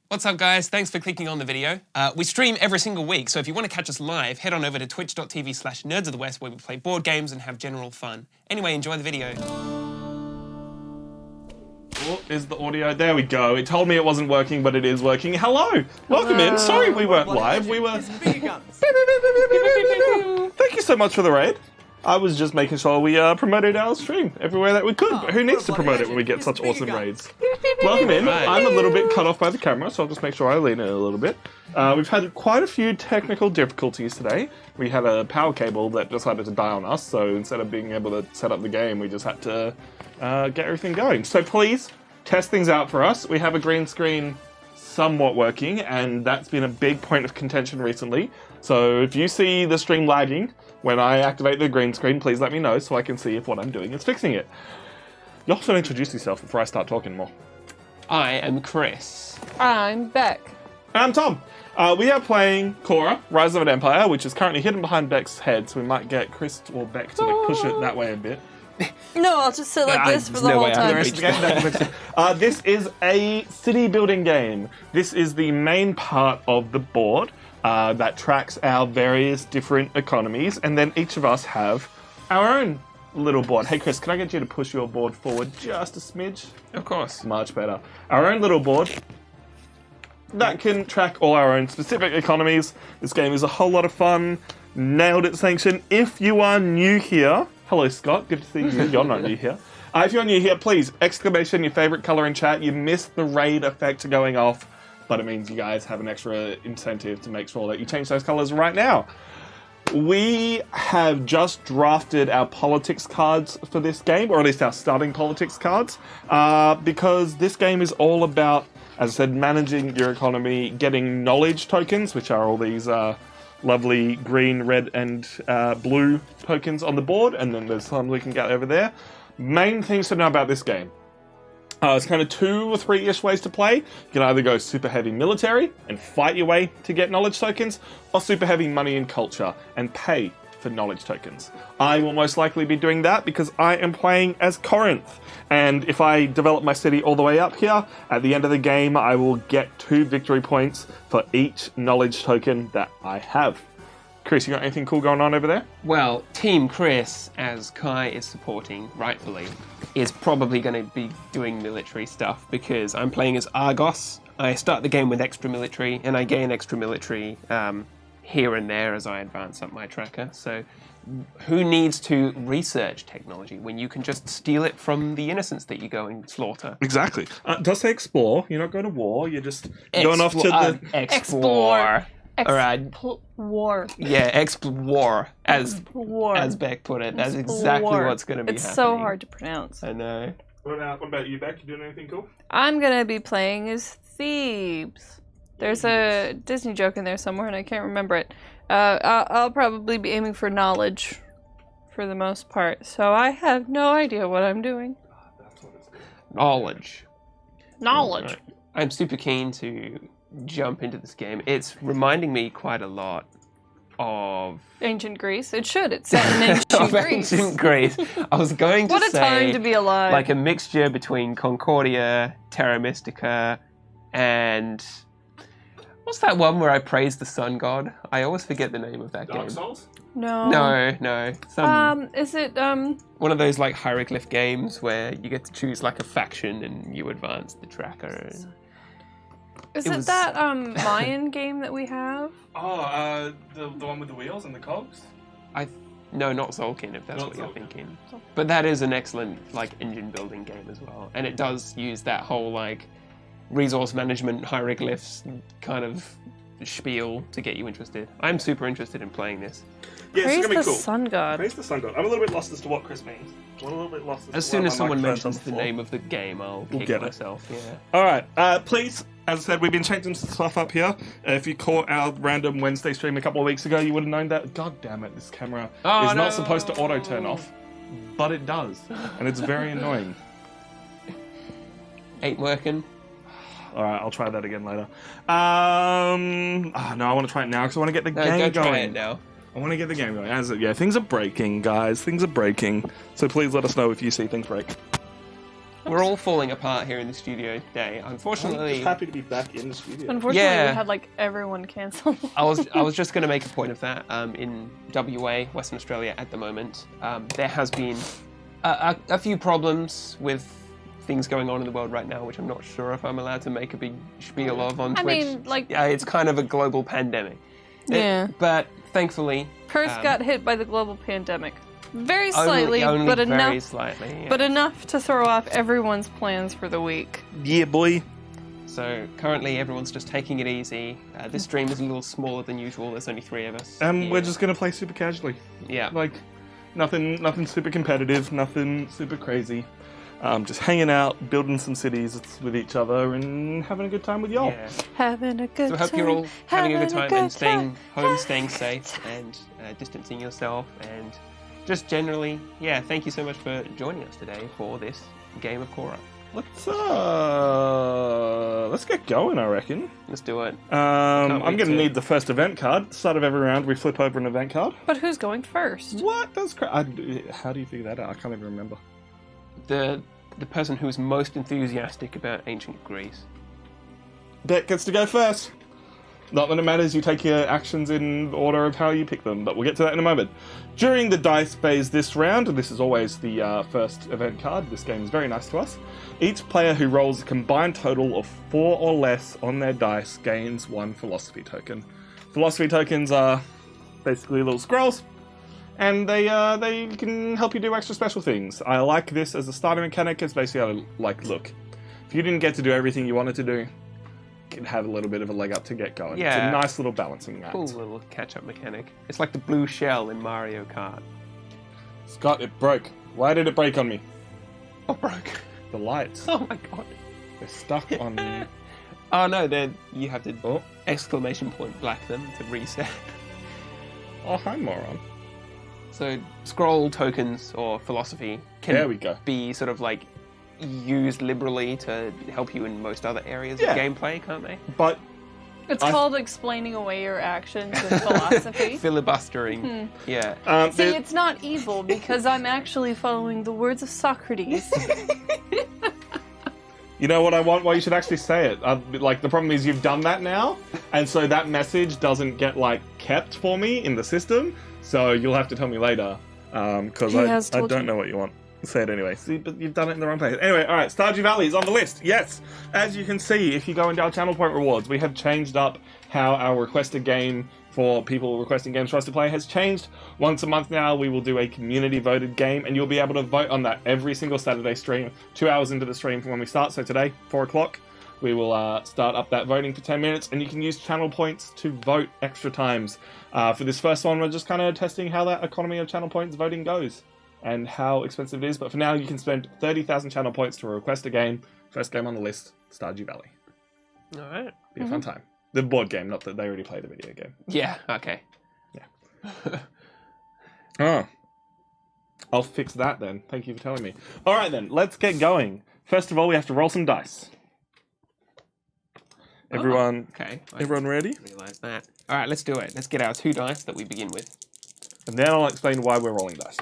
What's up, guys? Thanks for clicking on the video. We stream every single week, so if you want to catch us live, head on over to twitch.tv/nerdsofthewest, where we play board games and have general fun. Anyway, enjoy the video. Oh, is the audio? There we go. It told me it wasn't working, but it is working. Hello! Welcome in. Sorry we weren't live. We were... Thank you so much for the raid. I was just making sure we promoted our stream everywhere that we could. Who needs to promote it when we get such awesome raids? Welcome in. I'm a little bit cut off by the camera, so I'll just make sure I lean in a little bit. We've had quite a few technical difficulties today. We had a power cable that decided to die on us, so instead of being able to set up the game, we just had to get everything going. So please, test things out for us. We have a green screen somewhat working, and that's been a big point of contention recently. So if you see the stream lagging when I activate the green screen, please let me know so I can see if what I'm doing is fixing it. You also introduce yourself before I start talking more. I am Chris. I'm Beck. And I'm Tom. We are playing Khora, Rise of an Empire, which is currently hidden behind Beck's head, so we might get Chris or Beck to like, push it that way a bit. No, I'll just sit like this for the whole time. This is a city building game. This is the main part of the board that tracks our various different economies, and then each of us have our own little board. Hey Chris, can I get you to push your board forward just a smidge? Of course. Much better. Our own little board that can track all our own specific economies. This game is a whole lot of fun. Nailed it sanction. If you are new here, hello Scott, good to see you. You're not new here. If you're new here, please, exclamation your favorite color in chat. You missed the raid effect going off, but it means you guys have an extra incentive to make sure that you change those colors right now. We have just drafted our politics cards for this game, or at least our starting politics cards, because this game is all about, as I said, managing your economy, getting knowledge tokens, which are all these lovely green, red, and blue tokens on the board, and then there's some we can get over there. Main things to know about this game. It's kind of 2 or 3-ish ways to play. You can either go super heavy military and fight your way to get knowledge tokens, or super heavy money and culture and pay for knowledge tokens. I will most likely be doing that because I am playing as Corinth. And if I develop my city all the way up here, at the end of the game, I will get 2 victory points for each knowledge token that I have. Chris, you got anything cool going on over there? Well, Team Chris, as Kai is supporting, rightfully, is probably going to be doing military stuff because I'm playing as Argos. I start the game with extra military, and I gain extra military here and there as I advance up my tracker. So who needs to research technology when you can just steal it from the innocents that you go and slaughter? Exactly. It does say explore. You're not going to war. You're just going off to the... Explore. All right. War. Yeah, explore, as Beck put it. That's exactly what's going to be happening. It's so hard to pronounce. I know. What about you, Beck? You doing anything cool? I'm going to be playing as Thebes. There's a Disney joke in there somewhere, and I can't remember it. I'll probably be aiming for knowledge for the most part, so I have no idea what I'm doing. Knowledge. Knowledge. I'm super keen to jump into this game. It's reminding me quite a lot of ancient Greece. It should. It's set in ancient Greece. Ancient Greece. I was going to say, what a time to be alive. Like a mixture between Concordia, Terra Mystica, and what's that one where I praise the sun god? I always forget the name of that game. Dark Souls? No. No. Is it one of those like hieroglyph games where you get to choose like a faction and you advance the tracker? Is it that Mayan game that we have? Oh, the one with the wheels and the cogs? No, not Zolkin, if that's Not what you're Zolkin. thinking. But that is an excellent like engine building game as well, and it does use that whole like resource management hieroglyphs kind of spiel to get you interested. I'm super interested in playing this. Yeah, Praise it's gonna be the cool. sun god. Praise the sun god. I'm a little bit lost as to what Chris means. I'm a little bit lost As soon as someone mentions the name of the game, I'll kick get it. myself. Yeah. All right, please. As I said, we've been changing some stuff up here. If you caught our random Wednesday stream a couple of weeks ago, you would have known that. God damn it, this camera is not supposed to auto turn off, but it does, and it's very annoying. Ain't working. All right, I'll try that again later. No, I want to try it now because I want to get the game don't going. try it now. I want to get the game going. Yeah, things are breaking, guys. Things are breaking. So please let us know if you see things break. We're all falling apart here in the studio today. I'm Unfortunately, just happy to be back in the studio. Unfortunately, Yeah. we had like everyone cancel. I was just going to make a point of that. In WA, Western Australia, at the moment, there has been a few problems with things going on in the world right now, which I'm not sure if I'm allowed to make a big spiel of on I Twitch. mean, like, Yeah, it's kind of a global pandemic. Yeah. But thankfully, Perth got hit by the global pandemic. Very only slightly, but very enough. slightly. Yeah. But enough to throw off everyone's plans for the week. Yeah, boy. So currently, everyone's just taking it easy. This stream is a little smaller than usual. There's only 3 of us. We're just gonna play super casually. Yeah. Like, nothing super competitive, nothing super crazy. Just hanging out, building some cities with each other, and having a good time with y'all. Yeah. Having a good So I time. hope you're all having a good time and staying home, having staying a safe, good time. and distancing yourself, and just generally, yeah. Thank you so much for joining us today for this game of Khora. Let's get going, I reckon. Let's do it. I'm wait gonna to- need the first event card. Start of every round, we flip over an event card. But who's going first? What? That's how do you figure that out? I can't even remember. The person who's most enthusiastic about ancient Greece. Beck gets to go first. Not that it matters, you take your actions in order of how you pick them, but we'll get to that in a moment. During the dice phase this round, and this is always the first event card, this game is very nice to us, each player who rolls a combined total of 4 or less on their dice gains 1 philosophy token. Philosophy tokens are basically little scrolls, and they can help you do extra special things. I like this as a starter mechanic. It's basically like, look, if you didn't get to do everything you wanted to do, can have a little bit of a leg up to get going. It's Yeah. a nice little balancing act. Cool little catch-up mechanic. It's like the blue shell in Mario Kart. Scott, it broke. Why did it break on me? Oh, broke. The lights. Oh my god. They're stuck on... Oh no, you have to Oh, exclamation point black them to reset. oh, hi, moron. So scroll tokens or philosophy There we can go. be sort of like used liberally to help you in most other areas Yeah. of gameplay, can't they? But It's I- called explaining away your actions in philosophy. Filibustering. Yeah. See, there- it's not evil because I'm actually following the words of Socrates. you know what I want? Well, you should actually say it. Like, the problem is you've done that now, and so that message doesn't get, like, kept for me in the system, so you'll have to tell me later, because He I has told don't you. know what you want. Say it anyway. See, but you've done it in the wrong place. Anyway, alright, Stardew Valley is on the list. Yes! As you can see, if you go into our channel point rewards, we have changed up how our requested game for people requesting games for us to play has changed. Once a month now, we will do a community voted game, and you'll be able to vote on that every single Saturday stream, 2 hours into the stream from when we start. So today, 4 o'clock, we will start up that voting for 10 minutes, and you can use channel points to vote extra times. For this first one, we're just kind of testing how that economy of channel points voting goes and how expensive it is. But for now, you can spend 30,000 channel points to request a game. First game on the list, Stardew Valley. Alright. Be a fun time. The board game, not that they already played the video game. Yeah, okay. Oh. I'll fix that then. Thank you for telling me. Alright then, let's get going. First of all, we have to roll some dice. Everyone, Okay. I everyone ready? didn't realise that. Alright, let's do it. Let's get our 2 dice that we begin with. And then I'll explain why we're rolling dice.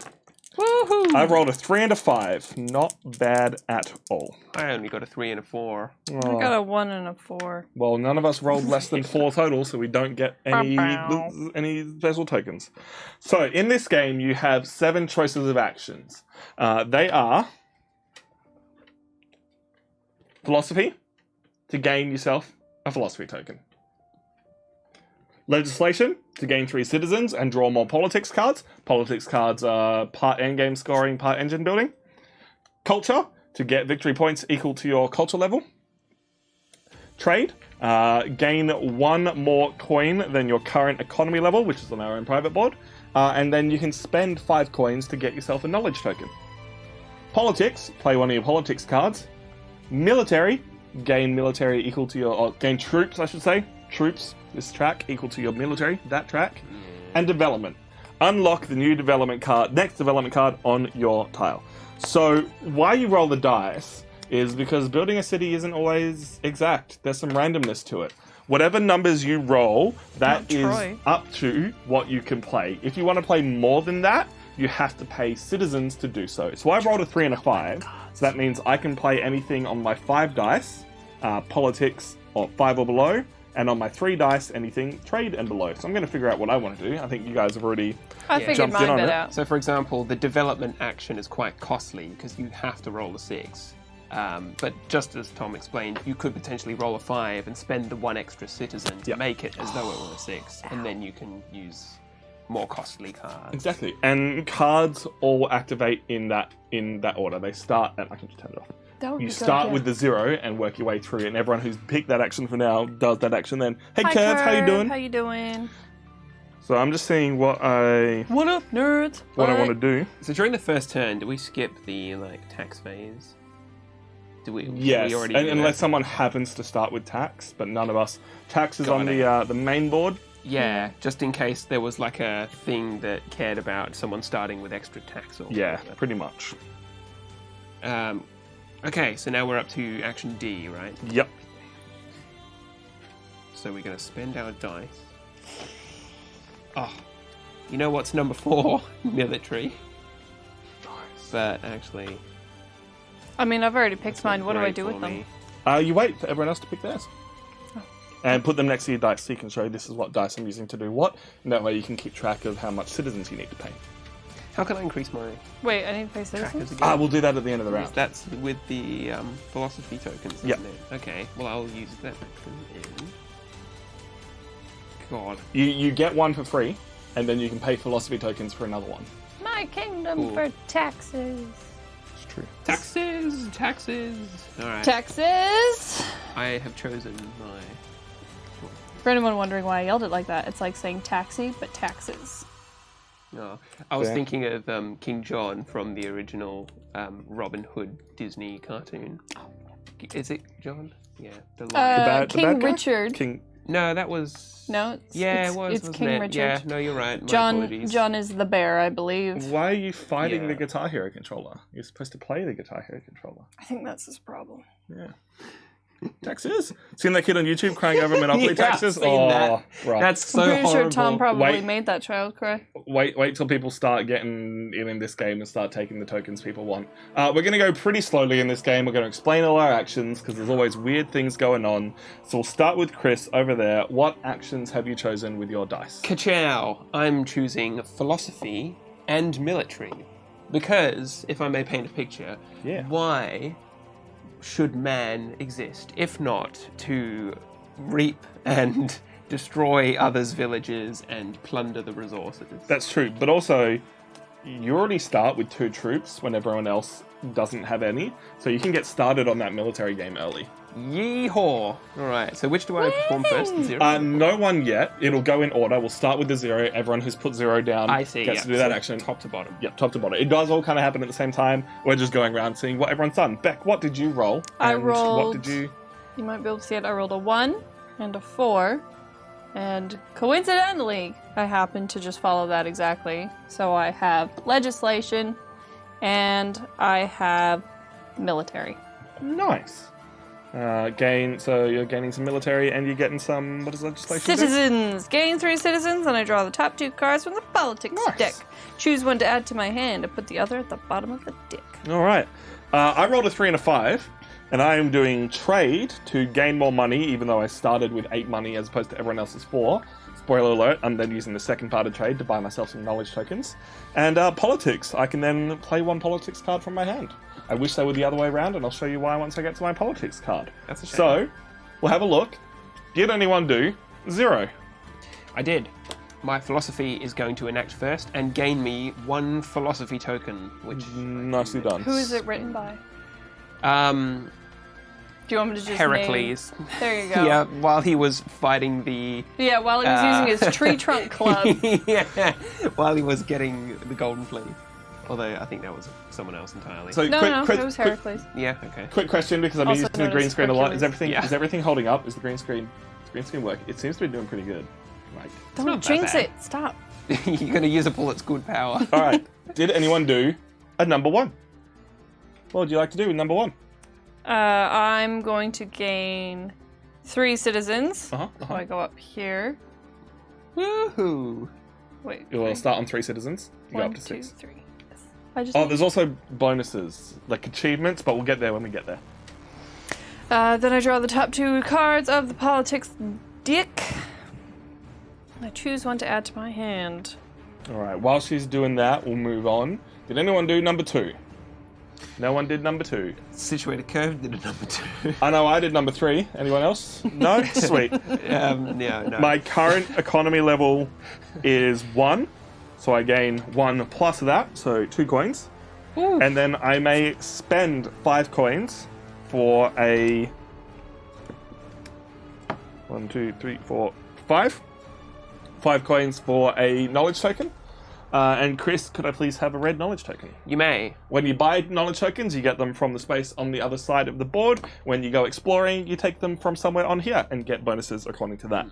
Woohoo! I rolled a 3 and a 5. Not bad at all. I only got a 3 and a 4. I got a 1 and a 4. Well, none of us rolled less than 4 total, so we don't get any Bow. any special tokens. So, in this game, you have 7 choices of actions. They are philosophy, to gain yourself a philosophy token. Legislation, to gain 3 citizens and draw more politics cards. Politics cards are part endgame scoring, part engine building. Culture, to get victory points equal to your culture level. Trade, gain 1 more coin than your current economy level, which is on our own private board. And then you can spend 5 coins to get yourself a knowledge token. Politics, play 1 of your politics cards. Military, gain military equal to your, or gain troops, I should say. Troops, this track, equal to your military, that track. And development. Unlock the new development card, next development card on your tile. So, why you roll the dice is because building a city isn't always exact. There's some randomness to it. Whatever numbers you roll, that Not is Troy. up to what you can play. If you want to play more than that, you have to pay citizens to do so. So I rolled a 3 and a 5, so that means I can play anything on my 5 dice, politics, or 5 or below, and on my 3 dice, anything trade and below. So I'm going to figure out what I want to do. I think you guys have already figured jumped mine in on bit it. out. So, for example, the development action is quite costly because you have to roll a 6. But just as Tom explained, you could potentially roll a 5 and spend the 1 extra citizen to make it as though it were a 6, and then you can use more costly cards. Exactly. And cards all activate in that order. They start at, I can just turn it off. You start with the 0 and work your way through, and everyone who's picked that action for now does that action then. Hey, Hi, Curve, how you doing? How you doing? So I'm just seeing what I What up, nerds? want to do. So during the first turn, do we skip the tax phase? Do we? Yes, we already do unless that? someone happens to start with tax, but none of us. Tax is Got on it. the main board. Yeah, just in case there was like a thing that cared about someone starting with extra tax or Yeah, whatever. pretty much. Okay, so now we're up to action D, right? Yep. So we're going to spend our dice. Oh, you know what's number 4? Military. But actually, I mean, I've already picked that's mine. not What do I great do for with them? me. You wait for everyone else to pick theirs. And put them next to your dice so you can show this is what dice I'm using to do what. And that way you can keep track of how much citizens you need to pay. How can I increase my Wait, I need to pay trackers citizens? again? We'll do that at the end of the round. That's with the philosophy tokens, isn't Yep. it? Okay, well I'll use that action in. God. You get one for free, and then you can pay philosophy tokens for another one. My kingdom Cool. for taxes. It's true. Taxes! Taxes! Alright, Taxes! I have chosen my... For anyone wondering why I yelled it like that, it's like saying taxi, but taxes. Oh, I was Yeah. thinking of King John from the original Robin Hood Disney cartoon. Is it John? Yeah, the lion. the King bad guy? Richard. King. No, that was... No, it's, Yeah, it's, it was, it's wasn't King it? Richard. Yeah, no, you're right. My apologies. John is the bear, I believe. Why are you fighting Yeah. the Guitar Hero controller? You're supposed to play the Guitar Hero controller. I think that's his problem. Yeah. Taxes? Seen that kid on YouTube crying over Monopoly Yeah, taxes? I've seen that. Right. That's so I'm pretty horrible. sure Tom probably Wait. made that child cry. Wait till people start getting in this game and start taking the tokens people want. We're going to go pretty slowly in this game. We're going to explain all our actions because there's always weird things going on. So we'll start with Chris over there. What actions have you chosen with your dice? Ka-chow! I'm choosing philosophy and military. Because, if I may paint a picture, Yeah. why should man exist, if not to reap and destroy others' villages and plunder the resources? That's true, but also you already start with 2 troops when everyone else doesn't have any, so you can get started on that military game early. Yeehaw! Alright, so which do I perform first? The 0? No one yet. It'll go in order. We'll start with the 0. Everyone who's put 0 down I see, gets yeah. to do that So action. top to bottom. Yep, top to bottom. It does all kind of happen at the same time. We're just going around seeing what everyone's done. Beck, what did you roll? I And rolled- What did you... You might be able to see it. I rolled a 1 and a 4. And coincidentally, I happened to just follow that exactly. So I have legislation and I have military. Nice. So you're gaining some military and you're getting some... What is legislation do? Citizens! Gain 3 citizens and I draw the top 2 cards from the politics Nice. deck. Choose one to add to my hand and put the other at the bottom of the deck. All right. I rolled a 3 and a 5, and I am doing trade to gain more money, even though I started with 8 money as opposed to everyone else's 4. Spoiler alert, I'm then using the second part of trade to buy myself some knowledge tokens. And politics, I can then play 1 politics card from my hand. I wish they were the other way around, and I'll show you why once I get to my politics card. That's a shame. So, we'll have a look. Did anyone do 0? I did. My philosophy is going to enact first and gain me 1 philosophy token, which... Nicely done. Who is it written by? Um, Do you want me to just Heracles. name? There you go. Yeah, while he was fighting the... Yeah, while he was using his tree trunk club. yeah, while he was getting the golden fleece. Although I think that was someone else entirely. So, No, quick, it was Heracles. yeah, okay. quick question, because I'm Also using the known green as screen a lot. Hercules. Is everything holding up? Is the green screen work? It seems to be doing pretty good. Like, Don't not that jinx bad. it. Stop. You're going to use a bullet's good power. all right. Did anyone do a number 1? What would you like to do with number 1? I'm going to gain 3 citizens. Uh-huh. So I go up here. Woohoo! Wait. You'll start on 3 citizens. You go up to 6. 2, 3. Yes. I just Oh, there's also bonuses, like achievements, but we'll get there when we get there. Then I draw the top 2 cards of the politics deck. I choose one to add to my hand. Alright, while she's doing that, we'll move on. Did anyone do number 2? No one did number 2. Situated Curve did a number 2. I know I did number 3. Anyone else? No? Sweet. Yeah, no. My current economy level is 1, so I gain 1 plus that, so 2 coins. Ooh. And then I may spend 5 coins for a 1, 2, 3, 4, 5. 5 coins for a knowledge token. And Chris, could I please have a red knowledge token? You may. When you buy knowledge tokens, you get them from the space on the other side of the board. When you go exploring, you take them from somewhere on here and get bonuses according to that.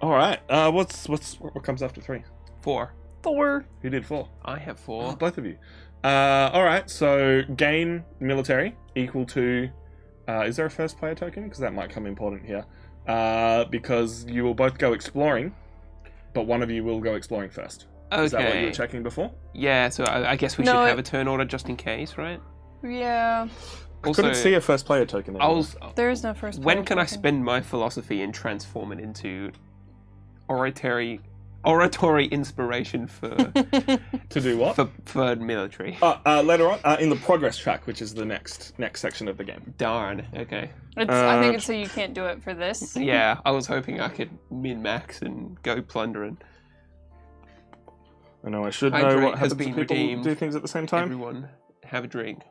All right. What comes after 3? 4. 4. Who did 4? I have Oh, 4. both of you. All right. So gain military equal to. Is there a first player token? Because that might come important here. Because you will both go exploring, but one of you will go exploring first. Okay. Is that what you were checking before? Yeah, so I guess we should have a turn order just in case, right? Yeah. I couldn't see a first player token. There is no first When can I token. spend my philosophy and transform it into oratory inspiration for To do what? for military? Later on, in the progress track, which is the next section of the game. Darn. Okay. I think it's so you can't do it for this. Yeah, I was hoping I could min-max and go plundering. I know I should Hydrate know what has happens been when people redeemed. do things at the same time. Everyone, have a drink.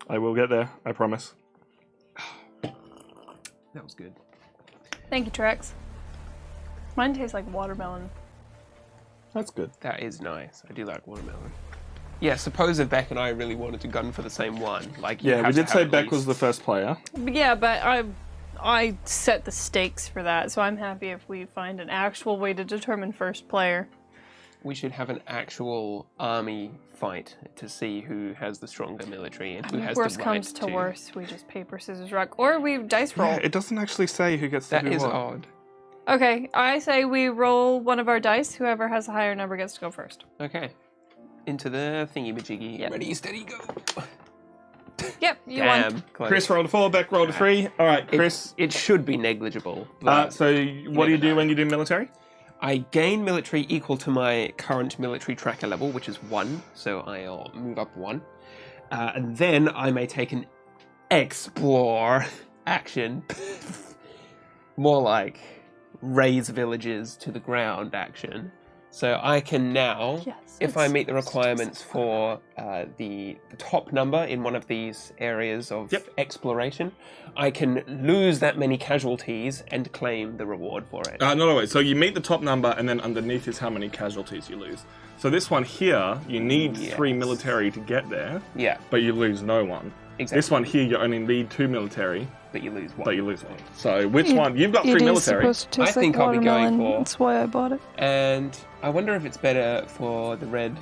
I will get there, I promise. That was good. Thank you, Trex. Mine tastes like watermelon. That's good. That is nice. I do like watermelon. Yeah, suppose if Beck and I really wanted to gun for the same one, like you Yeah, we have to did say have at Beck was least- the first player. Yeah, but I set the stakes for that, so I'm happy if we find an actual way to determine first player. We should have an actual army fight to see who has the stronger military and who has Worst the right comes to worst, we just paper, scissors, rock, or we dice roll. Yeah, it doesn't actually say who gets to That do is what. odd. Okay, I say we roll one of our dice. Whoever has a higher number gets to go first. Okay. Into the thingy-majiggy. Yep. Ready, steady, go. Yep, you won. Damn. Close. Chris rolled a 4, Beck rolled a 3. All right, Chris. It should be negligible. But So what do you do when you do military? I gain military equal to my current military tracker level, which is 1, so I'll move up 1. And then I may take an explore action. More like raise villages to the ground action. So I can now, Yes, if I it's- meet the requirements for the top number in one of these areas of exploration, I can lose that many casualties and claim the reward for it. No, wait. So you meet the top number, and then underneath is how many casualties you lose. So this one here, you need 3 military to get there, Yeah, but you lose no one. exactly. This one here, you only need 2 military, But you lose one. but you lose 1. So which one? You've got 3 military. supposed to I taste think like I'll be going watermelon. for- That's why I bought it. And I wonder if it's better for the red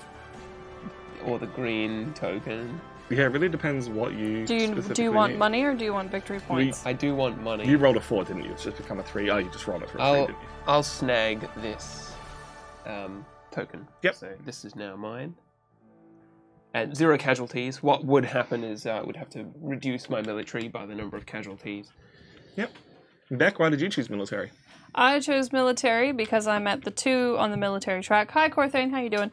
or the green token. Yeah, it really depends what you Do you specifically want need. money or do you want victory points? I do want money. You rolled a 4, didn't you? It's just become a 3. Oh, you just rolled it for a 3, didn't you? I'll snag this token. Yep. So this is now mine. And 0 casualties. What would happen is I would have to reduce my military by the number of casualties. Yep. Beck, why did you choose military? I chose military because I'm at the 2 on the military track. Hi, Corthane, how you doing?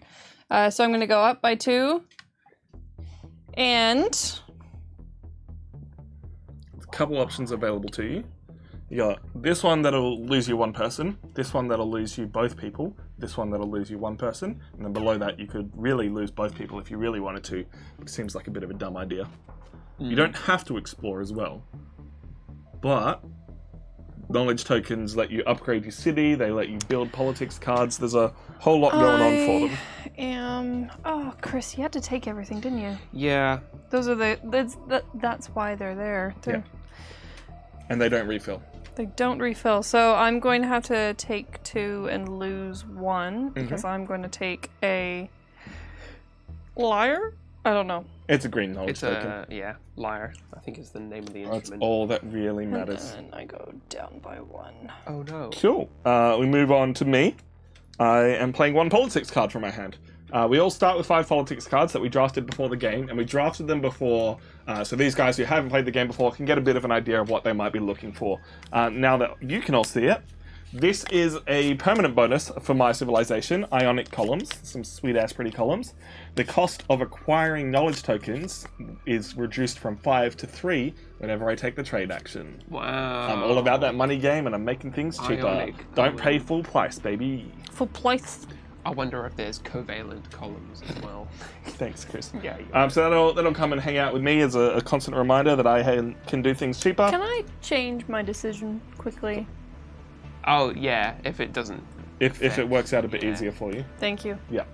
So I'm going to go up by 2. And A couple options available to you. You got this one that'll lose you 1 person, this one that'll lose you both people, this one that'll lose you 1 person, and then below that you could really lose both people if you really wanted to. It seems like a bit of a dumb idea. You don't have to explore as well. But knowledge tokens let you upgrade your city, they let you build politics cards, there's a whole lot going on for them. Oh, Chris, you had to take everything, didn't you? Yeah. Those are that's why they're there. And they don't refill. They don't refill. So I'm going to have to take 2 and lose 1 because I'm going to take a liar? I don't know. It's a green knowledge It's token. liar, I think is the name of the That's instrument. all that really matters. And then I go down by 1. Oh no. Cool. We move on to me. I am playing one politics card from my hand. We all start with 5 politics cards that we drafted before the game, and we drafted them before, so these guys who haven't played the game before can get a bit of an idea of what they might be looking for. Now that you can all see it, this is a permanent bonus for my civilization, Ionic columns, some sweet-ass pretty columns. The cost of acquiring knowledge tokens is reduced from 5 to 3 whenever I take the trade action. Wow. I'm all about that money game, and I'm making things cheaper. Ionic Don't pay full price, baby. Full place. I wonder if there's covalent columns as well. Thanks, Chris. Yeah. So that'll come and hang out with me as a constant reminder that I can do things cheaper. Can I change my decision quickly? Oh, yeah, if it doesn't. If it works out a bit easier for you. Thank you. Yeah.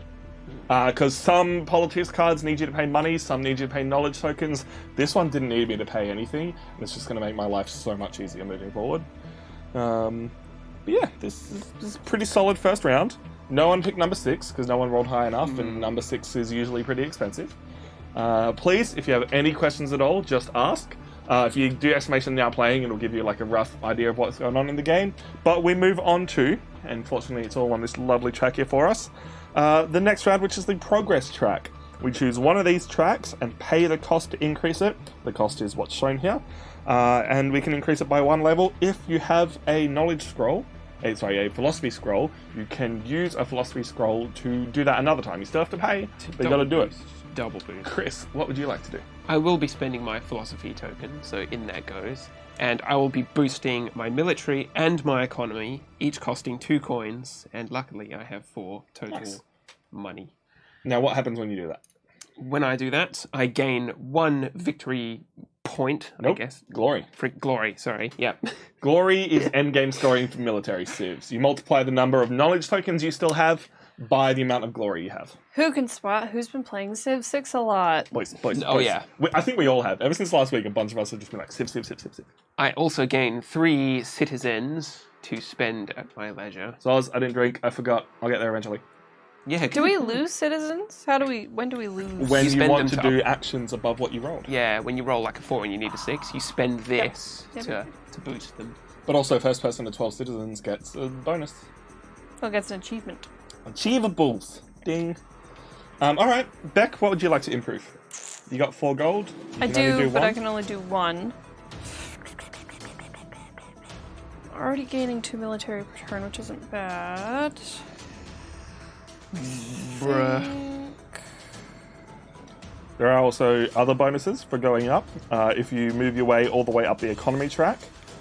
Because some politics cards need you to pay money, some need you to pay knowledge tokens. This one didn't need me to pay anything, and it's just going to make my life so much easier moving forward. But yeah, this is a pretty solid first round. No one picked number 6, because no one rolled high enough, and number 6 is usually pretty expensive. Please, if you have any questions at all, just ask. If you do exclamation now playing, it'll give you like a rough idea of what's going on in the game. But we move on to, and fortunately it's all on this lovely track here for us, the next round, which is the progress track. We choose one of these tracks and pay the cost to increase it. The cost is what's shown here. And we can increase it by 1 level. If you have a knowledge scroll, a philosophy scroll, you can use a philosophy scroll to do that another time. You still have to pay, but you gotta do it. Double boost. Chris, what would you like to do? I will be spending my philosophy token, so in that goes. And I will be boosting my military and my economy, each costing 2 coins, and luckily I have 4 total money. Now, what happens when you do that? When I do that, I gain 1 victory point, I guess. Glory. Glory, sorry. Yep. Glory is endgame scoring for military civs. You multiply the number of knowledge tokens you still have by the amount of glory you have. Who can spot who's been playing Civ 6 a lot? Boys. Oh, yeah. I think we all have. Ever since last week, a bunch of us have just been like, Civ. I also gain 3 citizens to spend at my leisure. So I didn't drink. I forgot. I'll get there eventually. Yeah. Do we lose citizens? When do we lose? When you spend want to them to do actions above what you rolled. Yeah, when you roll like a 4 and you need a 6, you spend this to boost them. But also, first person to 12 citizens gets a bonus. Oh, gets an achievement. Achievables. Ding. Alright, Beck, what would you like to improve? You got 4 gold? I do, but I can only do 1. Already gaining 2 military per turn, which isn't bad. Bruh. There are also other bonuses for going up. If you move your way all the way up the economy track,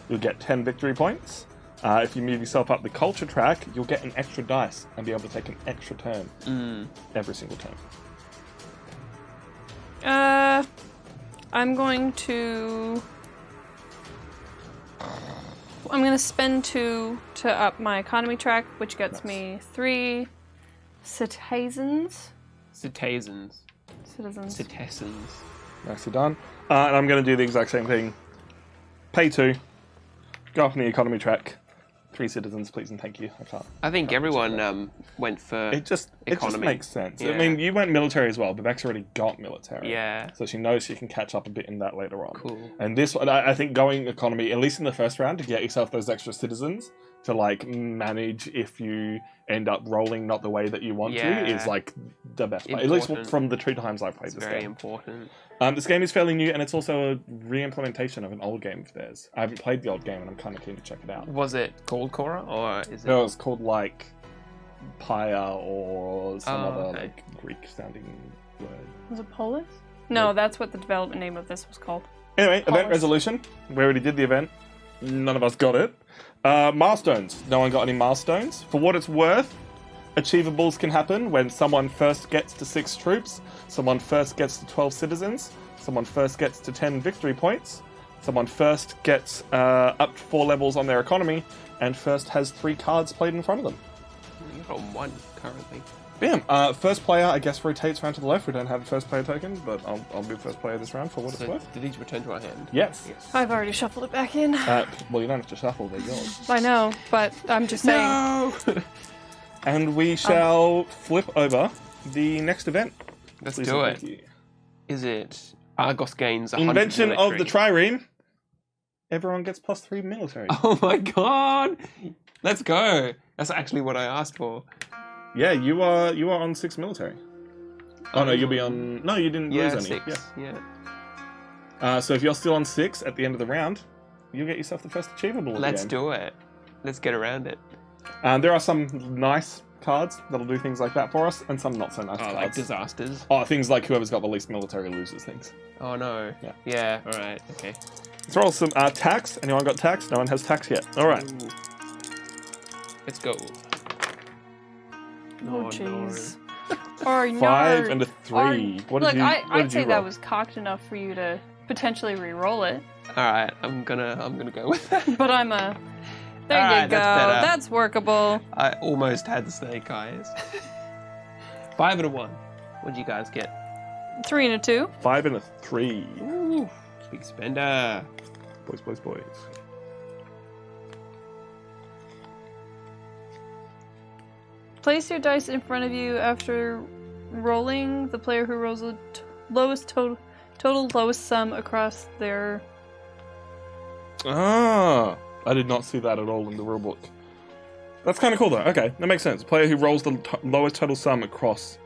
you'll get 10 victory points. If you move yourself up the culture track, you'll get an extra dice and be able to take an extra turn every single turn. I'm going to spend 2 to up my economy track, which gets me 3 citizens. Citizens. Citizens. Nicely done. And I'm going to do the exact same thing. Pay 2. Go up in the economy track. 3 citizens, please and thank you. I think everyone went for It just makes sense. Yeah. I mean, you went military as well, but Beck's already got military. Yeah. So she knows she can catch up a bit in that later on. Cool. And this one, I think going economy, at least in the first round, to get yourself those extra citizens to like manage if you end up rolling not the way that you want to is like the best part. At least from the 2 times I've played this game. Very important. This game is fairly new, and it's also a re-implementation of an old game of theirs. I haven't played the old game, and I'm kind of keen to check it out. Was it called Khora, or is it? No, it was called like Paya or some other like Greek-sounding word. Was it Polis? No, that's what the development name of this was called. Anyway, Polis. event resolution. We already did the event. None of us got it. Milestones. No one got any milestones. For what it's worth, achievables can happen when someone first gets to 6 troops, someone first gets to 12 citizens, someone first gets to 10 victory points, someone first gets up to 4 levels on their economy, and first has 3 cards played in front of them. You've got 1 currently. Bam! First player, I guess, rotates around to the left. We don't have a first player token, but I'll be first player this round for what it's worth. Do these return to our hand? Yes. I've already shuffled it back in. Well, you don't have to shuffle, they're yours. I know, but I'm just saying. No! And we shall flip over the next event. Let's Please do and it. thank you. Is it Argos gains 100 Invention of the military? trireme. everyone gets +3 military. Oh my god! Let's go. That's actually what I asked for. Yeah, you are on 6 military. Oh no, you'll be on. No, you didn't lose any. 6. Yeah. So if you're still on 6 at the end of the round, you'll get yourself the first achievable. Let's do it. Let's get around it. There are some nice cards that'll do things like that for us, and some not so nice cards. Like disasters. Oh, things like whoever's got the least military loses things. Oh no. Yeah. Yeah. All right. Okay. Let's roll some tax. Anyone got tax? No one has tax yet. All right. Ooh. Let's go. Oh jeez. Or 5 and a 3. What Look, did you? I'd say that was cocked enough for you to potentially re-roll it. All right. I'm gonna go with that. But I'm a. There All you right, go. that's better. That's workable. I almost had the snake eyes. 5 and a 1. What did you guys get? 3 and a 2. 5 and a 3. Ooh, big spender. Boys. Place your dice in front of you after rolling. The player who rolls the lowest total lowest sum across their. Ah, I did not see that at all in the rulebook. That's kind of cool though. Okay, that makes sense. Player who rolls the lowest total sum across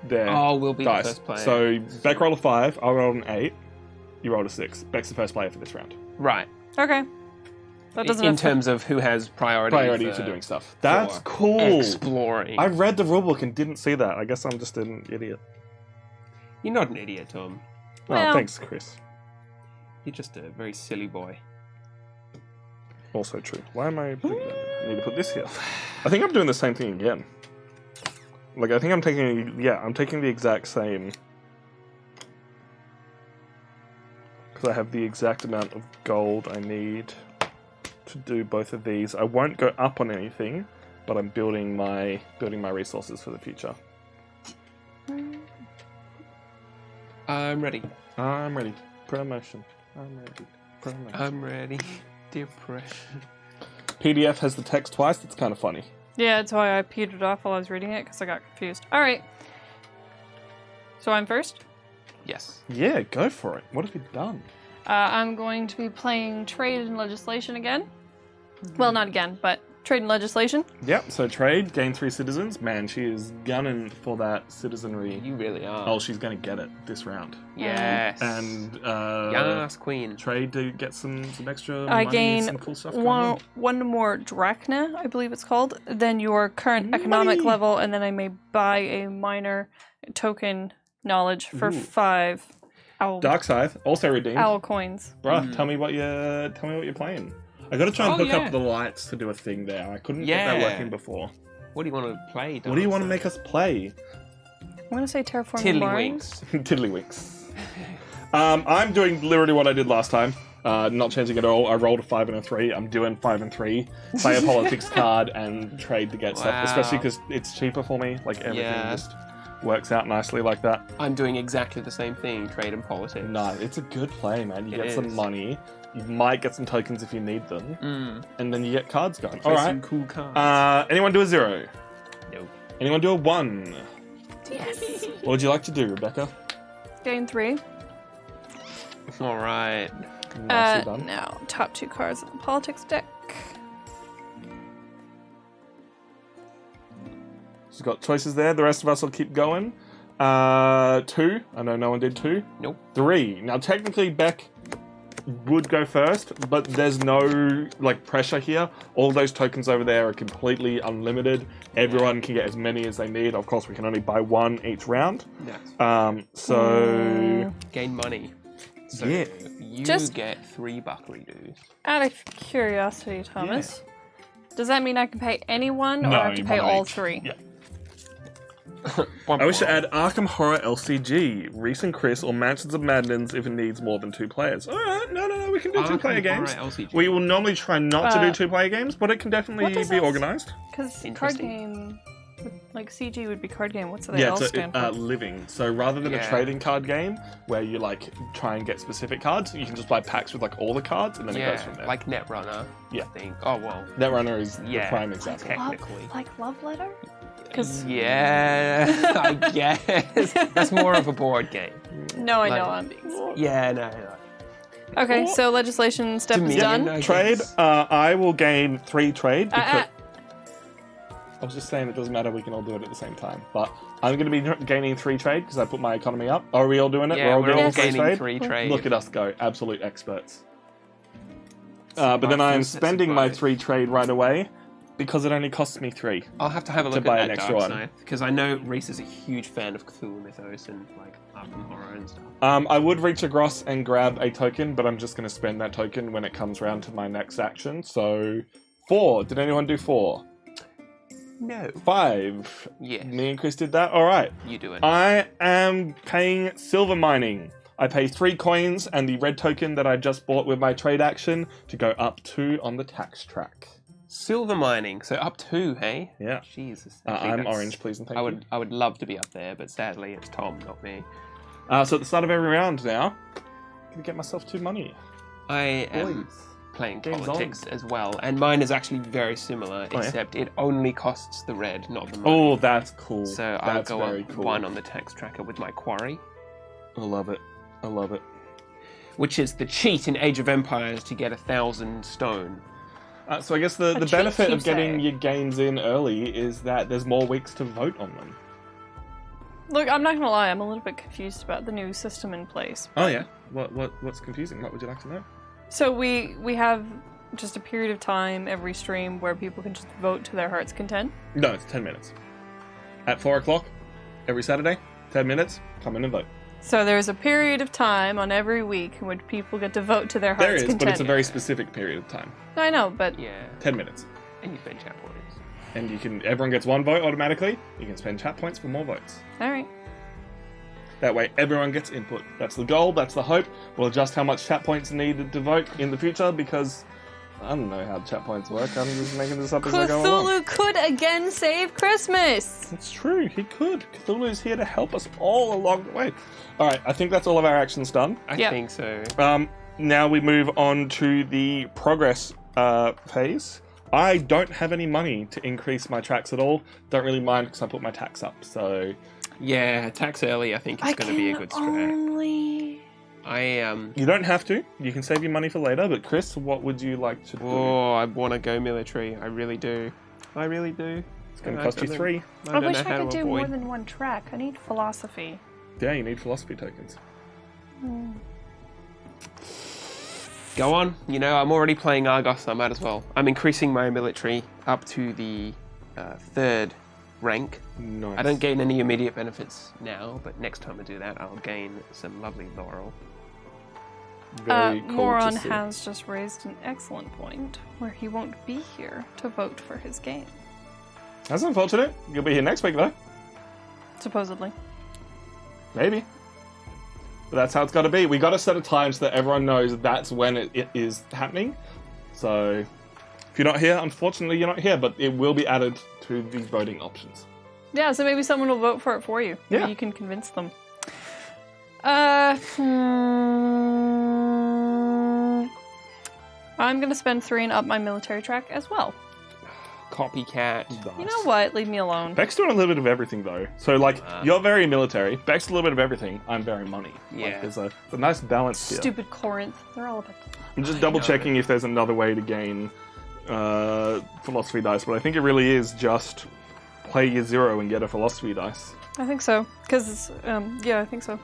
their We'll be dice. the first player. So Beck rolled a 5. I rolled an 8. You rolled a 6. Beck's the first player for this round. Right. Okay. That doesn't In have terms of who has priority for doing stuff. That's cool. Exploring. I read the rulebook and didn't see that. I guess I'm just an idiot. You're not an idiot, Tom. Well- Oh, thanks, Chris. You're just a very silly boy. Also true. Why am I putting that? I need to put this here. I think I'm doing the same thing again. Like, I think I'm taking the exact same. Because I have the exact amount of gold I need to do both of these. I won't go up on anything, but I'm building my resources for the future. I'm ready. I'm ready. Promotion. I'm ready. Promotion. I'm ready. Depression. PDF has the text twice. That's kind of funny. Yeah, that's why I petered off while I was reading it because I got confused. All right. So I'm first. Yes. Yeah, go for it. What have you done? I'm going to be playing Trade and Legislation again. Well, not again, but Trade and Legislation. Yep, so trade, gain 3 citizens. Man, she is gunning for that citizenry. You really are. Oh, she's going to get it this round. Yes. And Yes, queen. trade to get some extra I money, gain some cool stuff going on. one more drachna, I believe it's called, than your current economic level, and then I may buy a minor token knowledge for 5 owl, Darkside, also redeemed. owl coins. Bruh, tell me what you're playing. I gotta try and hook up the lights to do a thing there. I couldn't get that Yeah. working before. What do you want to play? What do you want to make us play? I'm going to say Terraforming Mars. Tiddlywinks. Tiddlywinks. I'm doing literally what I did last time. Not changing at all. I rolled a 5 and a 3. I'm doing 5 and 3. Play a politics card and trade to get stuff. Wow. Especially because it's cheaper for me. Like everything Yeah. just works out nicely like that. I'm doing exactly the same thing. Trade and politics. No, it's a good play, man. You It get some is. money. You might get some tokens if you need them. And then you get cards going. Play All some right. cool cards. Anyone do a 0? No. Anyone do a 1? Yes. What would you like to do, Rebecca? Gain 3. All right. Nicely done. Now, top 2 cards in the politics deck. She's got choices there. The rest of us will keep going. 2. I know no one did 2. Nope. 3. Now, technically, Beck would go first, but there's no pressure here. All those tokens over there are completely unlimited. Everyone can get as many as they need. Of course, we can only buy 1 each round. Yes. So Gain money. So Yeah. you Just- get 3 buckley dues. Out of curiosity, Thomas, does that mean I can pay anyone, or No, I have to pay one all each. 3? Yeah. I wish to add Arkham Horror LCG, Reese and Chris, or Mansions of Madness if it needs more than 2 players. Alright, no, we can do 2-player games. Horror LCG. We will normally try not to do 2-player games, but it can what definitely does be that- organised. Because card Interesting. game, like CG would be card game. What's the Yeah, L so stand for? living. So rather than a Yeah. trading card game where you try and get specific cards, you can just buy packs with all the cards and then it goes from there. like Netrunner. Yeah. I think. Oh well. Netrunner is the Yeah. prime example. Technically. Like Love Letter? 'Cause- Yeah, I guess that's more of a board game. No, I Like- know I'm being silly. Yeah, no. Okay, so legislation step is Dominion, done. I Trade. guess. I will gain 3 trade because I was just saying it doesn't matter. We can all do it at the same time. But I'm going to be gaining 3 trade because I put my economy up. Are we all doing it? Yeah, we're all three gaining 3 trade. Look at us go, absolute experts. My But then I am full sets of spending my both. 3 trade right away because it only costs me 3. I'll have to have a look buy at an that extra Dark one. Side because I know Reese is a huge fan of Cthulhu mythos and like Arkham horror and stuff. I would reach across and grab a token, but I'm just going to spend that token when it comes round to my next action. So 4. Did anyone do 4? No. 5. Yes. Me and Chris did that. All right. You do it. I am paying silver mining. I pay 3 coins and the red token that I just bought with my trade action to go up 2 on the tax track. Silver mining, so up 2, hey? Yeah. Jesus. Actually, I'm that's- orange, please and thank I would love to be up there, but sadly it's Tom, not me. you. So at the start of every round now, I'm going to get myself 2 money. I am Boys. playing Game's politics as well, and mine is actually very similar, yeah? except it only costs the red, not the money. Oh, that's cool. So I'll that's go very up cool. 1 on the tax tracker with my quarry, I love it. I love it. which is the cheat in Age of Empires to get 1,000 stone. So I guess the cheat, benefit you of getting say? your gains in early is that there's more weeks to vote on them. Look, I'm not gonna lie, I'm a little bit confused about the new system in place. Oh yeah. What's confusing? What would you like to know? So we have just a period of time every stream where people can just vote to their heart's content. No, it's 10 minutes. At 4 o'clock every Saturday, 10 minutes. Come in and vote. So there's a period of time on every week in which people get to vote to their There heart's is, content. but it's a very specific period of time. I know, but Yeah, 10 minutes. and you spend chat points. And everyone gets 1 vote automatically. You can spend chat points for more votes. all right. That way everyone gets input. That's the goal, that's the hope. We'll adjust how much chat points are needed to vote in the future because I don't know how chat points work. I'm just making this up as I go along. Cthulhu could again save Christmas. It's true, he could. Cthulhu's here to help us all along the way. Alright, I think that's all of our actions done. I Yeah. think so. Now we move on to the progress phase. I don't have any money to increase my tracks at all. Don't really mind because I put my tax up, so... Yeah, tax early I think is going to be a good strat. Only... You don't have to. You can save your money for later, but Chris, what would you like to do? Oh, I want to go military. I really do. I really do. It's going to cost you 3. I wish I could do more than one track. I need philosophy. Yeah, you need philosophy tokens. Go on. You know, I'm already playing Argos, so I might as well. I'm increasing my military up to the 3rd rank. Nice. I don't gain any immediate benefits now, but next time I do that, I'll gain some lovely laurel. Very cool to Moron see. has just raised an excellent point where he won't be here to vote for his game. That's unfortunate. You'll be here next week, though. Supposedly. Maybe. But that's how it's got to be. We got to set a time so that everyone knows that's when it is happening. So, if you're not here, unfortunately, you're not here, but it will be added to the voting options. Yeah, so maybe someone will vote for it for you. Maybe Yeah. you can convince them. I'm gonna spend 3 and up my military track as well. Copycat. You know what? Leave me alone. Beck's doing a little bit of everything, though. So, like, you're very military. Beck's a little bit of everything. I'm very money. Yeah. Like, there's a nice balance here. Stupid Corinth. They're all about. I'm just double checking if there's another way to gain philosophy dice, but I think it really is just play your 0 and get a philosophy dice. I think so. Because, yeah, I think so.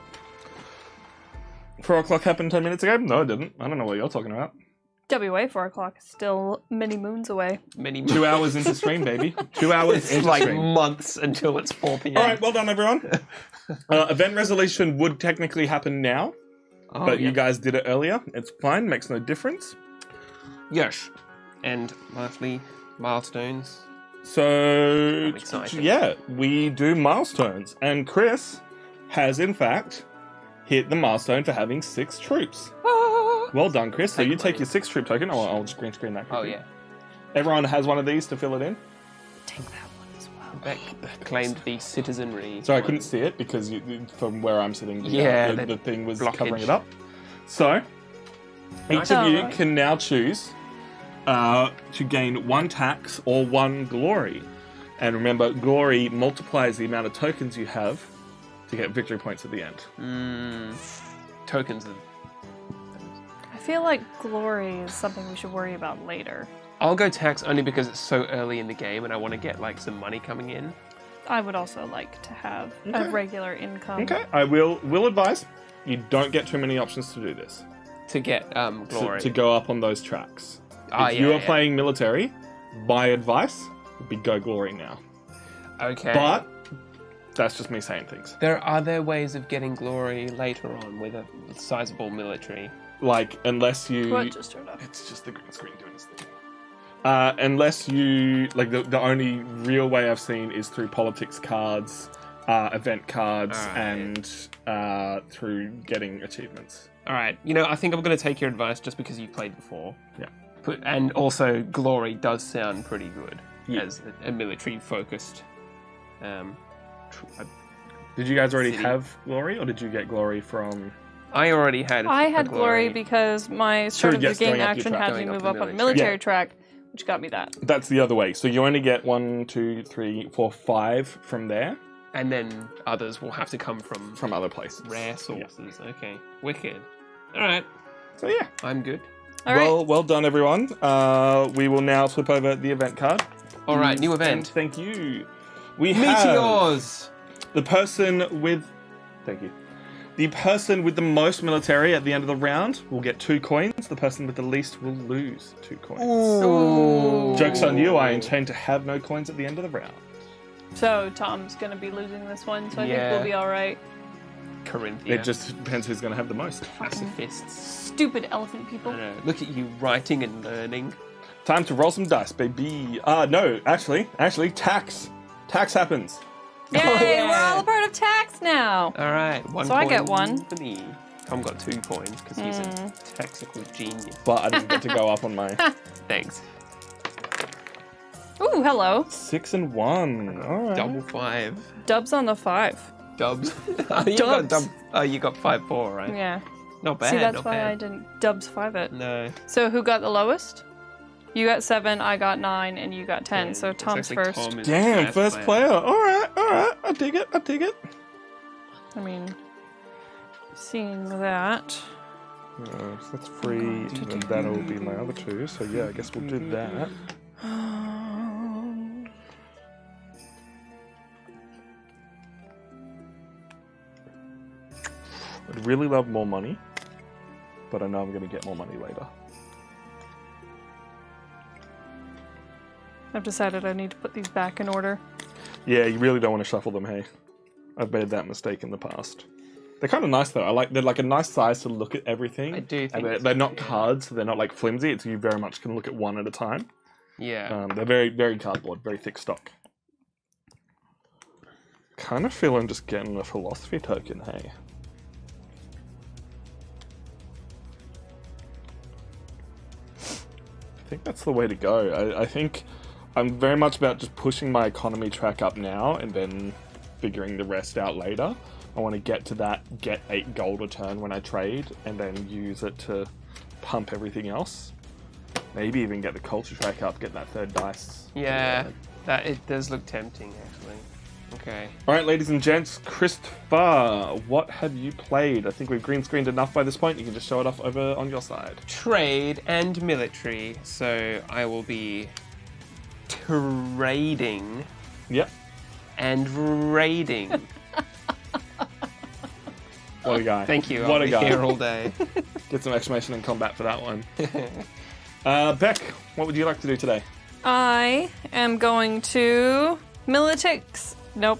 4 o'clock happened 10 minutes ago? No, it didn't. I don't know what you're talking about. WA 4 o'clock is still many moons away. Many 2 hours into stream, baby. 2 hours It's into like stream. months until it's 4 p.m. All right, well done, everyone. Event resolution would technically happen now, Oh, but yeah. you guys did it earlier. It's fine, makes no difference. Yes. And lastly, milestones. So, I'm excited. yeah, we do milestones. And Chris has, in fact, hit the milestone for having 6 troops. Well done, Chris. So Take you take mine. your 6 troop token. I'll just green screen that Oh, quickly. yeah. Everyone has one of these to fill it in. Take that one as well. Beck claimed the citizenry. Sorry, I couldn't see it because from where I'm sitting, Yeah, the thing was blockage. covering it up. So, each of you can now choose to gain 1 tax or 1 glory. And remember, glory multiplies the amount of tokens you have to get victory points at the end. Tokens of... I feel like glory is something we should worry about later. I'll go tax only because it's so early in the game and I want to get like some money coming in. I would also like to have a regular income. Okay, I will advise you don't get too many options to do this. To get glory. To go up on those tracks. If Yeah, you are playing military, my advice would be go glory now. Okay. But that's just me saying things. Are there ways of getting glory later on with a sizable military? Like, unless you... What just turned off? It's just the green screen doing this thing. Unless you... Like, the only real way I've seen is through politics cards, event cards, and through getting achievements. All right. You know, I think I'm going to take your advice just because you've played before. Yeah. And also, glory does sound pretty good as a military-focused... Did you guys already City. have glory, or did you get glory from... I already had I a had glory because my start of the yes, game going up your action track. had Going me up move the up on the military. military Yeah. track, which got me that. That's the other way. So you only get 1, 2, 3, 4, 5 from there, And then others will have to come from from other places. rare sources. Okay. Wicked. All right. So yeah. I'm good. All right. Well done, everyone. We will now flip over the event card. All right. New And event. thank you. We have Meteors. the person with... Thank you. The person with the most military at the end of the round will get 2 coins. The person with the least will lose 2 coins. Ooh. Joke's on you, I intend to have no coins at the end of the round. So Tom's going to be losing this one, so I think Yeah. we'll be all right. Corinthia. It just depends who's going to have the most. Pacifists. Stupid elephant people. I know. Look at you writing and learning. Time to roll some dice, baby. No, actually, tax. Tax happens. Yay, yeah. we're all a part of tax now. All right. 1 So I coin get 1. for me. Tom got 2 coins because he's a technical genius. But I didn't get to go up on my Thanks. Ooh, hello. 6 and 1. All right. Double 5. Dubs on the 5. Dubs. You got Dubs. you got 5-4, right? Yeah. Not bad. See, that's not why bad. I didn't Dubs 5 it. No. So who got the lowest? You got 7, I got 9, and you got 10. So It's Tom's actually first. Tom is Damn, the first player. All right. I dig it. I mean, seeing that. So that's 3, and then that'll be my other 2. So yeah, I guess we'll do that. I'd really love more money, but I know I'm going to get more money later. I've decided I need to put these back in order. Yeah, you really don't want to shuffle them, hey? I've made that mistake in the past. They're kind of nice though. They're like a nice size to look at everything. I do think And they're not cards, so they're not like flimsy. It's you very much can look at one at a time. Yeah. They're very, very cardboard, very thick stock. Kind of feeling just getting a philosophy token, hey? I think that's the way to go. I think I'm very much about just pushing my economy track up now and then figuring the rest out later. I want to get to that, get 8 gold a turn when I trade, and then use it to pump everything else. Maybe even get the culture track up, get that 3rd dice. Yeah. That it does look tempting, actually. Okay. All right, ladies and gents, Christopher, what have you played? I think we've green screened enough by this point. You can just show it off over on your side. Trade and military. So I will be trading Yep. and raiding. What a guy. Thank you. What I'll a be guy. here all day. Get some exclamation in combat for that one. Beck, what would you like to do today? I am going to Militix. Nope.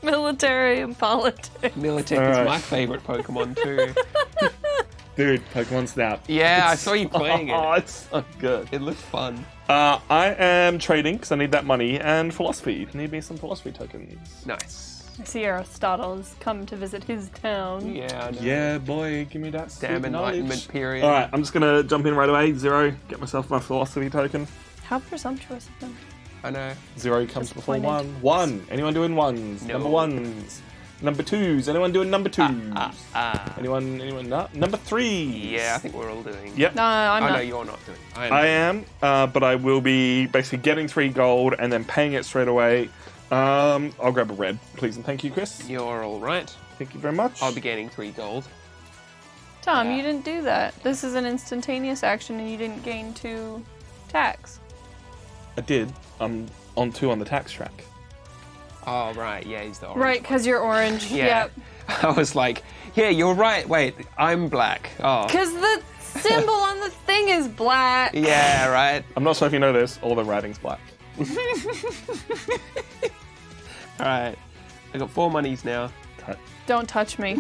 Military and politics. Militech All is right. my favorite Pokemon too. Dude, Pokemon Snap. Yeah, I saw you playing Oh, it. it's so good. It looked fun. I am trading because I need that money, and philosophy. Need me some philosophy tokens. Nice. I see Aristotle has come to visit his town. Yeah, I know. Yeah, boy, give me that Damn sweet knowledge. enlightenment period. All right, I'm just gonna jump in right away. 0, get myself my philosophy token. How presumptuous of them. I know. 0 comes before Disappointed. 1. 1. Anyone doing 1s? No. Number 1s. Number 2s. Anyone doing number 2s? Ah. Anyone not? Number 3s. Yeah, I think we're all doing. Yep. No, I'm I know not. you're not doing. I am, but I will be basically getting 3 gold and then paying it straight away. I'll grab a red, please and thank you, Chris. You're all right. Thank you very much. I'll be gaining 3 gold. Tom, Yeah. you didn't do that. This is an instantaneous action and you didn't gain 2 tax. I did. I'm on 2 on the tax track. Oh, right. Yeah, he's the orange. Right, because you're orange. Yeah. Yep. I was like, yeah, you're right. Wait, I'm black. Oh. Because the symbol on the thing is black. Yeah, right. I'm not sure if you know this, all the writing's black. All right. I got 4 monies now. Don't touch me.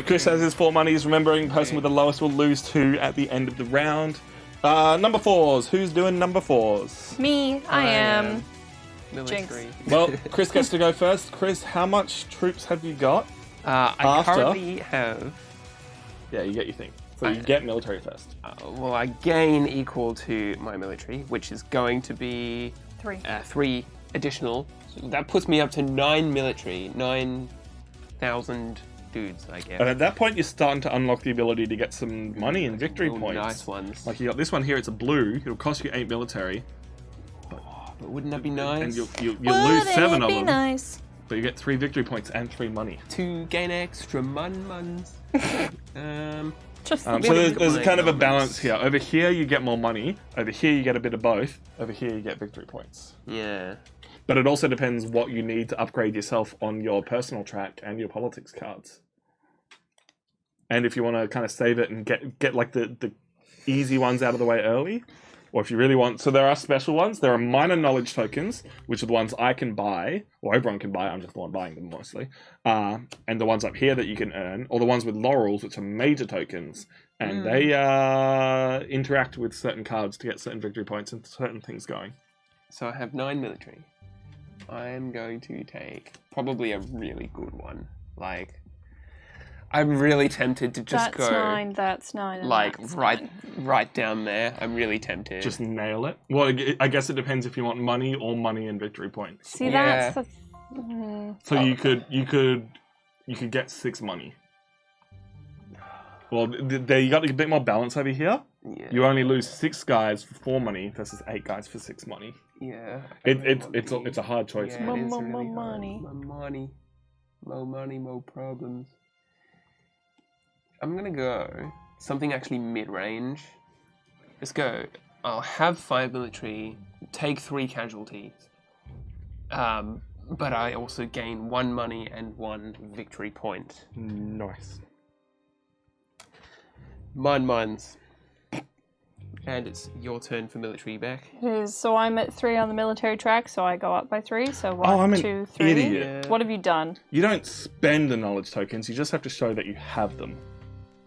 Chris has his 4 monies. Remembering, person with the lowest will lose 2 at the end of the round. Number 4s. Who's doing number 4s? Me, I am. Military. Well, Chris gets to go first. Chris, how much troops have you got? I After? currently have. Yeah, you get your thing. So you get military first. Well, I gain equal to my military, which is going to be 3. 3 additional. So that puts me up to 9 military, 9,000 dudes, I guess. And at that point, you're starting to unlock the ability to get some money and victory Oh, points. nice ones. Like you got this one here. It's a blue. It'll cost you 8 military, But wouldn't that be nice? and you'll lose 7 of them. Nice? But you get 3 victory points and 3 money. To gain extra muns. Just So What do you there's get kind of a my balance numbers? here. Over here, you get more money. Over here, you get a bit of both. Over here, you get victory points. Yeah. But it also depends what you need to upgrade yourself on your personal track and your politics cards. And if you want to kind of save it and get like the easy ones out of the way early, or if you really want... So there are special ones. There are minor knowledge tokens, which are the ones I can buy, or everyone can buy. I'm just the one buying them mostly. And the ones up here that you can earn, or the ones with laurels, which are major tokens. And they interact with certain cards to get certain victory points and certain things going. So I have 9 military. I am going to take probably a really good one. Like, I'm really tempted to just that's go 9, that's 9. and like that's right 9. down there. I'm really tempted. Just nail it. Well, I guess it depends if you want money or money and victory points. See, Yeah. that's the. So you could get 6 money. Well, there you got a bit more balance over here. Yeah. You only lose 6 guys for 4 money versus 8 guys for 6 money. Yeah. It's a hard choice. Yeah, it is More really hard. money. More money. More money, more problems. I'm gonna go something actually mid-range. Let's go. I'll have 5 military, take 3 casualties. But I also gain 1 money and 1 victory point. Nice. Mines. And it's your turn for military back. It is, so I'm at 3 on the military track, so I go up by 3. So 1, I'm an 2, 3. idiot. What have you done? You don't spend the knowledge tokens. You just have to show that you have them.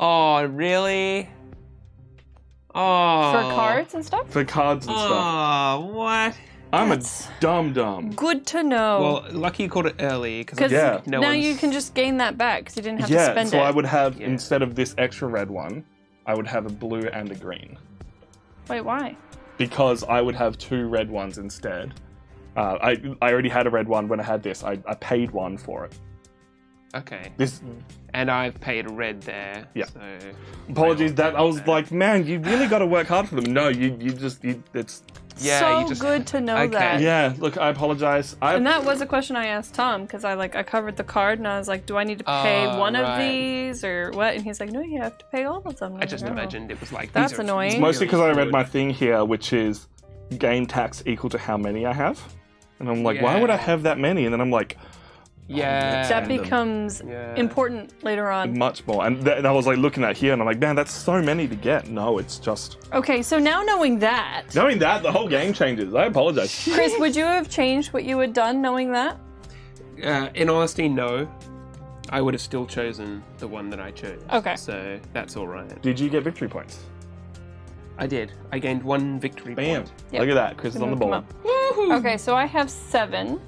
Oh, really? Oh. For cards and stuff? For cards and stuff. Oh, what? I'm That's- a dum-dum. Good to know. Well, lucky you caught it early because Yeah. no now one's- you can just gain that back because you didn't have to Yeah, spend so it. I would have, Yeah. instead of this extra red one, I would have a blue and a green. Wait, why? Because I would have 2 red ones instead. I already had a red one when I had this. I paid 1 for it. Okay. This And I've paid red there. Yeah. So apologies that I was like, man, you really got to work hard for them. No, it's yeah, so you just good to know Okay. that. yeah. Look, I apologize. And that was a question I asked Tom because I covered the card and I was like, do I need to pay one of right. these or what? And he's like, no, you have to pay all of them. I just Oh. imagined it was like That's these are annoying. It's mostly because I read good. my thing here, which is gain tax equal to how many I have. And I'm like, why would I Yeah. have that many? And then I'm like, Yeah. That becomes Yeah. important later on. much more. And I was like looking at here and I'm like, man, that's so many to get. No, it's just... Okay, so now knowing that, Knowing that, the whole game changes. I apologize. Chris, would you have changed what you had done knowing that? In honesty, no. I would have still chosen the one that I chose. Okay. So that's all right. Did you get victory points? I did. I gained 1 victory Bam. point. Yep. Look at that. Chris is on the Come ball. up. Okay, so I have 7.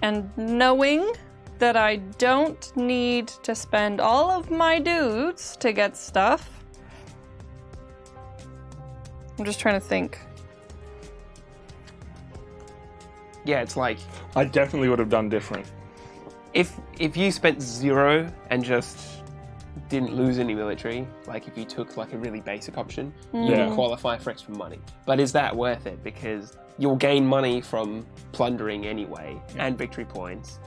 And knowing that I don't need to spend all of my dudes to get stuff. I'm just trying to think. Yeah, it's like I definitely would have done different. if you spent 0 and just didn't lose any military, like if you took like a really basic option, you Yeah. can qualify for extra money. But is that worth it? Because you'll gain money from plundering anyway and victory points,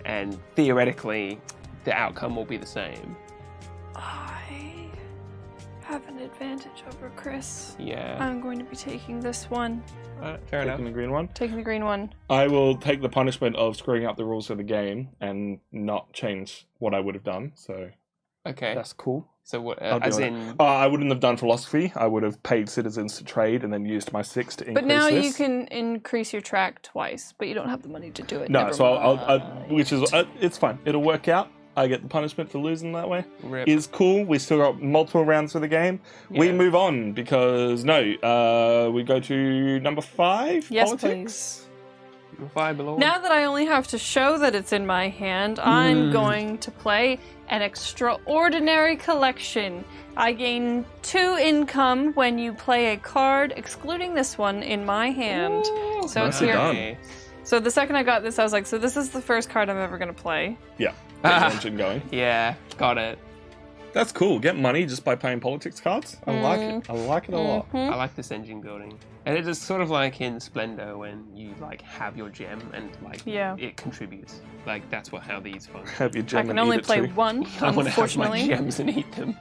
and theoretically the outcome will be the same. I have an advantage over Chris. Yeah. I'm going to be taking this one. Fair enough. Taking the green one. Taking the green one. I will take the punishment of screwing up the rules of the game and not change what I would have done. So Okay. that's cool. So what? I'll do As it. in, I wouldn't have done philosophy. I would have paid citizens to trade and then used my 6 to increase But now this. you can increase your track twice, but you don't have the money to do it. No, Never so I'll mind. which is it's fine. It'll work out. I get the punishment for losing that way. rip. Is cool. We still got multiple rounds of the game. We Yeah. move on because we go to number 5. Yes, politics. Viable. Now that I only have to show that it's in my hand, I'm going to play an extraordinary collection. I gain 2 income when you play a card, excluding this one, in my hand. Ooh, So it's nicely here. done. So the second I got this, I was like, so this is the first card I'm ever going to play. Yeah. Ah. Get the engine going. Yeah, got it. That's cool. Get money just by playing politics cards. I like it. I like it a lot. I like this engine building. And it is sort of like in Splendor when you like have your gem and like Yeah. it contributes. Like that's how these function. Have your I gem can and only eat it play too. one, I want to have my unfortunately. gems and eat them.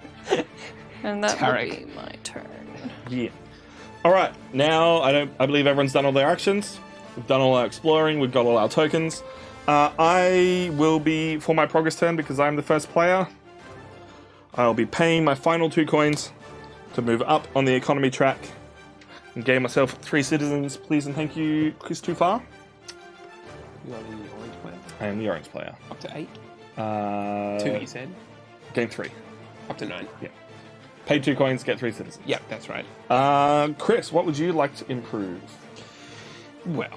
And that Tarek. will be my turn. Yeah. All right. Now I believe everyone's done all their actions. We've done all our exploring. We've got all our tokens. I will be for my progress turn because I'm the first player. I'll be paying my final 2 coins to move up on the economy track and gain myself 3 citizens. Please and thank you, Chris Too Far. You are the orange player. I am the orange player. Up to 8. 2 you said. Gain 3. Up to 9. Yeah. Pay 2 coins, get 3 citizens. Yep, that's right. Chris, what would you like to improve? Well,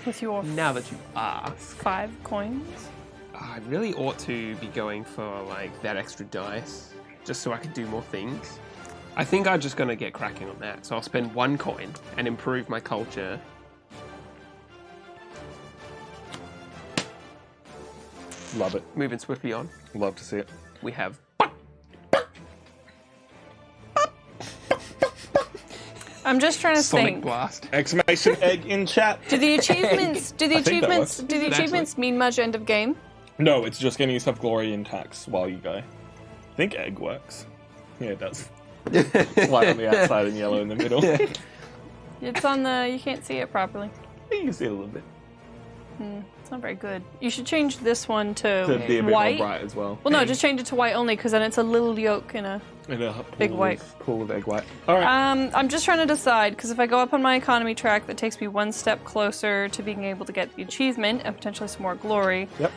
With your now that you ask, 5 coins. I really ought to be going for like that extra dice, just so I can do more things. I think I'm just gonna get cracking on that. So I'll spend 1 coin and improve my culture. Love it. Moving swiftly on, Love to see it. we have I'm just trying to Sonic think. Blast. Exclamation egg in chat. Do the achievements I think that works. achievements mean much end of game? No, it's just getting yourself glory and tax while you go. I think egg works. Yeah, it does. White on the outside and yellow in the middle. You It's on the you can't see it properly. can see it a little bit. It's not very good. You should change this one to To be a bit white. more bright as well. Well, no, just change it to white only, because then it's a little yolk in a. In a Big white. Pool of egg white. All right. I'm just trying to decide, because if I go up on my economy track, that takes me 1 step closer to being able to get the achievement and potentially some more glory. Yep.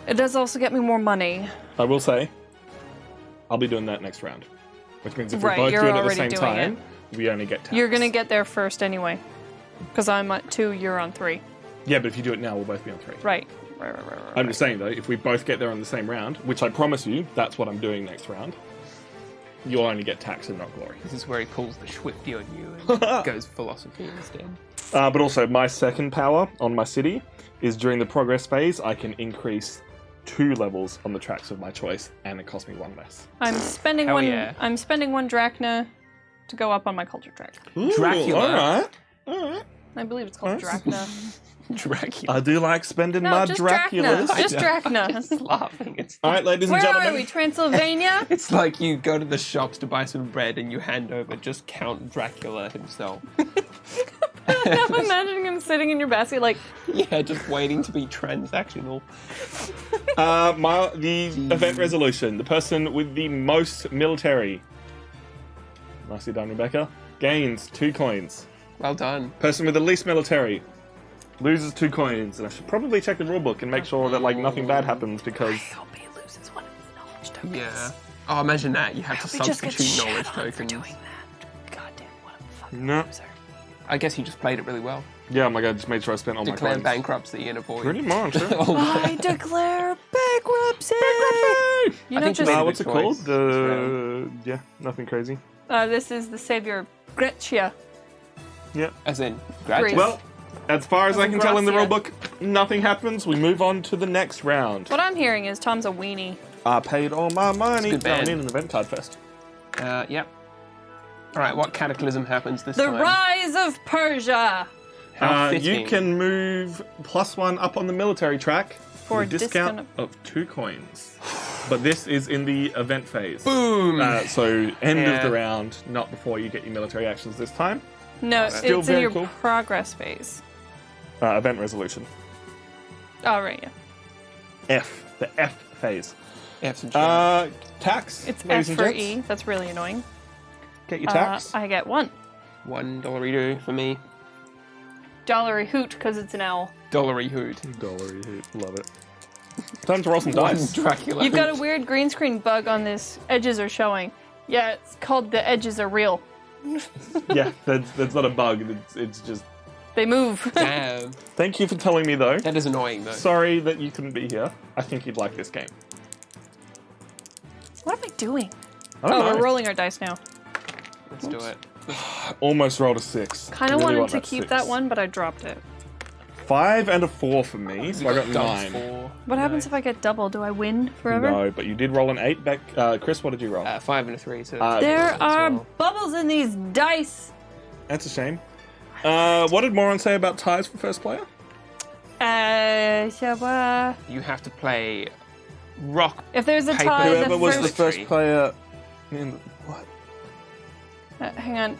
It does also get me more money. I will say, I'll be doing that next round. Which means if Right, we both you're do it at the already same doing time, we only get tax. You're gonna get there first anyway, because I'm at 2, you're on 3. Yeah, but if you do it now, we'll both be on 3. Right. I'm just saying though, if we both get there on the same round, which I promise you, that's what I'm doing next round, you'll only get tax and not glory. This is where he pulls the Swifty on you and goes philosophy instead. But also, my second power on my city is during the progress phase, I can increase 2 levels on the tracks of my choice, and it costs me 1 less. I'm spending Hell one. yeah. I'm spending 1 drachna to go up on my culture track. Dracula. Alright. I believe it's called drachna. Dracula. I do like spending No, my just Draculas. drachna. Just drachna. Just laughing. It's Alright, ladies and Where gentlemen. are we? Transylvania? It's like you go to the shops to buy some bread and you hand over just Count Dracula himself. I'm imagining him sitting in your basket like, Yeah, just waiting to be transactional. The event resolution. The person with the most military, nicely done, Rebecca, gains 2 coins. Well done. Person with the least military loses 2 coins. And I should probably check the rulebook and make sure that like nothing bad happens because hope he loses one of his knowledge tokens. Yeah. Oh, imagine that. You have to He just gets substitute knowledge shit on for tokens. doing that. Goddamn, what a fucking No. loser. I guess you just played it really well. yeah, oh my god, just made sure I spent all my Declare coins. bankruptcy and avoid. Pretty much. Yeah. Oh, I declare bankruptcy. You I know, think you just made What's it good called? choice. Yeah, nothing crazy. this is the savior Grecia. Yeah. As in, Greece. graduate. Well, as far as I can tell in the Gracia. rulebook, nothing happens. We move on to the next round. What I'm hearing is Tom's a weenie. I paid all my money. It's a good No, I band. need an event card first. Yep. All right, what cataclysm happens this The time? rise of Persia. How You fitting. can move +1 up on the military track For a discount discount of 2 coins. but this is in the event phase. Boom! So end of Yeah. the round, not before you get your military actions this time. No, Still it's in very your cool. progress phase. Event resolution. Oh, right, yeah. The F phase. F's and Tax. It's ladies F and for gents. E. That's really annoying. Get your tax. I get $1. $1 for me. Dollary hoot, because it's an owl. $1 hoot. $1 hoot. Love it. Time to roll some One dice. Dracula. You've got a hoot. weird green screen bug on this. Edges are showing. Yeah, it's called the edges are real. Yeah, that's not a bug. It's just. They move. Damn. Thank you for telling me though. That is annoying though. Sorry that you couldn't be here. I think you'd like this game. What am I doing? I don't know. We're rolling our dice now. Let's do it. Almost rolled a 6. Kind of Really wanted want to keep that 6. one, but I dropped it. 5 and a 4 for me, so I got Dubs 9. for- What happens if I get double? Do I win forever? No, but you did roll an 8 back. Chris, what did you roll? 5 and a 3. So There as are well. bubbles in these dice. That's a shame. What did Moron say about ties for first player? You have to play rock. If there's a Paper. tie, Whoever was the first... first player. What? hang on.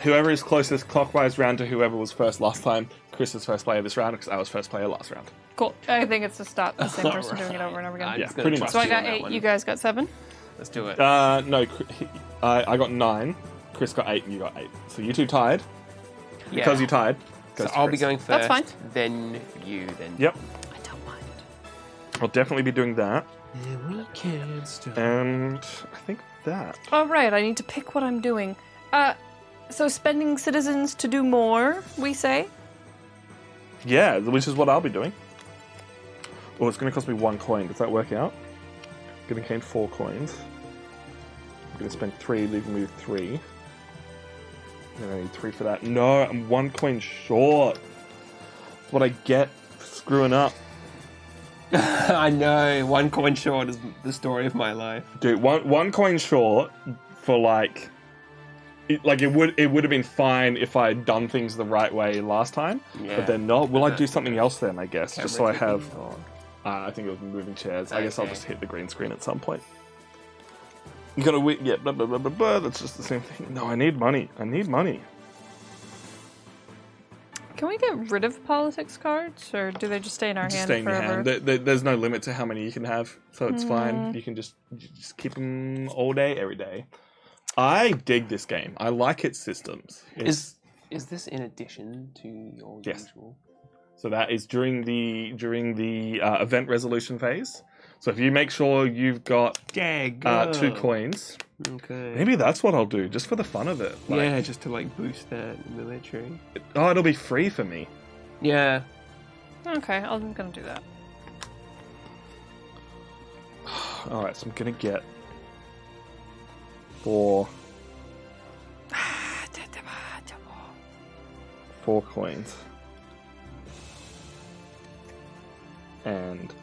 Whoever is closest clockwise round to whoever was first last time. Chris is first player this round because I was first player last round. Cool. I think it's to stop the same person Alright. doing it over and over again. I'm Yeah, just gonna pretty trust So I you got on that 8. one. You guys got 7. Let's do it. No, I got 9. Chris got 8 and you got 8. So you two tied. Because you tied. So goes to I'll be Chris. going first. That's fine. Then you. Then. Yep. I don't mind. I'll definitely be doing that. Yeah, we can still. And I think that. All right, I need to pick what I'm doing. So spending citizens to do more, we say? Yeah, which is what I'll be doing. Oh, it's going to cost me 1 coin. Does that work out? I'm going to gain 4 coins. I'm going to spend 3, leaving me with 3. And I need 3 for that. No, I'm 1 coin short. That's what I get for screwing up. I know. 1 coin short is the story of my life. Dude, one coin short for like... It would have been fine if I had done things the right way last time, Yeah. but they're not. Will I do something else then, I guess? Just so I Camera have... taking or- I think it was moving chairs. I guess I'll Okay. just hit the green screen at some point. You gotta wait. Yeah, blah, blah, blah, blah, blah. That's just the same thing. No, I need money. I need money. Can we get rid of politics cards, or do they just stay in our Just hand stay in your forever? hand. There's no limit to how many you can have, so it's fine. You can just keep them all day, every day. I dig this game. I like its systems. Is this in addition to your Yes. usual? So that is during the event resolution phase. So if you make sure you've got Yeah, 2 coins, Okay. maybe that's what I'll do, just for the fun of it. Like, Yeah, just to like boost that military. Oh, it'll be free for me. Yeah. Okay, I'm gonna do that. All right, so I'm gonna get 4 coins, and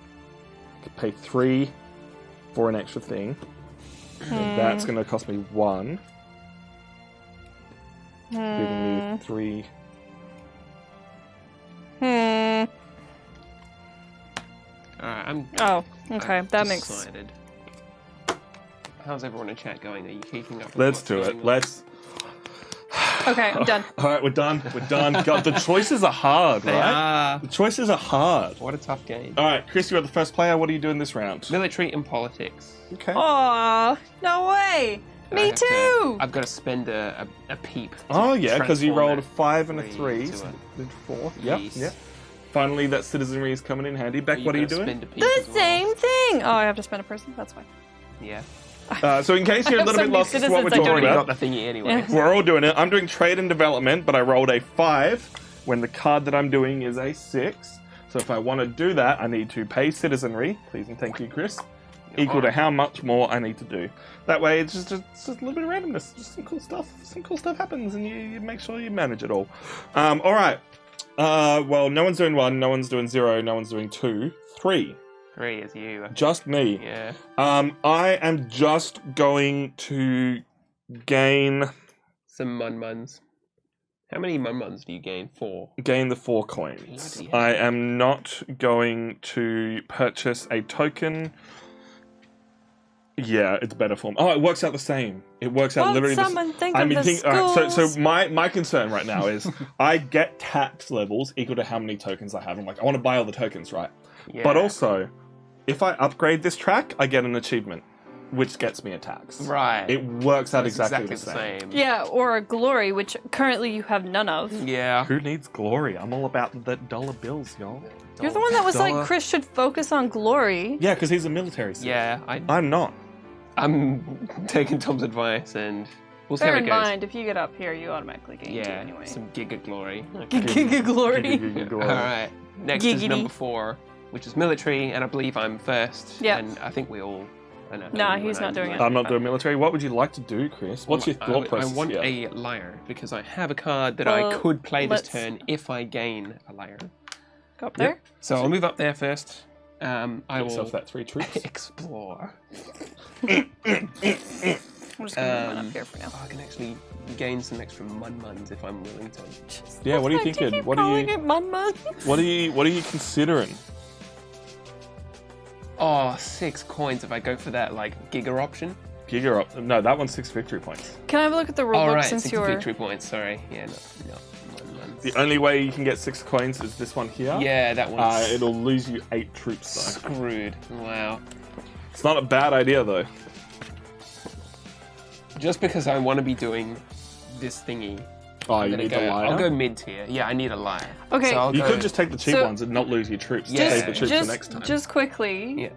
I could pay 3 for an extra thing. So that's gonna cost me 1, giving me 3. Alright, I'm Oh, okay, that makes... decided. How's everyone in chat going? Are you keeping up? With Let's what's do going it. on? Let's. Okay, I'm done. All right, we're done. We're done. God, the choices are hard, They right? are. The choices are hard. What a tough game. All right, Chris, you're the first player. What are you doing this round? Military and politics. Okay. Aw, no way! I Me have to- too! I've got to spend a peep. to Oh yeah, because you transform rolled a that 5 and a 3 3, to so a- did 4. Yep, Yes. yep. Finally, that citizenry is coming in handy. Beck, what are you gotta doing? spend a peep The as well. same thing! Oh, I have to spend a person? That's fine. Yeah. So in case you're a I have little so bit many lost as to what we're citizens I don't talking Already about, got the thingy anyway. Yeah. we're all doing it. I'm doing trade and development, but I rolled a 5 when the card that I'm doing is a 6. So if I want to do that, I need to pay citizenry, please and thank you, Chris, equal to how much more I need to do. That way, it's just a little bit of randomness. Just some cool stuff. Some cool stuff happens, and you make sure you manage it all. All right. Well, no one's doing 1, no one's doing 0, no one's doing 2, 3. 3 is you. Just me. Yeah. I am just going to gain Some mun-muns. How many mun-muns do you gain? 4. the 4 coins. Bloody hell. I am not going to purchase a token Yeah, it's better for me. Oh, it works out the same. It works out Won't literally the same. someone think of the All right, so schools? my concern right now is I get tax levels equal to how many tokens I have. I'm like, I want to buy all the tokens, right? Yeah. But also, if I upgrade this track, I get an achievement, which gets me a tax. Right. It works out It's exactly the same. Yeah, or a glory, which currently you have none of. Yeah. Who needs glory? I'm all about the dollar bills, y'all. You're the one that was Dollar. like, Chris should focus on glory. Yeah, because he's a military suit. Yeah, I'm not. I'm taking Tom's advice, and we'll see Bear how it in goes. mind, if you get up here, you automatically gain 2 Yeah, anyway. some Giga Glory. Giga glory. Glory. All right. Next is Giggity. number 4, which is military, and I believe I'm first. Yeah. And I think we all. I know. Nah, everyone he's not owns doing one. it. I'm not doing military. What would you like to do, Chris? What's your thought process I want here? a lyre because I have a card that I Well, could play this let's- turn if I gain a lyre. Go up there. So I'll move up there first. I Get will yourself that 3 troops. explore. I'm just gonna move one up here for now. I can actually gain some extra muns if I'm willing to. Yeah, what are you Why do thinking? keep What are calling you? it Mun? What are you considering? Oh, 6 coins if I go for that like Giga option. Giga up. No, that one's 6 victory points. Can I have a look at the Oh rulebook right, since 6 you're... victory points. Sorry. Yeah, no. Muns. The only way you can get 6 coins is this one here. Yeah, that one's It'll lose you 8 troops though. screwed. Wow. It's not a bad idea though. Just because I want to be doing this thingy. Oh, I'm you gonna need go, the lyre. I'll go mid tier. Yeah, I need a lyre. Okay. So I'll You go, could just take the cheap So- ones and not lose your troops. Yeah. Save the troops just, for next time. Just quickly,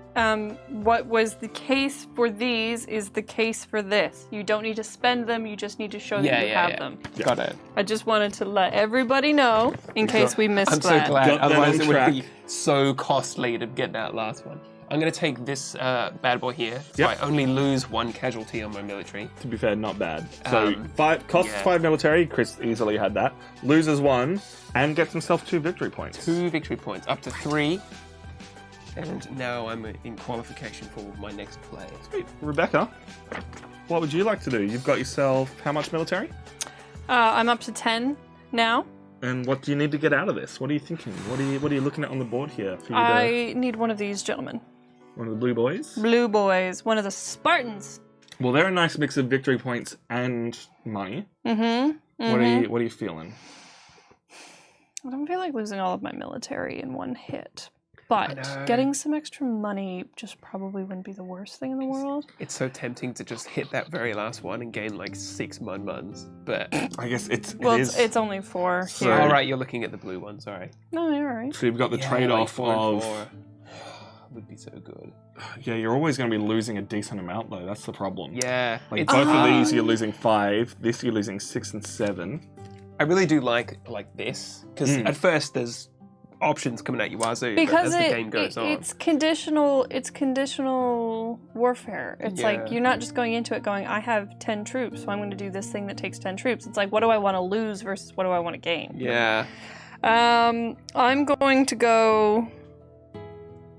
what was the case for these is the case for this. You don't need to spend them, you just need to show that you have them. Yeah. Got it. I just wanted to let everybody know in case we missed I'm that. so glad. Got that Otherwise, on it would track. be so costly to get that last one. I'm going to take this bad boy here, so Yep. I only lose 1 casualty on my military. To be fair, not bad. So costs yeah. 5 military. Chris easily had that. Loses 1 and gets himself 2 victory points. 2 victory points, up to 3. And now I'm in qualification for my next play. Sweet. Rebecca, what would you like to do? You've got yourself how much military? I'm up to 10 now. And what do you need to get out of this? What are you thinking? What are you looking at on the board here for you to I need one of these gentlemen. one of the blue boys? Blue boys, one of the Spartans. Well, they're a nice mix of victory points and money. Mm-hmm. What are you feeling? I don't feel like losing all of my military in one hit. But know. getting some extra money just probably wouldn't be the worst thing in the world. It's so tempting to just hit that very last one and gain like 6 muns. But I guess it Well, is. it's only 4 So- here. all right, you're looking at the blue one. Sorry. No, you're all right. So you've got the Yeah, trade-off like 4 and of 4. Would be so good. yeah. You're always going to be losing a decent amount though. That's the problem. Yeah, Like it's both of hard. these, you're losing 5. This, you're losing 6 and 7. I really do like this because at first there's options coming at you wazoo, Because but as the game goes on, it's conditional warfare. It's Yeah. like you're not just going into it going, I have 10 troops, so I'm going to do this thing that takes 10 troops. It's like, what do I want to lose versus what do I want to gain? yeah. I'm going to go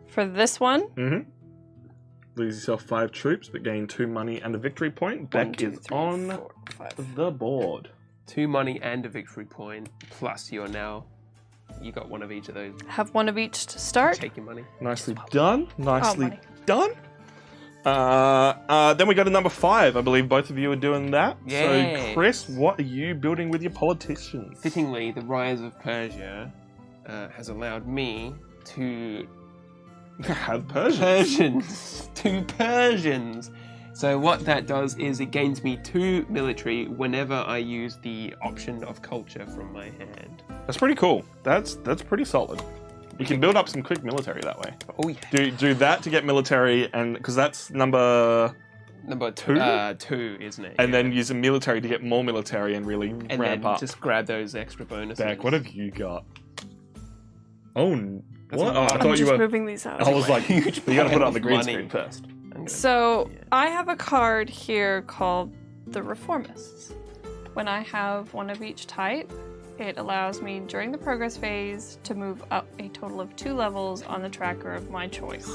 for this one. Mm-hmm. Lose yourself 5 troops, but gain 2 money and a victory point. 1, Beck 2, is 3, on 4, 5. the board. 2 money and a victory point, plus you got 1 of each of those. Have 1 of each to start. Take your money. Nicely done. Nicely money. done. Then we go to number 5. I believe both of you are doing that. So, Yes. Chris, what are you building with your politicians? Fittingly, the rise of Persia has allowed me to Have Persian. Persians. 2 Persians. So what that does is it gains me 2 military whenever I use the option of culture from my hand. That's pretty cool. That's pretty solid. You can build up some quick military that way. Oh yeah. Do that to get military, and because that's number, Number 2? 2, isn't it? and Yeah. then use a military to get more military and really and ramp then up. just grab those extra bonuses. Beck, what have you got? Oh, That's what? a Oh, lot. I I'm thought you just were. moving these out. I was like, you gotta put it on the green money. screen first. I'm gonna- So yeah. I have a card here called the Reformists. When I have 1 of each type, it allows me during the progress phase to move up a total of 2 levels on the tracker of my choice.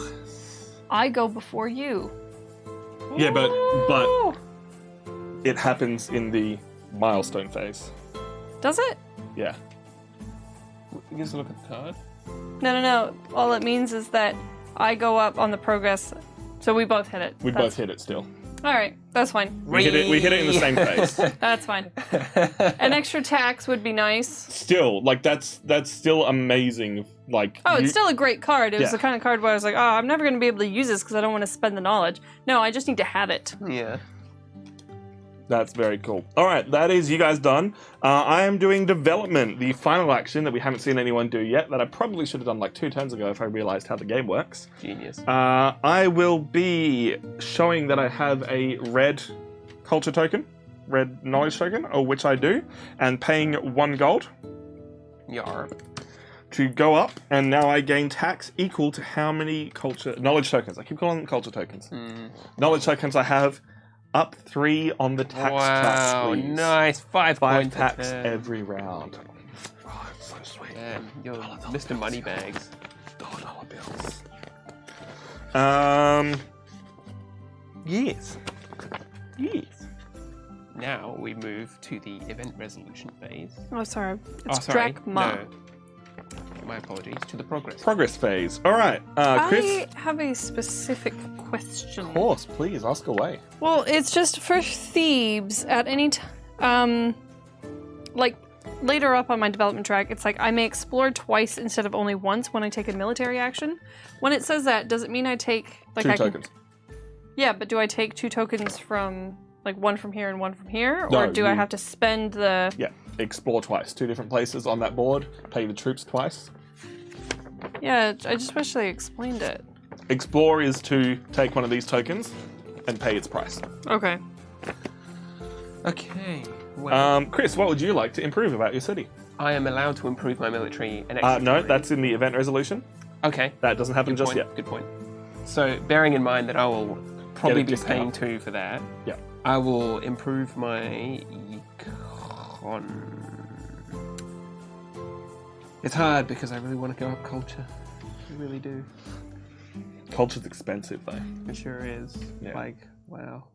I go before you. Yeah, but Ooh. it happens in the milestone phase. Does it? Yeah. Just look at the card. No. All it means is that I go up on the progress So we both hit it. We both hit it still. All right, that's fine. We hit it in the same phase. That's fine. An extra tax would be nice. Still, like that's still amazing. Like it's still a great card. It was the kind of card where I was like, oh, I'm never going to be able to use this because I don't want to spend the knowledge. No, I just need to have it. Yeah. That's very cool. All right, that is you guys done. I am doing development, the final action that we haven't seen anyone do yet, that I probably should have done like 2 turns ago if I realized how the game works. Genius. I will be showing that I have a red culture token, red knowledge token, or which I do, and paying 1 gold. Yar. To go up, and now I gain tax equal to how many knowledge tokens. I keep calling them culture tokens. Knowledge tokens I have. Up 3 on the tax track, please. Nice. 5 points tax every round. Oh, it's so sweet. Damn, you're Mr. Moneybags. $1 bills. Yes. Now we move to the event resolution phase. Oh, sorry. It's sorry. Drachma. No. My apologies. To the progress. Progress phase. All right, Chris. I have a specific question. Of course, please ask away. Well, it's just for Thebes at any time. Like later up on my development track, it's like I may explore twice instead of only once when I take a military action. When it says that, does it mean I take like 2 tokens? Yeah, but do I take 2 tokens from like 1 from here and 1 from here, No, or do I have to spend the? Yeah, explore twice. 2 different places on that board. Pay the troops twice. Yeah, I just wish they explained it. Explore is to take one of these tokens and pay its price. Okay. Okay. Well, Chris, what would you like to improve about your city? I am allowed to improve my military an extra No, 3. that's in the event resolution. Okay. That doesn't happen Good just point. yet. Good point. So, bearing in mind that I will probably be paying discount. 2 for that, Yeah. I will improve my econ. It's hard because I really want to go up culture. I really do. Culture's expensive though. It sure is. Yeah. Like, wow.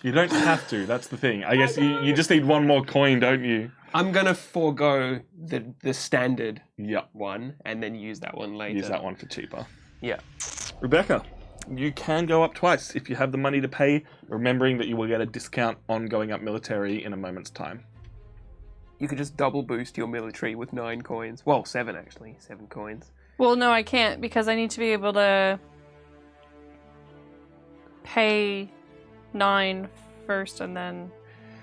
You don't have to, that's the thing. I guess you just need 1 more coin, don't you? I'm gonna forego the standard Yeah. one and then use that one later. Use that one for cheaper. Yeah. Rebecca, you can go up twice if you have the money to pay, remembering that you will get a discount on going up military in a moment's time. You could just double boost your military with 9 coins. Well, 7 actually. 7 coins. Well, no, I can't because I need to be able to pay 9 first and then...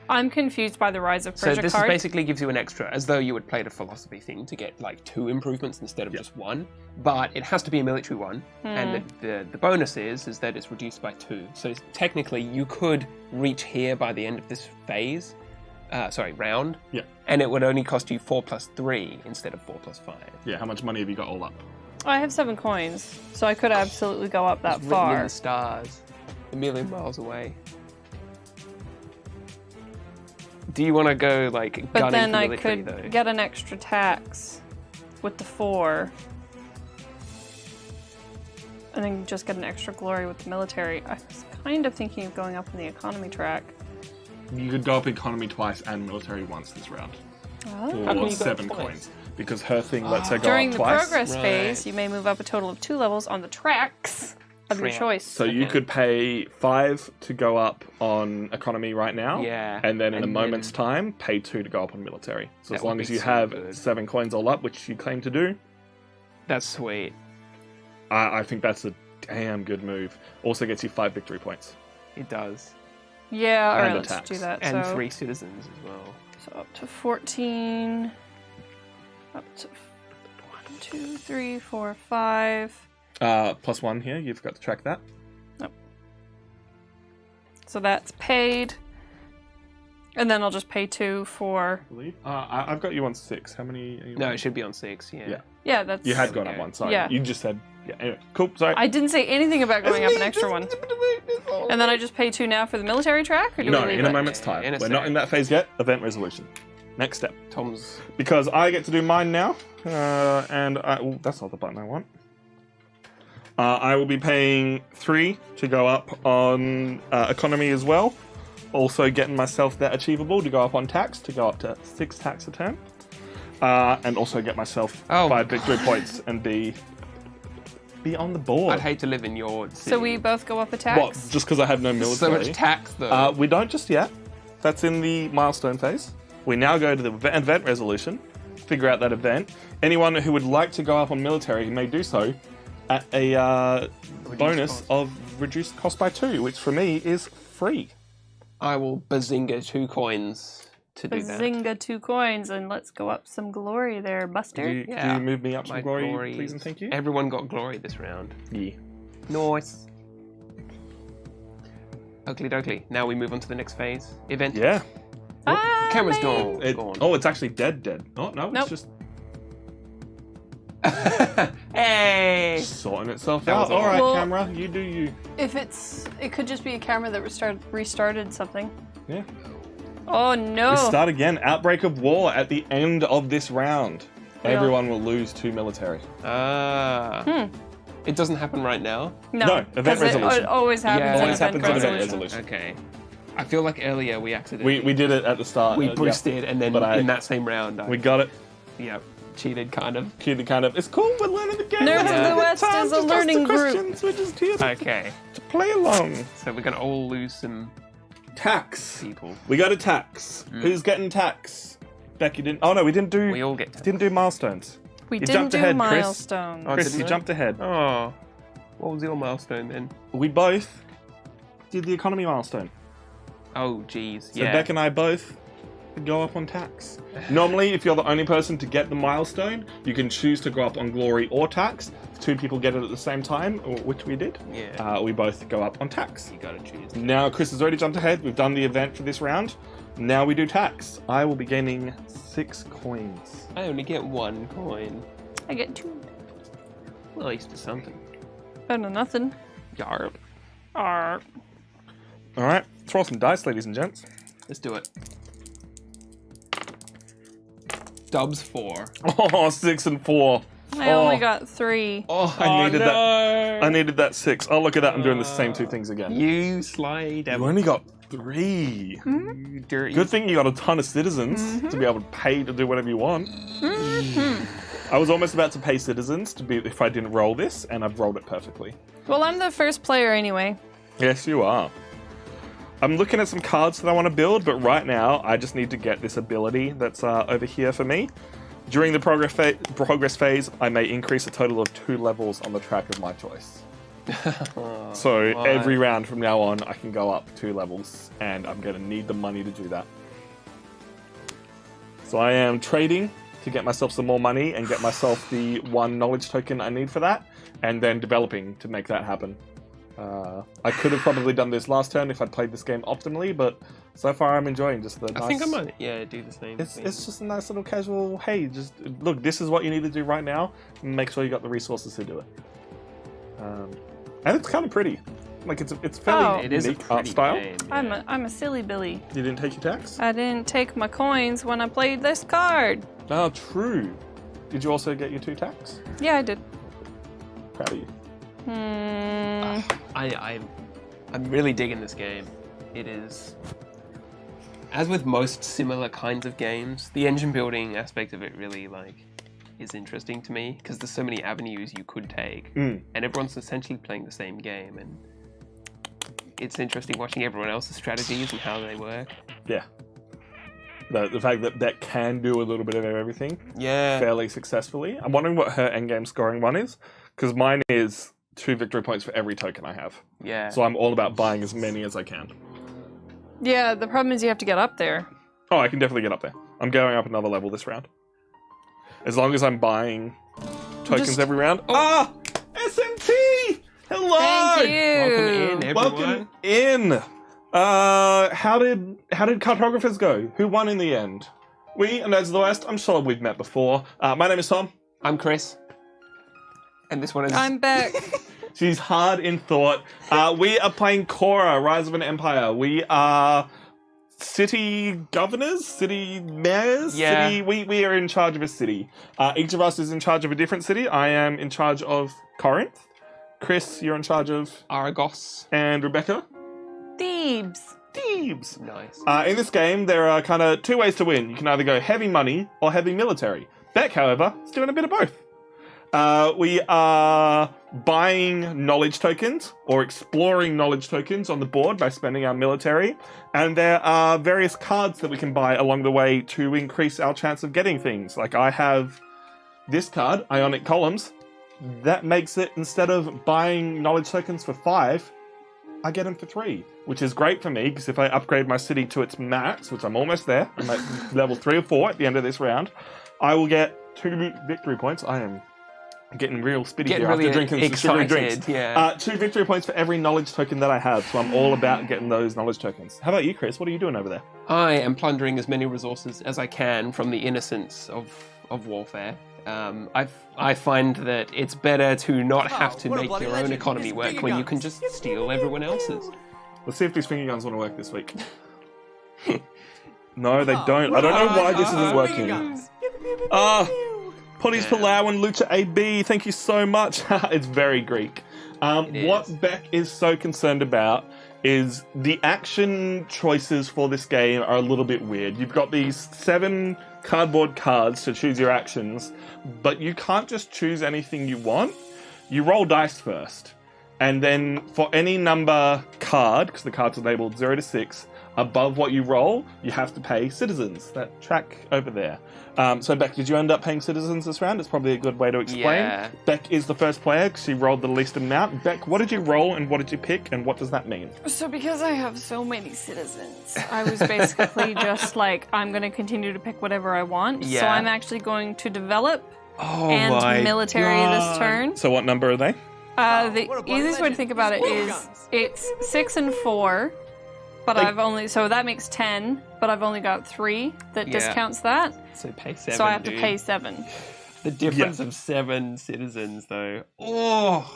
I'm confused by the Rise of Persia So this card. basically gives you an extra, as though you would play the philosophy thing to get like 2 improvements instead of just 1. But it has to be a military one, and the bonus is that it's reduced by 2. So technically, you could reach here by the end of this phase, round. Yeah. And it would only cost you 4 plus 3 instead of 4 plus 5. Yeah, how much money have you got all up? I have 7 coins, so I could absolutely go up that It's written in far. the stars, a million miles away. Do you want to go like But gunning then for I military, could though? get an extra tax with the 4. And then just get an extra glory with the military. I was kind of thinking of going up in the economy track. You could go up economy twice and military once this round. Oh. How can Or you go 7 up twice? coins. Because her thing lets her go During up the twice. progress Right. phase, you may move up a total of 2 levels on the tracks of your Track. choice. So you could pay 5 to go up on economy right now. Yeah. And then in a And moment's then- time, pay 2 to go up on military. So That as long would as be you so have good. 7 coins all up, which you claim to do, That's sweet. I think that's a damn good move. Also gets you 5 victory points. It does. Yeah, And alright, a let's tax. do that. And so, 3 citizens as well. So up to 14. Up to 1, 2, 3, 4, 5. Plus 1 here, you've got to track that. So that's paid. And then I'll just pay 2 for... I believe. I've got you on 6. How many are you No, on? it should be on 6, yeah. Yeah. Yeah, that's... You had gone Yeah. up 1, sorry. Yeah. You just said... Yeah, anyway. Cool, sorry. I didn't say anything about going up an extra one. And then I just pay 2 now for the military track? Or do No, we leave in a it? moment's time. In a We're not sec. in that phase yet. Event resolution. Next step. Tom's... Because I get to do mine now. That's not the button I want. I will be paying 3 to go up on economy as well. Also getting myself that achievable to go up on tax, to go up to 6 tax a turn. And also get myself 5 victory points and be be on the board. I'd hate to live in your city. So we both go up a tax? What? Just because I have no military? So much tax, though. We don't just yet. That's in the milestone phase. We now go to the event resolution, figure out that event. Anyone who would like to go up on military may do so at a bonus of reduced cost by 2, which for me is free. I will bazinga 2 coins to do that. Bazinga 2 coins, and let's go up some glory there, Buster. Do you move me up some glory, please and thank you? Everyone got glory this round. Yeah. Nice. Oakley dokley. Now we move on to the next phase. Event. Yeah. Camera's man. gone. Oh, it's actually dead. Oh, no, Nope. it's just Hey! sorting itself That was out. All right, Well- camera, you do you. It could just be a camera that restarted something. Yeah. Oh no! We start again. Outbreak of war at the end of this round. Yeah. Everyone will lose 2 military. It doesn't happen right now. No, event 'cause resolution. It always happens. Yeah. in Always event happens in event resolution. resolution. Okay. I feel like earlier we accidentally... We did it at the start. We yeah. boosted, and then But in that same round, We got it. cheated, kind of. Cued kind of. It's cool. We're learning the game. Nerds Let's of have the a good West time. is a Just ask the learning group. questions. We're just here Okay. to play along. So we're going to all lose some Tax. people. We go to tax. Who's getting tax? Becky didn't. Oh no, we didn't do. We all get tax. Didn't do milestones. We You didn't jumped do ahead, Chris. milestones. Oh, Chris, didn't you I? jumped ahead. Oh. What was your milestone then? We both did the economy milestone. Oh, geez. So Yeah. Beck and I both go up on tax. Normally, if you're the only person to get the milestone, you can choose to go up on glory or tax. If 2 people get it at the same time, which we did. Yeah. We both go up on tax. You gotta choose. Now Chris has already jumped ahead. We've done the event for this round. Now we do tax. I will be gaining 6 coins. I only get 1 coin. I get 2. Well, at least it's something. Better than nothing. Yarp. Arr. All right, throw some dice, ladies and gents. Let's do it. Dubs 4. Oh, 6 and 4. I only got 3. Oh, I needed that. that. I needed that 6. Oh, look at that. I'm doing the same 2 things again. You sly You devil. only got 3. You dirty. Good thing you got a ton of citizens to be able to pay to do whatever you want. I was almost about to pay citizens to be if I didn't roll this, and I've rolled it perfectly. Well, I'm the first player anyway. Yes, you are. I'm looking at some cards that I want to build, but right now I just need to get this ability that's over here for me. During the progress phase, I may increase a total of 2 levels on the track of my choice. So every round from now on, I can go up 2 levels, and I'm going to need the money to do that. So I am trading to get myself some more money and get myself the 1 knowledge token I need for that, and then developing to make that happen. I could have probably done this last turn if I'd played this game optimally, but so far I'm enjoying just the nice... I think I might, do the same It's thing. just a nice little casual, hey, just look, this is what you need to do right now, and make sure you got the resources to do it. And it's kind of pretty. Like, it's fairly It is a unique art pretty style. game, I'm a silly Billy. You didn't take your tax? I didn't take my coins when I played this card. Oh, true. Did you also get your 2 tax? Yeah, I did. Proud of you. I'm really digging this game. It is, as with most similar kinds of games, the engine building aspect of it really is interesting to me because there's so many avenues you could take, and everyone's essentially playing the same game, and it's interesting watching everyone else's strategies and how they work. Yeah. The fact that can do a little bit of everything Yeah. fairly successfully. I'm wondering what her endgame scoring one is, because mine is 2 victory points for every token I have. Yeah. So I'm all about buying as many as I can. Yeah, the problem is you have to get up there. Oh, I can definitely get up there. I'm going up another level this round. As long as I'm buying tokens Just- every round. Ah! SMT! Hello! Thank you. Welcome in, everyone. Welcome in! How did cartographers go? Who won in the end? We, and as the West, I'm sure we've met before. My name is Tom. I'm Chris. And this one is... I'm back. She's hard in thought. We are playing Khora, Rise of an Empire. We are city governors, city mayors. Yeah. We are in charge of a city. Each of us is in charge of a different city. I am in charge of Corinth. Chris, you're in charge of... Argos. And Rebecca? Thebes. Thebes. Nice. In this game, there are kind of 2 ways to win. You can either go heavy money or heavy military. Beck, however, is doing a bit of both. We are buying knowledge tokens or exploring knowledge tokens on the board by spending our military. And there are various cards that we can buy along the way to increase our chance of getting things. Like I have this card, Ionic Columns. That makes it, instead of buying knowledge tokens for 5, I get them for 3, which is great for me because if I upgrade my city to its max, which I'm almost there, I'm at level 3 or 4 at the end of this round, I will get 2 victory points. I am getting real spitty here after drinking some sugary drinks. Yeah. 2 victory points for every knowledge token that I have, so I'm all about getting those knowledge tokens. How about you, Chris? What are you doing over there? I am plundering as many resources as I can from the innocence of warfare. I find that it's better to not have to make your own economy work when you can just steal everyone else's. Let's see if these finger guns want to work this week. No, they don't. I don't know why this isn't working. Potties Palau and Lucha AB, thank you so much. It's very Greek. What Beck is so concerned about is the action choices for this game are a little bit weird. You've got these 7 cardboard cards to choose your actions, but you can't just choose anything you want. You roll dice first, and then for any number card, because the cards are labeled 0 to 6, above what you roll, you have to pay citizens. That track over there. So Beck, did you end up paying citizens this round? It's probably a good way to explain. Yeah. Beck is the first player because she rolled the least amount. Beck, what did you roll and what did you pick and what does that mean? So because I have so many citizens, I was basically just like, I'm going to continue to pick whatever I want. Yeah. So I'm actually going to develop Oh and my military God. this turn. So what number are they? The easiest way to think about it is it's 6 and 4, but I've only, so that makes 10, but I've only got 3 that discounts that. So pay 7. So I have to pay 7. The difference of 7 citizens, though. Oh.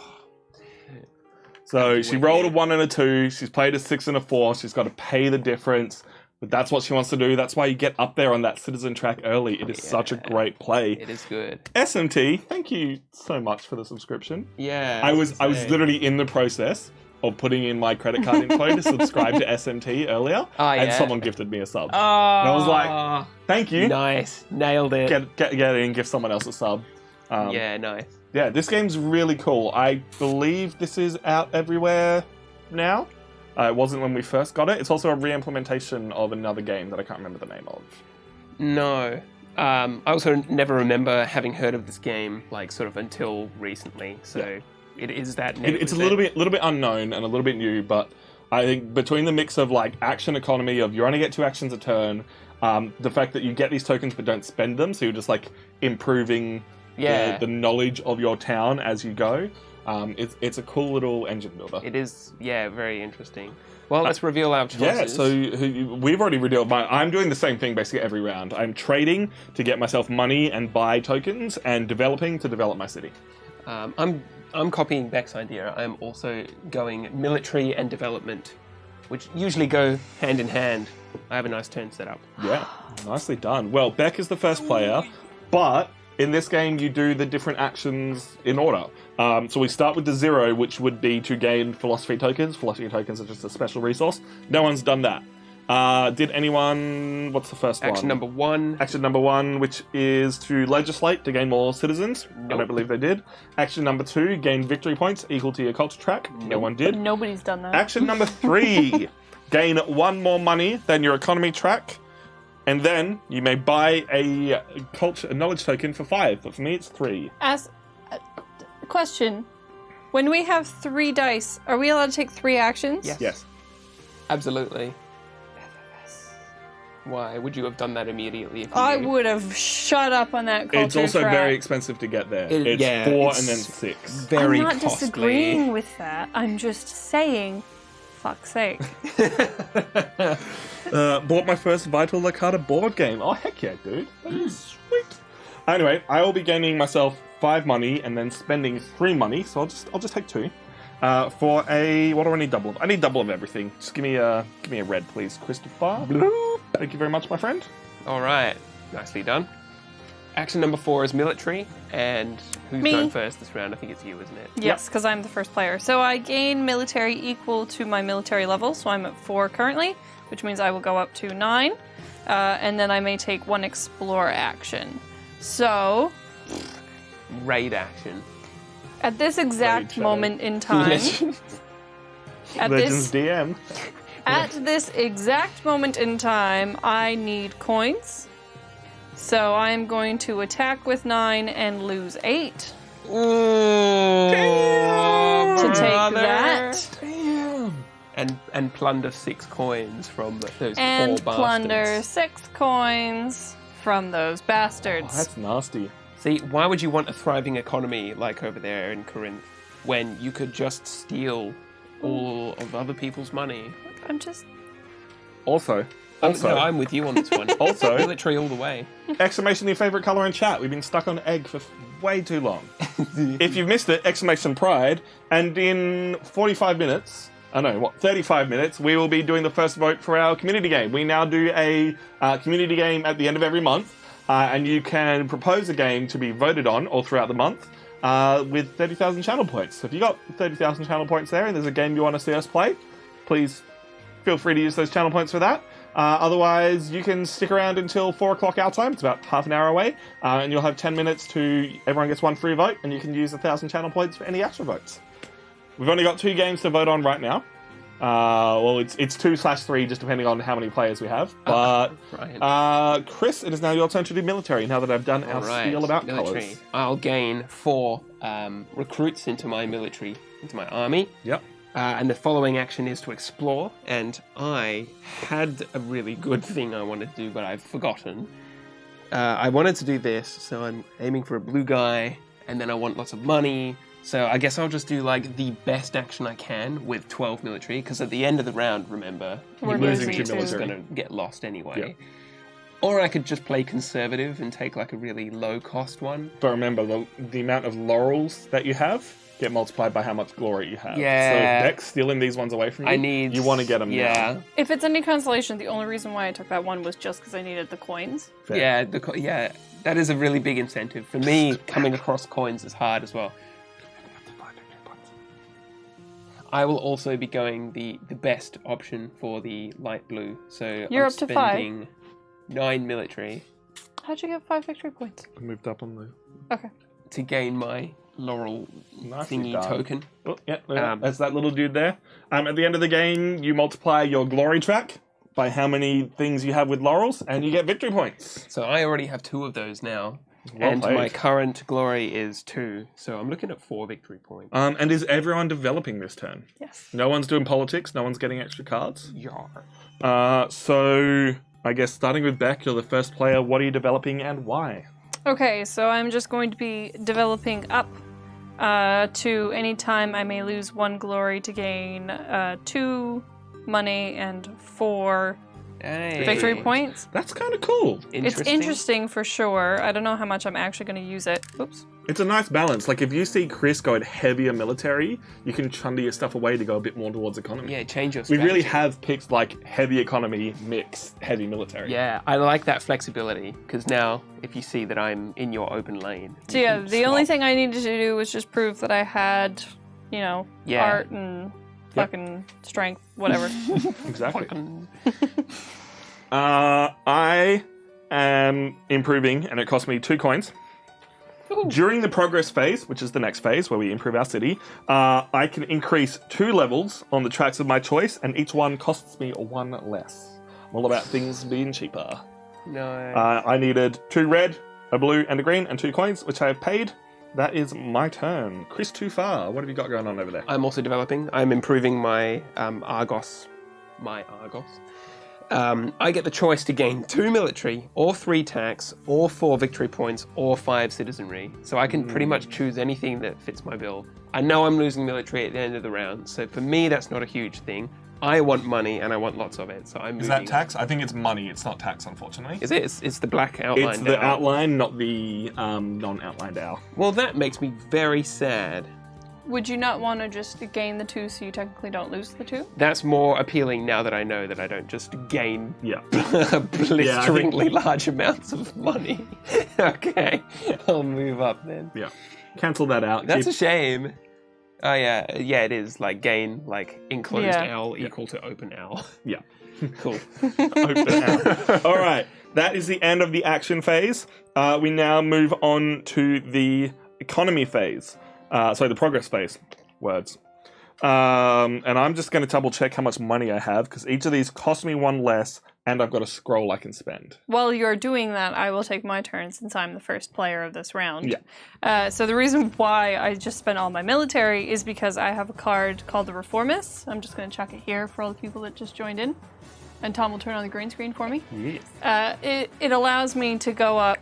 So she rolled a 1 and a 2. She's played a 6 and a 4. She's got to pay the difference. But that's what she wants to do. That's why you get up there on that citizen track early. It is such a great play. It is good. SMT, thank you so much for the subscription. Yeah. I was literally in the process of putting in my credit card info to subscribe to SMT earlier, and someone gifted me a sub. And I was like, thank you. Nice. Nailed it. Get in, give someone else a sub. Yeah, nice. Yeah, this game's really cool. I believe this is out everywhere now. It wasn't when we first got it. It's also a re-implementation of another game that I can't remember the name of. No. I also never remember having heard of this game, like, sort of until recently. So it is that new. It's a little bit unknown and a little bit new, but I think between the mix of, like, action economy of you only get 2 actions a turn, the fact that you get these tokens but don't spend them, so you're just, like, improving the knowledge of your town as you go. It's a cool little engine builder. It is, very interesting. Well, let's reveal our choices. Yeah, so we've already revealed mine. I'm doing the same thing basically every round. I'm trading to get myself money and buy tokens, and developing to develop my city. I'm copying Beck's idea. I'm also going military and development, which usually go hand in hand. I have a nice turn set up. Yeah, nicely done. Well, Beck is the first player, but in this game, you do the different actions in order. So we start with the 0, which would be to gain philosophy tokens. Philosophy tokens are just a special resource. No one's done that. Did anyone... What's the first one? Action number 1. Action number 1, which is to legislate to gain more citizens. Nope. I don't believe they did. Action number 2, gain victory points equal to your culture track. No one did. Nobody's done that. Action number 3, gain 1 more money than your economy track. And then you may buy a knowledge token for 5, but for me it's 3. Question. When we have 3 dice, are we allowed to take 3 actions? Yes. Absolutely. Why? Would you have done that immediately if you I knew? would have shut up on that culture It's also track. very expensive to get there. It's 4 and then 6. Very I'm not costly. disagreeing with that. I'm just saying, fuck's sake. Bought my first Vital Lacata board game. Oh, heck yeah, dude. That is sweet. Anyway, I will be gaining myself 5 money and then spending 3 money, so I'll just take 2. For a... What do I need double of? I need double of everything. Just give me a red, please, Christopher. Thank you very much, my friend. All right. Nicely done. Action number 4 is military, and who's Me. going first this round? I think it's you, isn't it? Yes, because I'm the first player. So I gain military equal to my military level, so I'm at 4 currently, which means I will go up to 9, and then I may take 1 explore action. So raid action. At this exact Shadow. moment in time, at Legends this DM. At this exact moment in time, I need coins. So I'm going to attack with 9 and lose 8 to take that. Damn. And plunder 6 coins from those And poor plunder bastards. 6 coins from those bastards. Oh, that's nasty. See, why would you want a thriving economy like over there in Corinth when you could just steal all of other people's money? I'm just... Also, No, I'm with you on this one. Also- military all the way. exclamation your favorite color in chat. We've been stuck on egg for way too long. If you've missed it, exclamation pride. And in 35 minutes, 35 minutes, we will be doing the first vote for our community game. We now do a community game at the end of every month, and you can propose a game to be voted on all throughout the month with 30,000 channel points. So if you got 30,000 channel points there and there's a game you want to see us play, please feel free to use those channel points for that. Otherwise, you can stick around until 4 o'clock our time. It's about half an hour away. And you'll have 10 minutes to... Everyone gets 1 free vote, and you can use 1,000 channel points for any extra votes. We've only got 2 games to vote on right now. It's 2/3, just depending on how many players we have. But, Right. Chris, it is now your turn to do military, now that I've done our spiel about military. colours. I'll gain 4 recruits into my military, into my army. Yep. And the following action is to explore. And I had a really good thing I wanted to do, but I've forgotten. I wanted to do this, so I'm aiming for a blue guy, and then I want lots of money. So I guess I'll just do like the best action I can with 12 military, because at the end of the round, remember, We're losing losing to to military. going to get lost anyway. Yeah. Or I could just play conservative and take like a really low cost one. But remember, the amount of laurels that you have get multiplied by how much glory you have. Yeah. So if Deck's stealing these ones away from you, you want to get them Yeah. now. If it's any consolation, the only reason why I took that one was just because I needed the coins. Fair. Yeah, that is a really big incentive. For me, coming across coins is hard as well. I will also be going the best option for the light blue. So You're I'm up to 5. spending 9 military How'd you get 5 victory points? I moved up on the... Okay. to gain my laurel Nicely thingy done. token. Oh, yeah, that's that little dude there. At the end of the game, you multiply your glory track by how many things you have with laurels, and you get victory points. So I already have 2 of those now. Well and played. my current glory is 2. So I'm looking at 4 victory points. And is everyone developing this turn? Yes. No one's doing politics, no one's getting extra cards. Yar. So I guess starting with Beck, you're the first player. What are you developing and why? Okay, so I'm just going to be developing up to any time I may lose 1 glory to gain 2 money and 4 Hey. victory points. That's kind of cool. It's interesting for sure. I don't know how much I'm actually going to use it. Oops. It's a nice balance. Like, if you see Chris going heavier military, you can chunder your stuff away to go a bit more towards economy. Yeah, change your We strategy. really have picked, like, heavy economy mix heavy military. Yeah, I like that flexibility, because now, if you see that I'm in your open lane... So you yeah, can the only swap. thing I needed to do was just prove that I had, Yeah. art and fucking strength, whatever. Exactly. Fucking- I am improving, and it cost me 2 coins. During the progress phase, which is the next phase where we improve our city, I can increase 2 levels on the tracks of my choice, and each one costs me 1 less. I'm all about things being cheaper. No. I needed 2 red, a blue, and a green, and 2 coins, which I have paid. That is my turn. Chris, too far. What have you got going on over there? I'm also developing. I'm improving my Argos. My Argos. I get the choice to gain 2 military, or 3 tax, or 4 victory points, or 5 citizenry. So I can pretty much choose anything that fits my bill. I know I'm losing military at the end of the round, so for me that's not a huge thing. I want money and I want lots of it, so I'm Is moving. that tax? I think it's money. It's not tax, unfortunately. Is it? It's the black outline. It's the now. outline, not the non-outlined owl. Well, that makes me very sad. Would you not want to just gain the 2 so you technically don't lose the 2? That's more appealing now that I know that I don't just gain Yeah. blisteringly large amounts of money. Okay, I'll move up then. Yeah. Cancel that out. That's a Keep- shame. Oh yeah, it is like gain like enclosed Yeah. owl equal to open owl. Yeah. Cool. Open owl. All right. That is the end of the action phase. We now move on to the economy phase. The progress phase. Words. And I'm just going to double check how much money I have, because each of these cost me one less, and I've got a scroll I can spend. While you're doing that, I will take my turn since I'm the first player of this round. Yeah. So the reason why I just spent all my military is because I have a card called the Reformists. I'm just going to chuck it here for all the people that just joined in. And Tom will turn on the green screen for me. Yes. It allows me to go up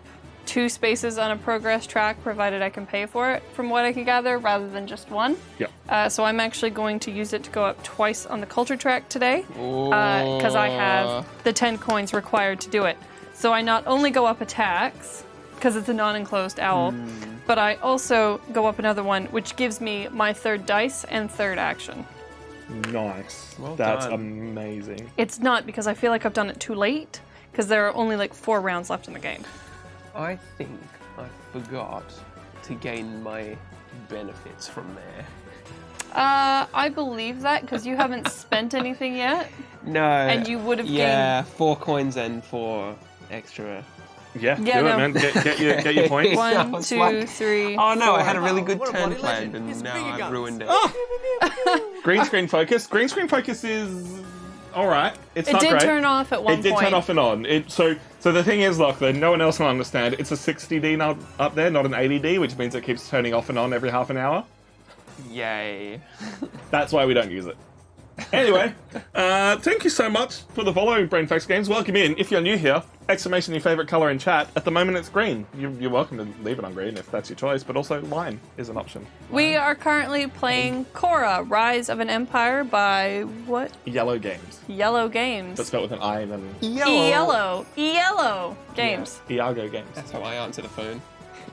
2 spaces on a progress track, provided I can pay for it, from what I can gather, rather than just 1. Yep. So I'm actually going to use it to go up twice on the culture track today, because I have the 10 coins required to do it. So I not only go up attacks, because it's a non-enclosed owl, but I also go up another one, which gives me my 3rd dice and 3rd action. Nice. Well That's done. amazing. It's not, because I feel like I've done it too late, because there are only like 4 rounds left in the game. I think I forgot to gain my benefits from there. I believe that, because you haven't spent anything yet. No. And you would have gained 4 coins and 4 extra. Yeah, do no. it, man. Get your points. 1, It's 2, like- 3. Oh no, I 4. had a really good What a turn bloody planned, legend. and It's now bigger I've guns. ruined it. Green screen focus. Green screen focus is alright. It's It not did great. turn off at one It did point. turn off and on. So the thing is, Lachlan, no one else will understand. It's a 60D now up there, not an 80D, which means it keeps turning off and on every half an hour. Yay. That's why we don't use it. Anyway, thank you so much for the follow, Brainfax Games. Welcome in. If you're new here, exclamation your favorite color in chat. At the moment, it's green. You're welcome to leave it on green if that's your choice, but also lime is an option. We are currently playing Khora, Rise of an Empire by what? Yellow Games. Yellow Games. That's spelled with an I and then Yellow Games. Iago Games. That's how I answer the phone.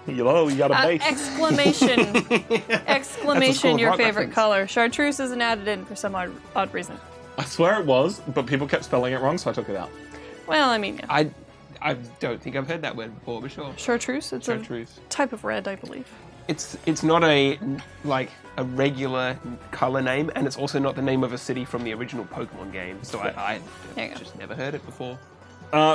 Yellow, you got a base. Exclamation, your right favorite reference. color. Chartreuse isn't added in for some odd reason. I swear it was, but people kept spelling it wrong, so I took it out. Well, I mean, yeah. I don't think I've heard that word before, but sure. Chartreuse? It's Chartreuse. a type of red, I believe. It's not a regular color name, and it's also not the name of a city from the original Pokemon game. So I There you go. just never heard it before.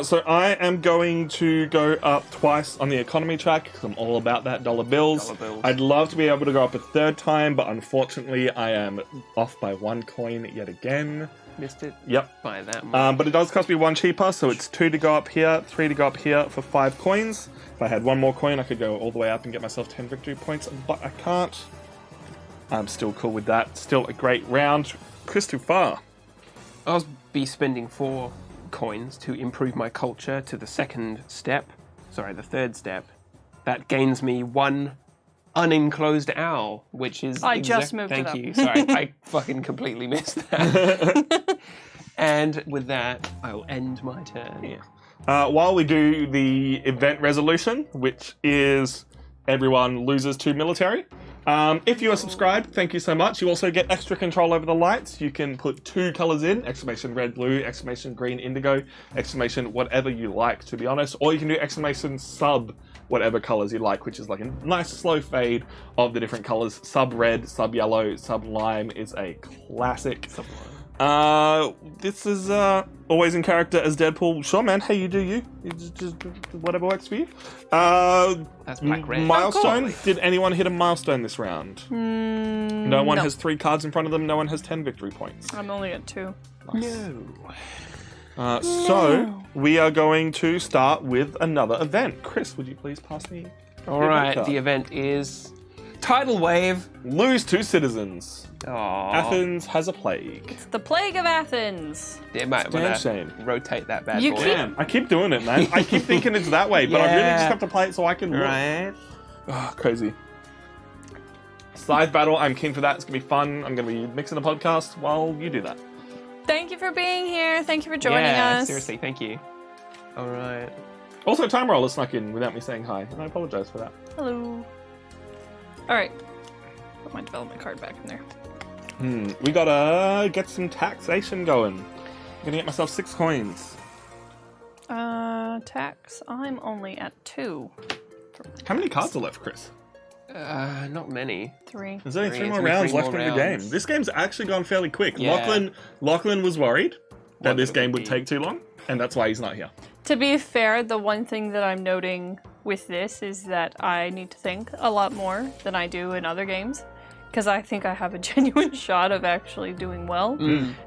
So I am going to go up twice on the economy track because I'm all about that dollar bills. Dollar bills. I'd love to be able to go up a 3rd time, but unfortunately I am off by 1 coin yet again. Missed it Yep. by that much. But it does cost me 1 cheaper, so it's 2 to go up here, 3 to go up here for 5 coins. If I had 1 more coin, I could go all the way up and get myself 10 victory points, but I can't. I'm still cool with that. Still a great round. Christopher. I'll be spending 4 coins to improve my culture to the 3rd step. That gains me 1 unenclosed owl, which is I just moved it Thank up. you. Sorry, I fucking completely missed that. And with that, I will end my turn. While we do the event resolution, which is everyone loses 2 military. If you are subscribed, thank you so much. You also get extra control over the lights. You can put 2 colors in, exclamation red, blue, exclamation green, indigo, exclamation whatever you like, to be honest. Or you can do exclamation sub whatever colors you like, which is like a nice slow fade of the different colors. Sub red, sub yellow, sub lime is a classic. This is always in character as Deadpool. Sure, man. Hey, you do you. Just whatever works for you. That's black red. Milestone. cool. Did anyone hit a milestone this round? No one has 3 cards in front of them. No one has 10 victory points. I'm only at 2. No. So we are going to start with another event. Chris, would you please pass me? All right, the event is Tidal Wave. Lose 2 citizens. Aww. Athens has a plague. It's the Plague of Athens. Yeah, might Damn wanna shame. rotate that bad You boy. keep- Damn, I keep doing it, man. I keep thinking it's that way, but I really just Yeah. have to play it so I can look. Right. Oh, crazy. Scythe battle, I'm keen for that. It's going to be fun. I'm going to be mixing a podcast while you do that. Thank you for being here. Thank you for joining Yeah, us. seriously, thank you. All right. Also, Time Roller snuck in without me saying hi, and I apologize for that. Hello. All right. Put my development card back in there. We gotta get some taxation going. I'm gonna get myself 6 coins. Tax. I'm only at 2. How many cards are left, Chris? Not many. 3. There's only Three. 3 It's more only rounds 3 left more in the game. rounds. This game's actually gone fairly quick. Yeah. Lachlan was worried that this Lachlan game would would be- take too long, and that's why he's not here. To be fair, the one thing that I'm noting with this is that I need to think a lot more than I do in other games, because I think I have a genuine shot of actually doing well.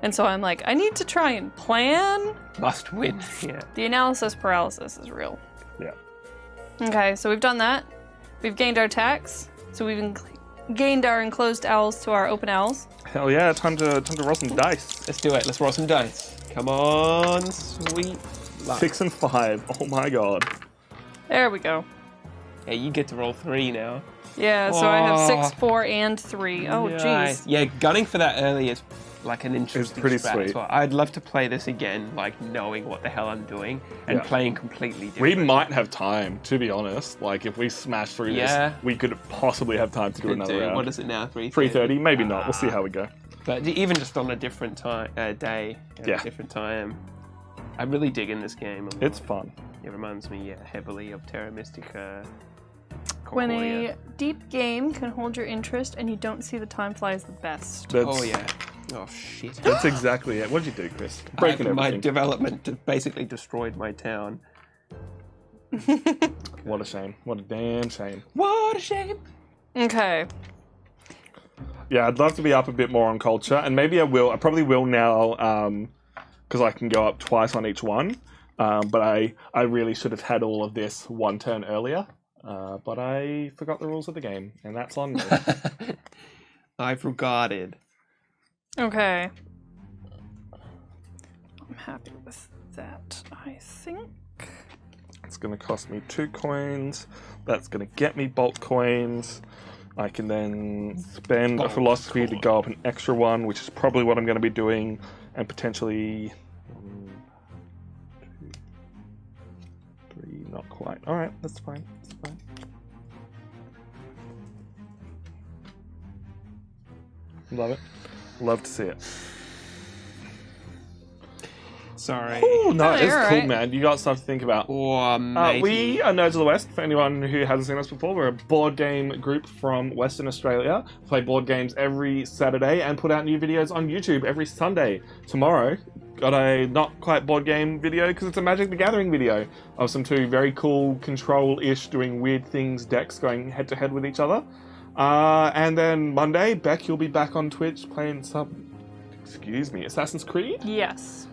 And so I'm like, I need to try and plan. Must win. Yeah. The analysis paralysis is real. Yeah. Okay, so we've done that. We've gained our attacks. So we've gained our enclosed owls to our open owls. Hell yeah, time to roll some dice. Let's do it. Let's roll some dice. Come on, sweet luck. 6 and 5. Oh my god. There we go. Hey, you get to roll 3 now. Yeah, so I have Oh. 6, 4, and 3. Oh, Nice. jeez. Yeah, gunning for that early is like an interesting pretty strat sweet. as well. I'd love to play this again, like knowing what the hell I'm doing and Yeah. playing completely We different. might have time, to be honest. Like, if we smash through Yeah. this, we could possibly have time to do another round. What is it now? 3:30? 3:30, maybe not. We'll see how we go. But even just on a different time, day, at Yeah. a different time, I'm really digging this game. A lot. It's fun. It reminds me heavily of Terra Mystica. When Corporea. a deep game can hold your interest and you don't see the time flies the best. That's, Oh yeah. Oh shit. That's exactly it. What did you do, Chris? Breaking My everything. development basically destroyed my town. What a shame. What a damn shame. What a shame. Okay. Yeah, I'd love to be up a bit more on culture, and maybe I will. I probably will now, because I can go up twice on each one. But I really should have had all of this one turn earlier. But I forgot the rules of the game, and that's on me. I've regarded. Okay. I'm happy with that, I think. It's going to cost me 2 coins. That's going to get me bulk coins. I can then spend a Bulk philosophy to coin. go up an extra one, which is probably what I'm going to be doing, and potentially 2, 3, not quite. All right, that's fine. That's fine. Love it. Love to see it. Sorry. Ooh, no, Oh, it's you're cool, right. man. You got stuff to think about. Or We are Nerds of the West. For anyone who hasn't seen us before, we're a board game group from Western Australia. Play board games every Saturday and put out new videos on YouTube every Sunday. Tomorrow, got a not quite board game video because it's a Magic the Gathering video of some 2 very cool Control-ish doing weird things decks going head to head with each other. And then Monday, Beck, you'll be back on Twitch playing some, Assassin's Creed. Yes.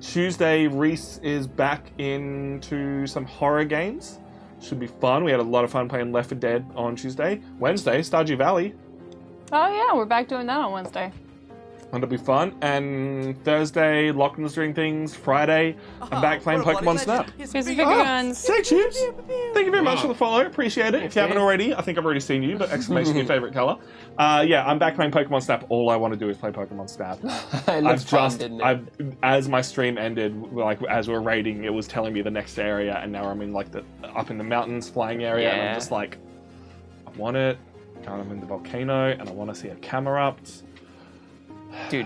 Tuesday, Reese is back into some horror games. Should be fun. We had a lot of fun playing Left 4 Dead on Tuesday. Wednesday, Stardew Valley. Oh, yeah, we're back doing that on Wednesday. That'll be fun. And Thursday, Lachlan's doing things. Friday, I'm back playing Pokemon Snap. Here's the figure guns. Say Chips! Thank you very much for the follow. Appreciate it. If you haven't already, I think I've already seen you, but exclamation your favorite color. Yeah, I'm back playing Pokemon Snap. All I want to do is play Pokemon Snap. It looks fun, didn't it? As my stream ended, like as we're raiding, it was telling me the next area, and now I'm in like the up in the mountains flying area, and I'm Yeah. just like, I want it. And I'm in the volcano, and I want to see a Camerupt. Dude,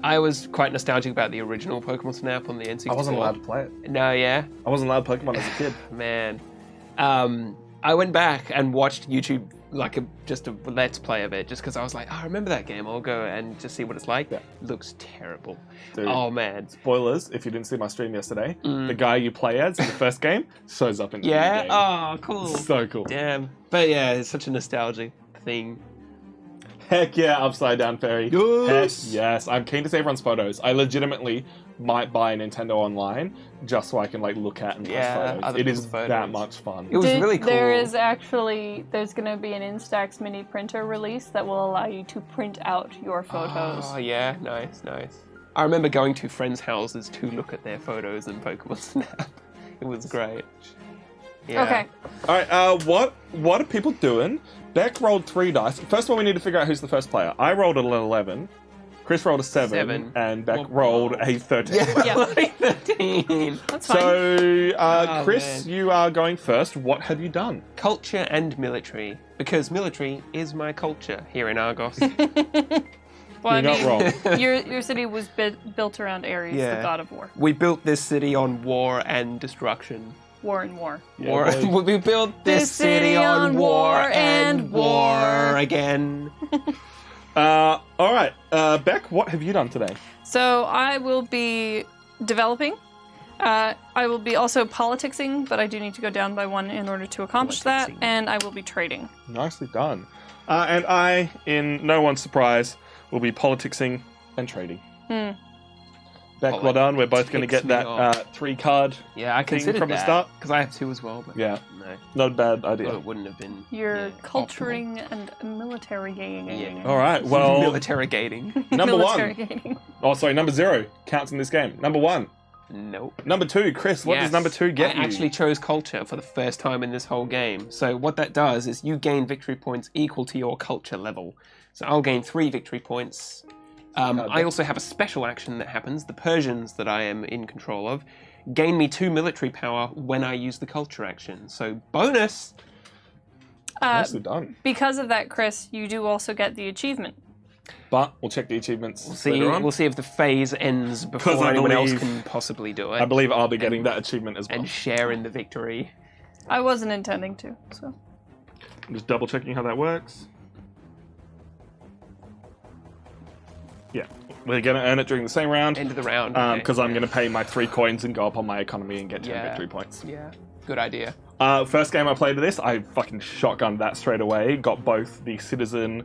I was quite nostalgic about the original Pokemon Snap on the N64. I wasn't allowed to play it. No, yeah? I wasn't allowed Pokemon as a kid. Man. I went back and watched YouTube, like just a Let's Play of it, just because I was like, oh, I remember that game. I'll go and just see what it's like. Yeah. Looks terrible. Dude. Oh, man. Spoilers, if you didn't see my stream yesterday, the guy you play as in the first game shows up in the new Yeah? game. Oh, cool. So cool. Damn. But yeah, it's such a nostalgic thing. Heck yeah, Upside Down Fairy. Yes. Heck yes. I'm keen to see everyone's photos. I legitimately might buy a Nintendo Online just so I can like look at and post Yeah, photos. other It is people's photos. that much fun. It was really cool. There's going to be an Instax mini printer release that will allow you to print out your photos. Oh, yeah. Nice, nice. I remember going to friends' houses to look at their photos in Pokemon Snap. It was great. Yeah. Okay. All right, what are people doing? Beck rolled 3 dice. First of all, we need to figure out who's the first player. I rolled an 11. Chris rolled a 7. And Beck rolled a 13. Yeah. 13. That's fine. So, Oh, Chris, man. you are going first. What have you done? Culture and military. Because military is my culture here in Argos. Well, You're not wrong. your city was built around Ares, Yeah. the god of war. We built this city on war and destruction. War and war. Yeah, boy. We built this city on war and war again. All right, Beck, what have you done today? So I will be developing. I will be also politicsing, but I do need to go down by 1 in order to accomplish that, Politicsing. and I will be trading. Nicely done. And I, in no one's surprise, will be politicsing and trading. Beck, well done. We're both going to get Politics me that 3-card Yeah, I thing considered from the that, start. because I have 2 as well. But Yeah, no, not a bad well, idea. it wouldn't have been. You're yeah, culturing and military gating. Yeah. All right, optimal. well, Military gating. number military 1. gating. Oh, sorry, number 0 counts in this game. Number 1. Nope. Number 2, Chris, what does Yes, number 2 get I you? actually chose culture for the first time in this whole game. So what that does is you gain victory points equal to your culture level. So I'll gain 3 victory points. I also have a special action that happens. The Persians that I am in control of gain me 2 military power when I use the culture action. So bonus. Nicely done. Because of that, Chris, you do also get the achievement. But we'll check the achievements See, later on. we'll see if the phase ends 'Cause before I anyone else believe- can possibly do I it believe I'll be getting that achievement as well. and share in the victory. I wasn't intending to, so. I'm just double checking how that works. Yeah, we're going to earn it during the same round. End of the round. Because I'm going to pay my 3 coins and go up on my economy and get 10 Yeah. victory points. Yeah, good idea. First game I played of this, I fucking shotgunned that straight away. Got both the citizen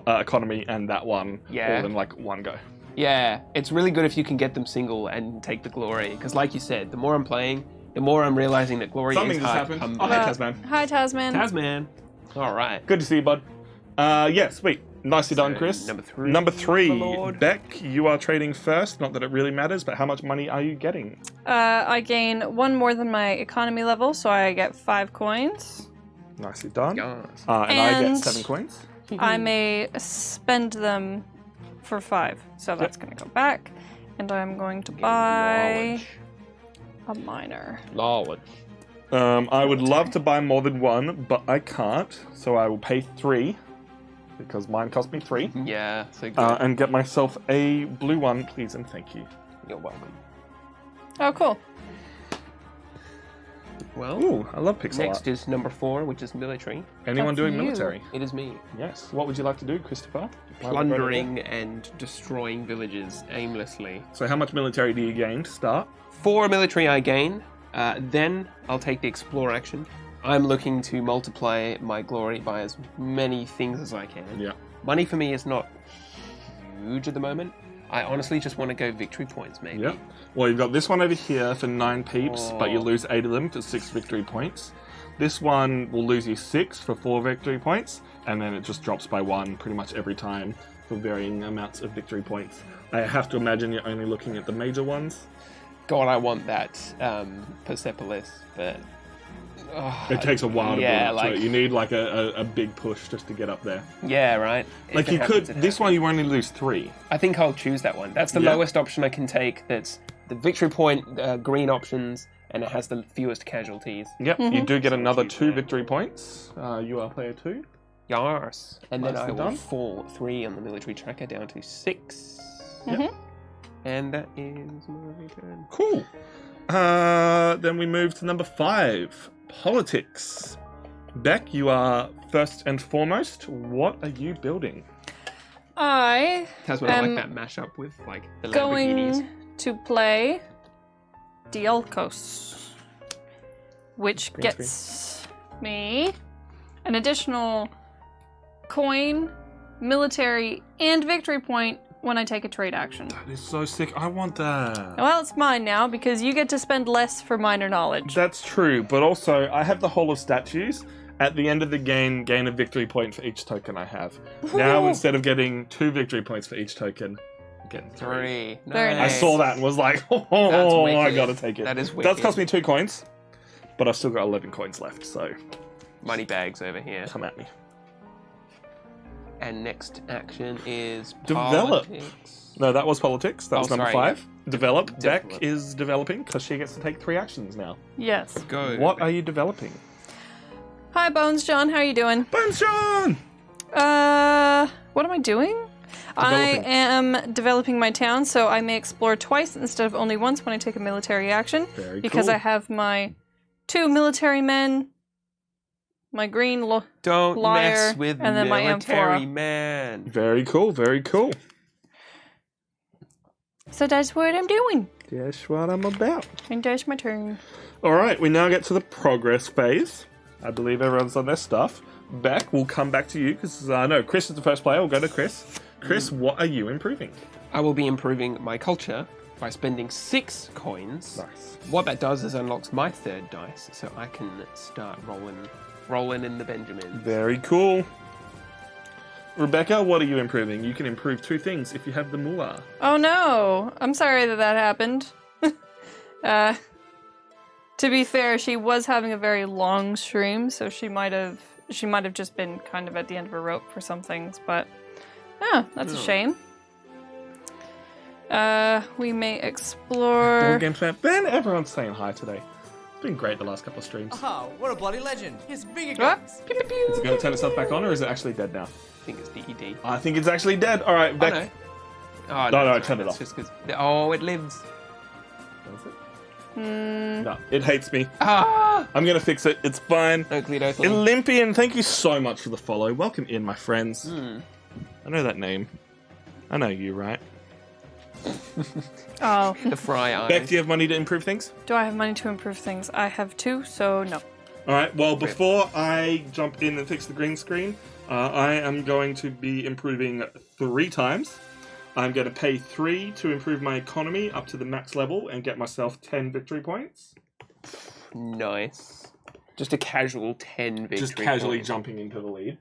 economy and that one Yeah. all in like one go. Yeah, it's really good if you can get them single and take the glory. Because like you said, the more I'm playing, the more I'm realizing that glory Something is just hard to happened. come Oh, hey, by. Tasman. Hi, Tasman. Tasman. All right. Good to see you, bud. Yeah, sweet. Nicely done, So, Chris. number 3, Number 3. my lord. Beck, you are trading first. Not that it really matters, but how much money are you getting? I gain 1 more than my economy level, so I get 5 coins. Nicely done. Yes. And I get And- 7 coins. I may spend them for 5, so that's going to go back. And I'm going to buy a miner. Knowledge. I would love to buy more than 1, but I can't. So I will pay 3, because mine cost me 3. Yeah, so good. And get myself a blue one, please and thank you. You're welcome. Oh, cool. Well, Ooh, I love pixel next art. is number 4, which is military. Anyone That's doing you. military? It is me. Yes. What would you like to do, Christopher? Plundering and destroying villages aimlessly. So how much military do you gain to start? 4 military I gain. Then I'll take the explore action. I'm looking to multiply my glory by as many things as I can. Yeah. Money for me is not huge at the moment. I honestly just want to go victory points, maybe. Yeah. Well, you've got this one over here for 9 peeps, but you Oh. lose 8 of them for 6 victory points. This one will lose you 6 for 4 victory points, and then it just drops by 1 pretty much every time for varying amounts of victory points. I have to imagine you're only looking at the major ones. God, I want that Persepolis, but It takes a while to yeah, build up like- to it. You need like a big push just to get up there. yeah, right. If Like it you could, happens, it this one happens. you only lose 3. I think I'll choose that one. That's the Yeah. lowest option I can take. That's the victory point, green options, and it has the fewest casualties. Yep, you do get another choose 2 that. victory points. You are player 2. Yes. And then I Nicely will done. fall 3 on the military tracker down to 6. Yep. And that is my turn. Cool. Then we move to number 5, politics. Beck, you are first and foremost. What are you building? I That's what I like Um, that mashup with like the Lamborghinis. going to play Dialkos, which Green gets me an additional coin, military, and victory point when I take a trade action. That is so sick. I want that. Well, it's mine now because you get to spend less for minor knowledge. That's true, but also I have the Hall of Statues. At the end of the game, gain a victory point for each token I have. Now, instead of getting 2 victory points for each token, I'm getting 3. 3. Very I nice. saw that and was like, oh, I wicked. gotta take it. That is Does wicked. cost me 2 coins, but I've still got 11 coins left, so Money bags over here. come at me. And next action is Develop. politics. No, that was politics. That was number sorry. 5. Develop. Beck Develop. is developing because she gets to take 3 actions now. Yes. Go. What are you developing? Hi, Bones John. How are you doing? Bones John! What am I doing? I Developing. am developing my town, so I may explore twice instead of only once when I take a military action. Very Because cool. I have my 2 military men, my green Don't Liar, mess with and then my military amphora. man. Very cool, very cool. So that's what I'm doing. That's what I'm about. And there's my turn. All right, we now get to the progress phase. I believe everyone's done their stuff. Beck, we'll come back to you because no, Chris is the first player. We'll go to Chris. Chris, what are you improving? I will be improving my culture by spending 6 coins. Nice. What that does is unlocks my 3rd dice, so I can start rolling in the Benjamins. Very cool. Rebecca, what are you improving? You can improve 2 things if you have the moolah. Oh no! I'm sorry that happened. To be fair, she was having a very long stream, so she might have just been kind of at the end of her rope for some things, but that's a shame. We may explore. Boardgames fan. Ben, everyone's saying hi today. It's been great the last couple of streams. Oh, what a bloody legend. He's bigger Ah, guns. pew, pew, pew. Is it going to turn itself back on, or is it actually dead now? I think it's DED. I think it's actually dead. All right, Beck. Oh, no. Oh, No, it's turn it it's off. Just 'cause it lives. Is it? No, it hates me. Ah! I'm going to fix it. It's fine. Oakley Dokley. Olympian, thank you so much for the follow. Welcome in, my friends. I know that name. I know you, right? Oh, The fry eyes. Beck, do you have money to improve things? do I have money to improve things? I have 2, so no. All right, well, before I jump in and fix the green screen, I am going to be improving 3 times. I'm going to pay 3 to improve my economy up to the max level and get myself 10 victory points. Nice. Just a casual 10 victory Just casually points. jumping into the lead.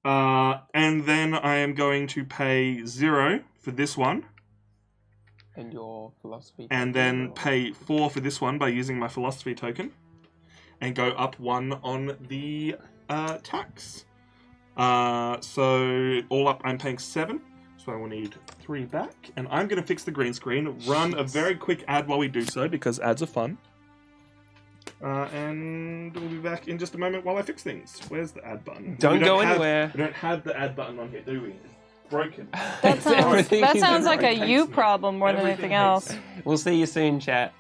And then I am going to pay 0 for this one, And your philosophy. and then pay 4 for this one by using my philosophy token, and go up 1 on the tax. So all up, I'm paying 7. So I will need 3 back, and I'm going to fix the green screen. Run a very quick ad while we do so because ads are fun. And we'll be back in just a moment while I fix things. Where's the ad button? Don't We go have- anywhere. We don't have the ad button on here, do we? It's broken. That sounds, Everything that is sounds like a everything you hates me. problem more than Everything anything hates else. me. We'll see you soon, chat.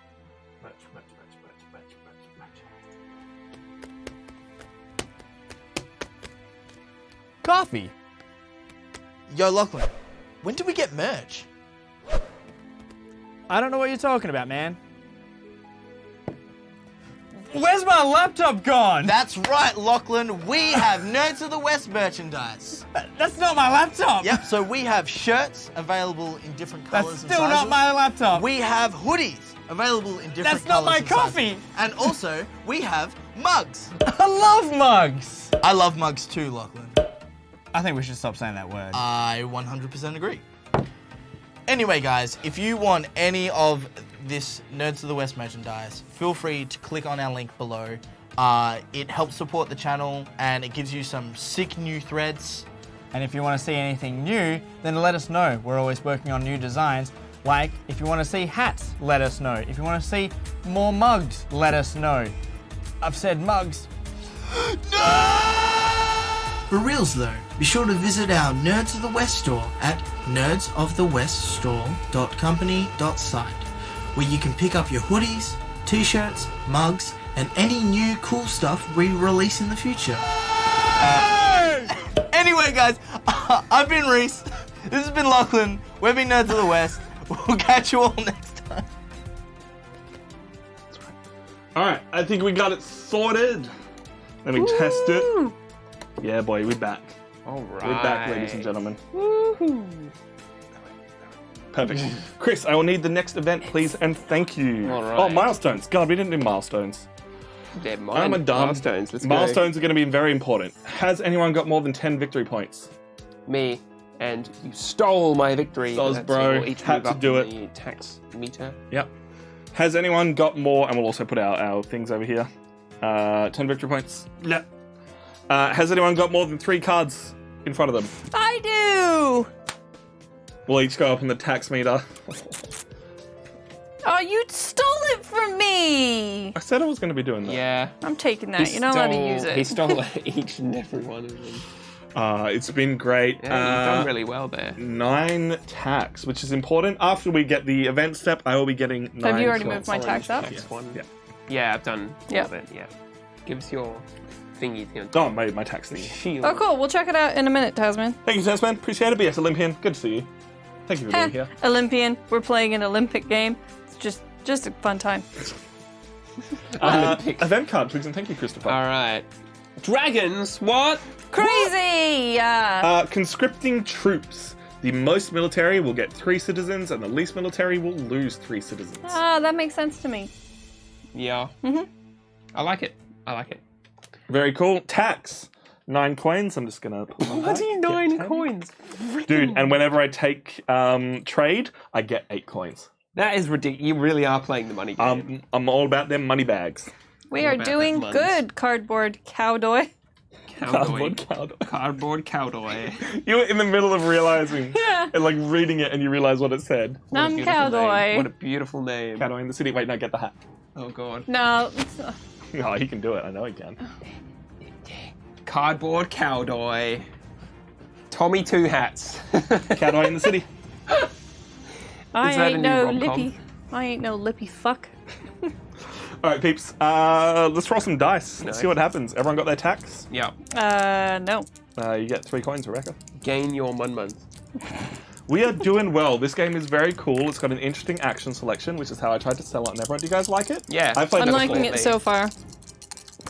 Coffee. Yo, Lachlan, when did we get merch? I don't know what you're talking about, man. Where's my laptop gone? That's right, Lachlan. We have Nerds of the West merchandise. That's not my laptop. Yep, so we have shirts available in different That's colors and still sizes. not my laptop. We have hoodies available in different That's not colors my and sizes. coffee. And also, we have mugs. I love mugs. I love mugs too, Lachlan. I think we should stop saying that word. I 100% agree. Anyway, guys, if you want any of this Nerds of the West merchandise, feel free to click on our link below. It helps support the channel and it gives you some sick new threads. And if you want to see anything new, then let us know. We're always working on new designs. Like, if you want to see hats, let us know. If you want to see more mugs, let us know. I've said mugs. For reals though, be sure to visit our Nerds of the West store at nerdsoftheweststore.company.site, where you can pick up your hoodies, t-shirts, mugs, and any new cool stuff we release in the future. Anyway guys, I've been Reese, this has been Lachlan, we've been Nerds of the West, we'll catch you all next time. All right, I think we got it sorted. Let me test it. Yeah, boy, we're back. All right. We're back, ladies and gentlemen. Woohoo. Perfect. Chris, I will need the next event, please, and thank you. All right. Oh, milestones. God, we didn't do milestones. They're I'm a mine. dumb. Milestones. Let's go. Milestones are going to be very important. Has anyone got more than 10 victory points? Me. And you stole my victory. Soz, That's bro. all. Each Had move to up do in it. The tax meter. Yep. Has anyone got more, and we'll also put our things over here, 10 victory points? Yep. Has anyone got more than 3 cards in front of them? I do! We'll each go up on the tax meter. Oh, you stole it from me! I said I was going to be doing that. Yeah. I'm taking that. You're not allowed to use it. He stole each and every one of them. It's been great. Yeah, you've done really well there. 9 tax, which is important. After we get the event step, I will be getting 9 Have you already slots. moved my tax up? Next one. Yeah. Yeah, I've done all Yeah. of it. Yeah. Give us your thingy. Oh, my tax thing. Shield. Oh, cool. We'll check it out in a minute, Tasman. Thank you, Tasman. Appreciate it. But yes, Olympian, good to see you. Thank you for being here. Olympian. We're playing an Olympic game. just a fun time. Olympics. Event card, please, and thank you, Christopher. All right. Dragons, what? Crazy! Conscripting troops. The most military will get 3 citizens, and the least military will lose 3 citizens. That makes sense to me. Yeah. I like it. Very cool. Tax. 9 coins. I'm just gonna put on that. Bloody Get 9 10. coins. Dude, and whenever I take trade, I get 8 coins. That is ridiculous. You really are playing the money game. I'm all about them money bags. We are about doing that, good, cardboard cowboy. Cowboy. Cowboy. Cardboard cowboy. You were in the middle of realizing, and like reading it, and you realize what it said. What a I'm beautiful name. cowboy. What a beautiful name. Cowboy in the city. Wait, no, get the hat. Oh, God. No. Oh, he can do it. I know he can. Cardboard cowboy. Tommy Two Hats. Cowboy in the city. I Is that a ain't new no rom-com? lippy. I ain't no lippy fuck. All right, peeps. Let's roll some dice. Let's see Nice. what happens. Everyone got their tax? Yeah. No. You get 3 coins, Rebecca. Gain your mun. We are doing well. This game is very cool. It's got an interesting action selection, which is how I tried to sell it on everyone. Do you guys like it? Yeah. I've played I'm that liking before. it so far.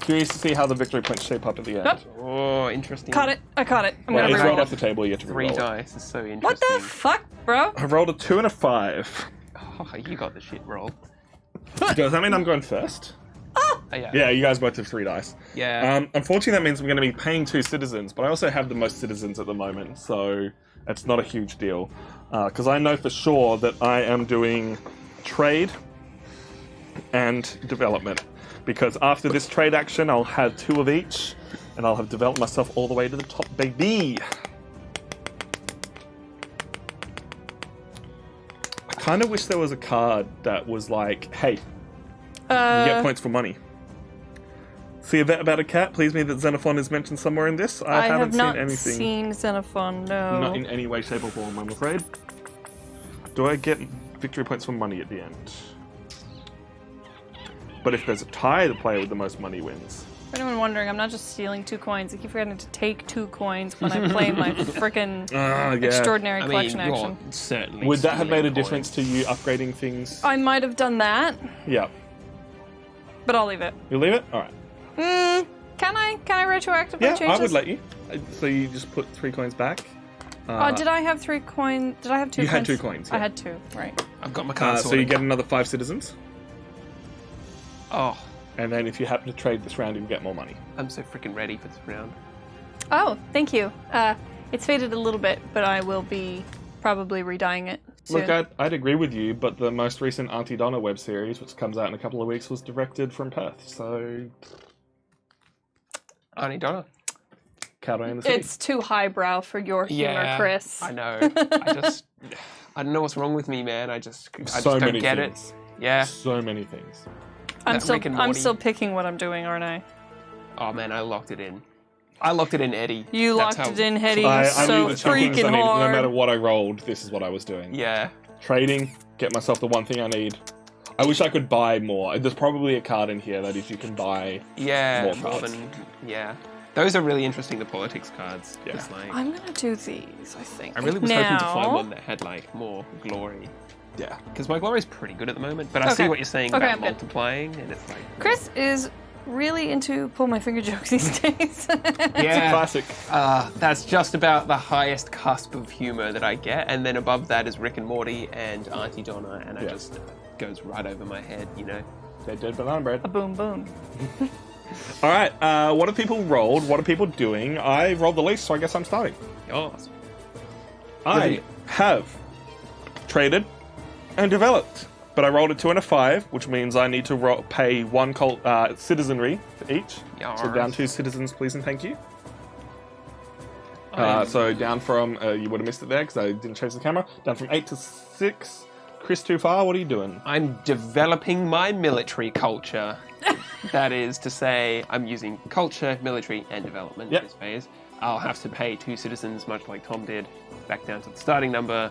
Curious to see how the victory points shape up at the end. Yep. Oh, interesting. Caught it. I caught it. I'm Well, gonna it's reroll rolled it. off the table. You have to 3 re-roll it. dice is so interesting. What the fuck, bro? I rolled a 2 and a 5. Oh, you got the shit roll. Does that mean I'm going first? Oh, yeah. Yeah, you guys both have 3 dice. Yeah. Unfortunately, that means I'm going to be paying 2 citizens, but I also have the most citizens at the moment, so it's not a huge deal. Because I know for sure that I am doing trade and development. Because after this trade action, I'll have 2 of each, and I'll have developed myself all the way to the top, baby. I kind of wish there was a card that was like, hey, you get points for money. See a vet about a cat. Please me that Xenophon is mentioned somewhere in this. I haven't have not seen anything. seen Xenophon, no. Not in any way, shape, or form, I'm afraid. Do I get victory points for money at the end? But if there's a tie, the player with the most money wins. For anyone wondering, I'm not just stealing 2 coins. I keep forgetting to take 2 coins when I play my frickin' Yeah. extraordinary I mean, collection you're action. certainly. Would that have made a stealing difference to coins. you upgrading things? I might have done that, Yeah. but I'll leave it. You leave it? Alright. Can I retroactively Yeah, change I would this? let you. So you just put 3 coins back. Did I have 3 coins? Did I have 2 You coins? had 2 coins, I yeah. had 2, right. I've got my card So you sorted. get another 5 citizens. Oh, And then if you happen to trade this round, you get more money. I'm so freaking ready for this round. Oh, thank you. It's faded a little bit, but I will be probably redying it soon. Look, I'd agree with you, but the most recent Auntie Donna web series, which comes out in a couple of weeks, was directed from Perth. So, Auntie Donna. Cowboy in the City. It's too highbrow for your humor, Yeah, Chris. I know. I don't know what's wrong with me, man. I just So don't many get things. it. Yeah. So many things. I'm That Rick and I'm Morty. still picking what I'm doing, aren't I? Oh man, I locked it in. I locked it in, Eddie. You That's locked how- it in, Hetty. I So knew the 2 things I freaking needed. No hard. matter what I rolled, this is what I was doing. Yeah. Trading, get myself the one thing I need. I wish I could buy more. There's probably a card in here that is you can buy. Yeah. More More cards. than yeah. Those are really interesting. The politics cards. Yeah. It's like, I'm gonna do these, I think. I really was now. hoping to find one that had like more glory. Yeah. Because my glory is pretty good at the moment, but I see Okay. what you're saying Okay, about I'm good. multiplying, and it's like Chris is really into pull my finger jokes these days. yeah, Classic. that's just about the highest cusp of humor that I get, and then above that is Rick and Morty and Auntie Donna, and it Yeah. just goes right over my head, you know. Dead banana bread. A boom boom. All right. What have people rolled? What are people doing? I rolled the least, so I guess I'm starting. Oh, I have traded and developed, but I rolled a 2 and a 5, which means I need to pay 1 citizenry for each. Yars. So down 2 citizens, please and thank you. I'm- So down from, you would have missed it there because I didn't change the camera, down from 8 to 6. Chris, too far, what are you doing? I'm developing my military culture. That is to say, I'm using culture, military, and development Yep. this phase. I'll have to pay 2 citizens, much like Tom did, back down to the starting number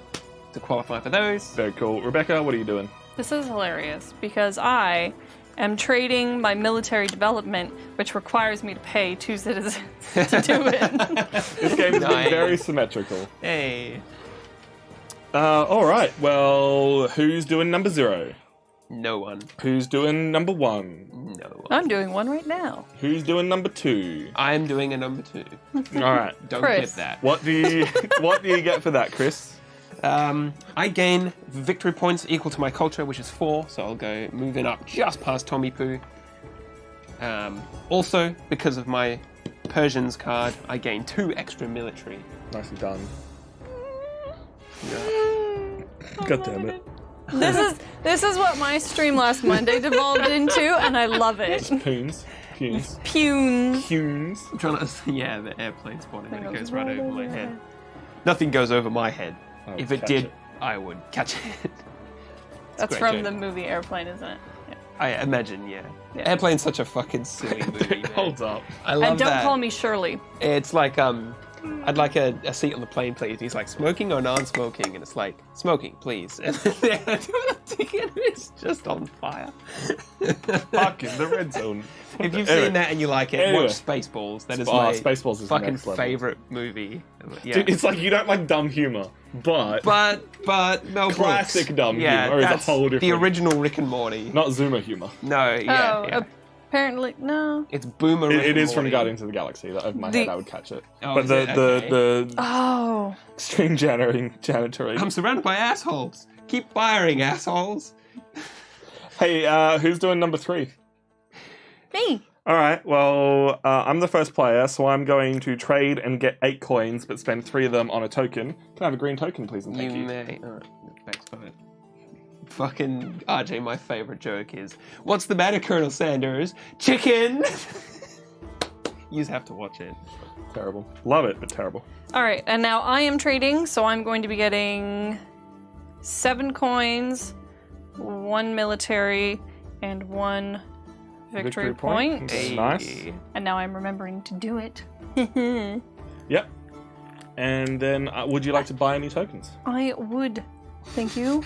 to qualify for those. Very cool. Rebecca, what are you doing? This is hilarious because I am trading my military development, which requires me to pay 2 citizens to do it. This game has been Nice. very symmetrical. Hey. All right, well, who's doing number 0? No one. Who's doing number 1? No one. I'm doing one right now. Who's doing number 2? I'm doing a number 2. All right. Don't Chris. get that. What do you get for that, Chris? I gain victory points equal to my culture, which is 4, so I'll go moving up just past Tommy Poo. Also, because of my Persians card, I gain 2 extra military. Nicely done. God damn it. This is what my stream last Monday devolved into, and I love it. Punes. Punes. Punes. I'm trying to, yeah, the airplane spotting, and it goes right over my your head. Nothing goes over my head. I would If it catch did, it. I would catch it. That's great from joke. the movie Airplane, isn't it? Yeah. I imagine, yeah. Yeah. Airplane's such a fucking silly movie. It holds up. I love And don't that. call me Shirley. It's like, I'd like a seat on the plane, please. He's like, smoking or non-smoking? And it's like, smoking, please. And the ticket is just on fire. Fuck in the red zone. If you've Anyway. seen that and you like it, Anyway. watch Spaceballs. That is Oh, my Spaceballs is fucking next level. favorite movie. Yeah. Dude, it's like you don't like dumb humor, but But Mel Brooks. Classic dumb yeah, humor is a that's whole the different- original Rick and Morty. not Zuma humor. No, yeah, Oh, yeah. apparently, no. It's Boomer. Rick It and is from Morty. Guardians of the Galaxy. That over my The- head, I would catch it. Oh, but is the it? Okay. the Oh. extreme janitoring. I'm surrounded by assholes. Keep firing, assholes. Hey, who's doing number 3? Me. All right. Well, I'm the first player, so I'm going to trade and get 8 coins, but spend 3 of them on a token. Can I have a green token, please, and thank you? may. Thanks for it. Fucking RJ, my favorite joke is, "What's the matter, Colonel Sanders? Chicken." You just have to watch it. Terrible. Love it, but terrible. All right, and now I am trading, so I'm going to be getting 7 coins, 1 military, and 1 victory point. Hey. Nice. And now I'm remembering to do it. Yep. And then, would you like to buy any tokens? I would. Thank you.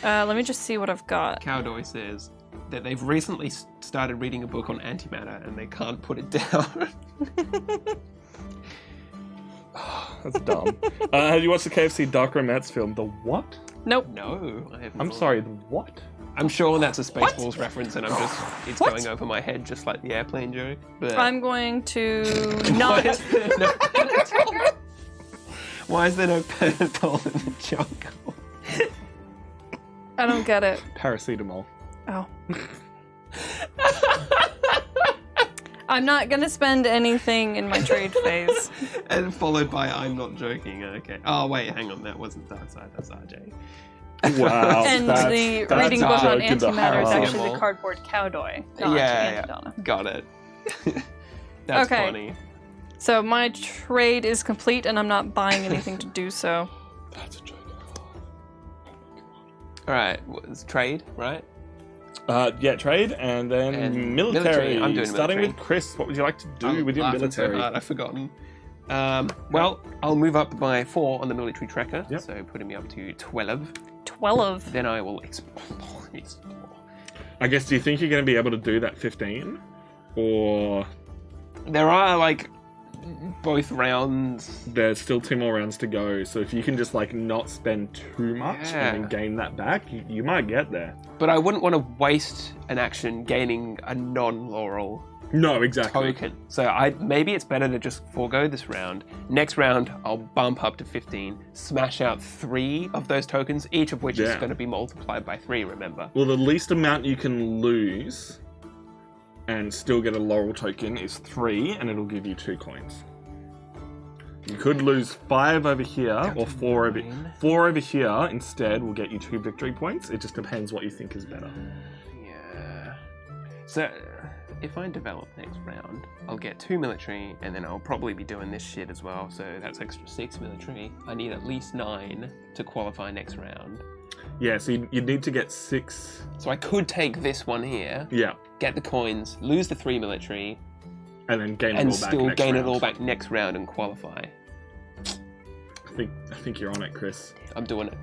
Let me just see what I've got. Cowdoy says that they've recently started reading a book on antimatter and they can't put it down. That's dumb. Have you watched the KFC Dark Romance film, The What? Nope. No, I have I'm not. sorry, The What? I'm sure that's a Spaceballs reference, and it's What? going over my head just like the airplane joke. But I'm going to not. Why is there no Panadol in the jungle? I don't get it. Paracetamol. Oh. I'm not gonna spend anything in my trade phase. And followed by "I'm not joking." Okay. Oh wait, hang on. That wasn't Dark Side. That's RJ. Wow. And the that's reading book on joke in the antimatter is heart. actually the cardboard cowdoy. Not Yeah, Antidonna. got it. That's Okay. funny. So my trade is complete, and I'm not buying anything to do so. That's a joke. All right, it's trade, right? Yeah, trade and then And military. military. I'm doing Starting military. with Chris, what would you like to do with your laughing so military? hard, I've forgotten. Well, I'll move up by 4 on the military tracker, Yep. so putting me up to 12. 12. Then I will explore. I guess, do you think you're going to be able to do that 15? Or There are like both rounds. there's still 2 more rounds to go, so if you can just like not spend too much Yeah. and then gain that back, you might get there. But I wouldn't want to waste an action gaining a non-laurel No, exactly. token. So maybe it's better to just forego this round. Next round, I'll bump up to 15, smash out 3 of those tokens, each of which is Yeah. going to be multiplied by 3, remember? Well, the least amount you can lose and still get a laurel token is 3, and it'll give you 2 coins. You could lose 5 over here, or 4 over 4 over here instead will get you 2 victory points. It just depends what you think is better. Yeah. So, if I develop next round, I'll get 2 military, and then I'll probably be doing this shit as well, so that's extra 6 military. I need at least 9 to qualify next round. Yeah, so you'd need to get 6. So I could take this one here, Yeah, get the coins, lose the 3 military, and then gain it and all back still next gain round. it all back next round and qualify. I think you're on it, Chris. I'm doing it.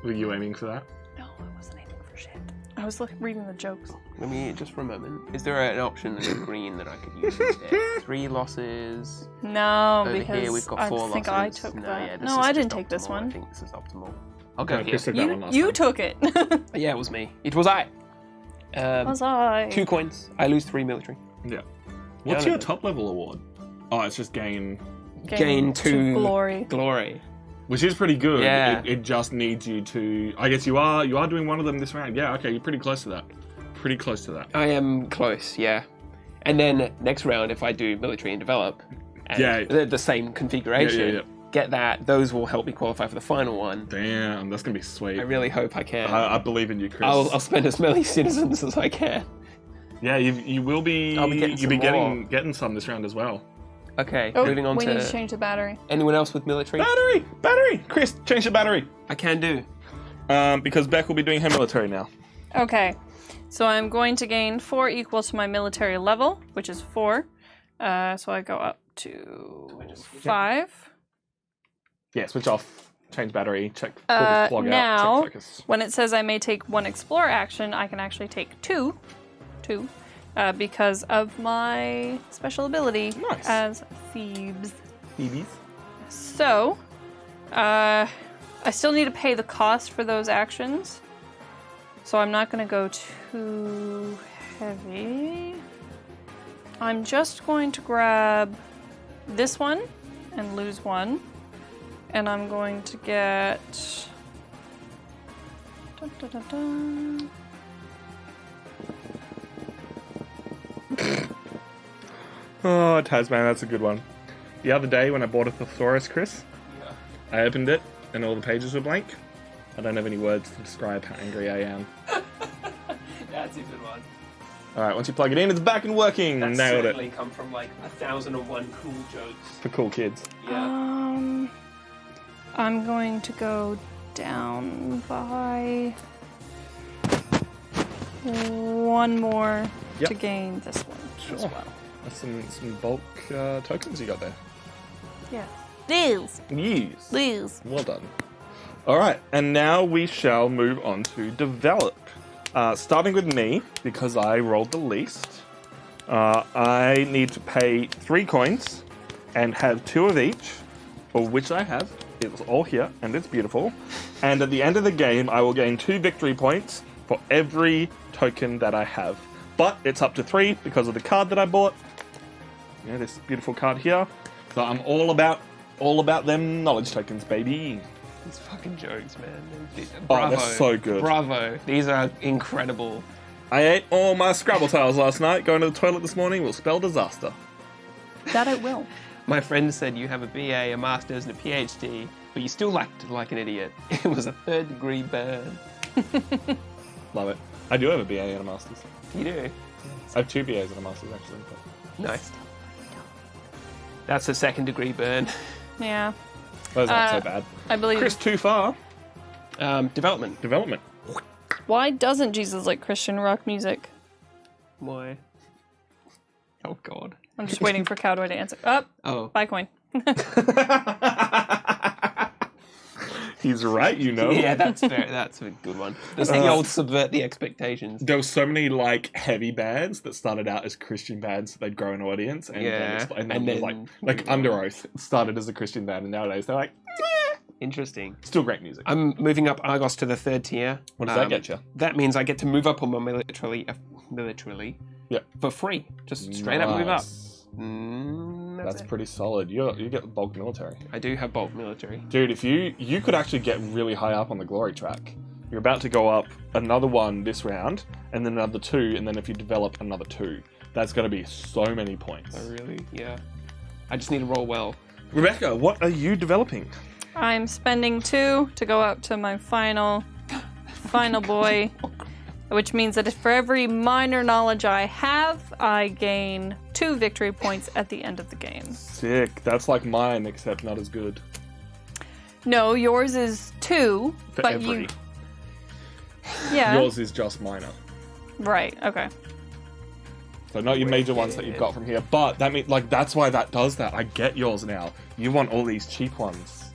Were you aiming for that? No, I wasn't aiming for shit. I was reading the jokes. Let me, just for a moment, is there an option in green that I could use instead? 3 losses. No, Over because here we've got 4 I think losses. I took no, that. Yeah, this No, is I didn't just take this optimal. I one. think this is optimal. I'll go No, here. Chris took that one last You time. took it. Yeah, it was me. It was I. Was I? 2 coins. I lose 3 military. Yeah. What's Yeah, your no. top level award? Oh, it's just gain, Gain 2 glory. glory. which is pretty good. Yeah. It just needs you to. I guess you are doing one of them this round. Yeah. Okay, you're pretty close to that. Pretty close to that. I am close, yeah. And then next round, if I do military and develop, and Yeah. they're the same configuration, Yeah. get that. Those will help me qualify for the final one. Damn, that's gonna be sweet. I really hope I can. I believe in you, Chris. I'll spend as many citizens as I can. Yeah, you will be. I'll be getting You'll be some more. getting some this round as well. Okay, Oh, moving on we need to to change the battery. anyone else with military? Battery. Chris, change the battery. I can do. Because Beck will be doing her military now. Okay, so I'm going to gain 4 equal to my military level, which is 4. So I go up to 5. Yeah, switch off, change battery, check Uh, plug now- out, check focus. When it says I may take 1 explore action, I can actually take 2. Because of my special ability Nice. as Thebes. Phoebes. So, I still need to pay the cost for those actions. So I'm not going to go too heavy. I'm just going to grab this one and lose 1. And I'm going to get... Dun, dun, dun, dun. Oh, Tasman, that's a good one. The other day when I bought a thesaurus, Chris, I opened it and all the pages were blank. I don't have any words to describe how angry I am. That's a good one. Alright, once you plug it in, it's back and working. That's Nailed certainly it. come from like 1,001 cool jokes. For cool kids. Yeah. I'm going to go down by 1 more Yep. to gain this one as Sure. well. That's some bulk tokens you got there. Yeah. These. Yes. Well done. Alright, and now we shall move on to develop. Starting with me, because I rolled the least, I need to pay 3 coins and have 2 of each, of which I have. It's all here, and it's beautiful. And at the end of the game, I will gain 2 victory points for every token that I have. But it's up to 3 because of the card that I bought. Yeah, this beautiful card here. So I'm all about them knowledge tokens, baby. These fucking jokes, man. Oh, Bravo. they're so good. Bravo. These are incredible. I ate all my Scrabble tiles last night. Going to the toilet this morning will spell disaster. That I will. My friend said you have a BA, a master's, and a PhD, but you still acted like an idiot. It was a 3rd-degree burn. Love it. I do have a BA and a master's. You do. I have 2 BAs and a master's actually. But Nice. That's a 2nd-degree burn. Yeah. that's not so bad. I believe. Chris, too far. Development. Development. Why doesn't Jesus like Christian rock music? Why? Oh, God. I'm just waiting for Cowboy to answer. Up. Oh. Buy coin. He's right, you know. Yeah, that's fair. That's a good one. That's the old subvert the expectations. There were so many like heavy bands that started out as Christian bands so they'd grow an audience, and Yeah, then and then- like Under Oath started as a Christian band, and nowadays they're like Interesting. still great music. I'm moving up Argos to the 3rd tier. What does that get you? That means I get to move up on my militarily Yeah, for free. Just straight up move up. Nice. That's That's it. pretty solid. You get bulk military, I do have bulk military. dude. If you could actually get really high up on the glory track. You're about to go up another 1 this round, and then another 2, and then if you develop another 2, that's going to be so many points. Oh, really? Yeah. I just need to roll well. Rebecca, what are you developing? I'm spending 2 to go up to my final boy, which means that for every minor knowledge I have, I gain 2 victory points at the end of the game. Sick. That's like mine, except not as good. No, yours is 2, For but every. you. Yeah. Yours is just minor. Right. Okay. So not your major ones that you've got from here. But that means like that's why that does that. I get yours now. You want all these cheap ones.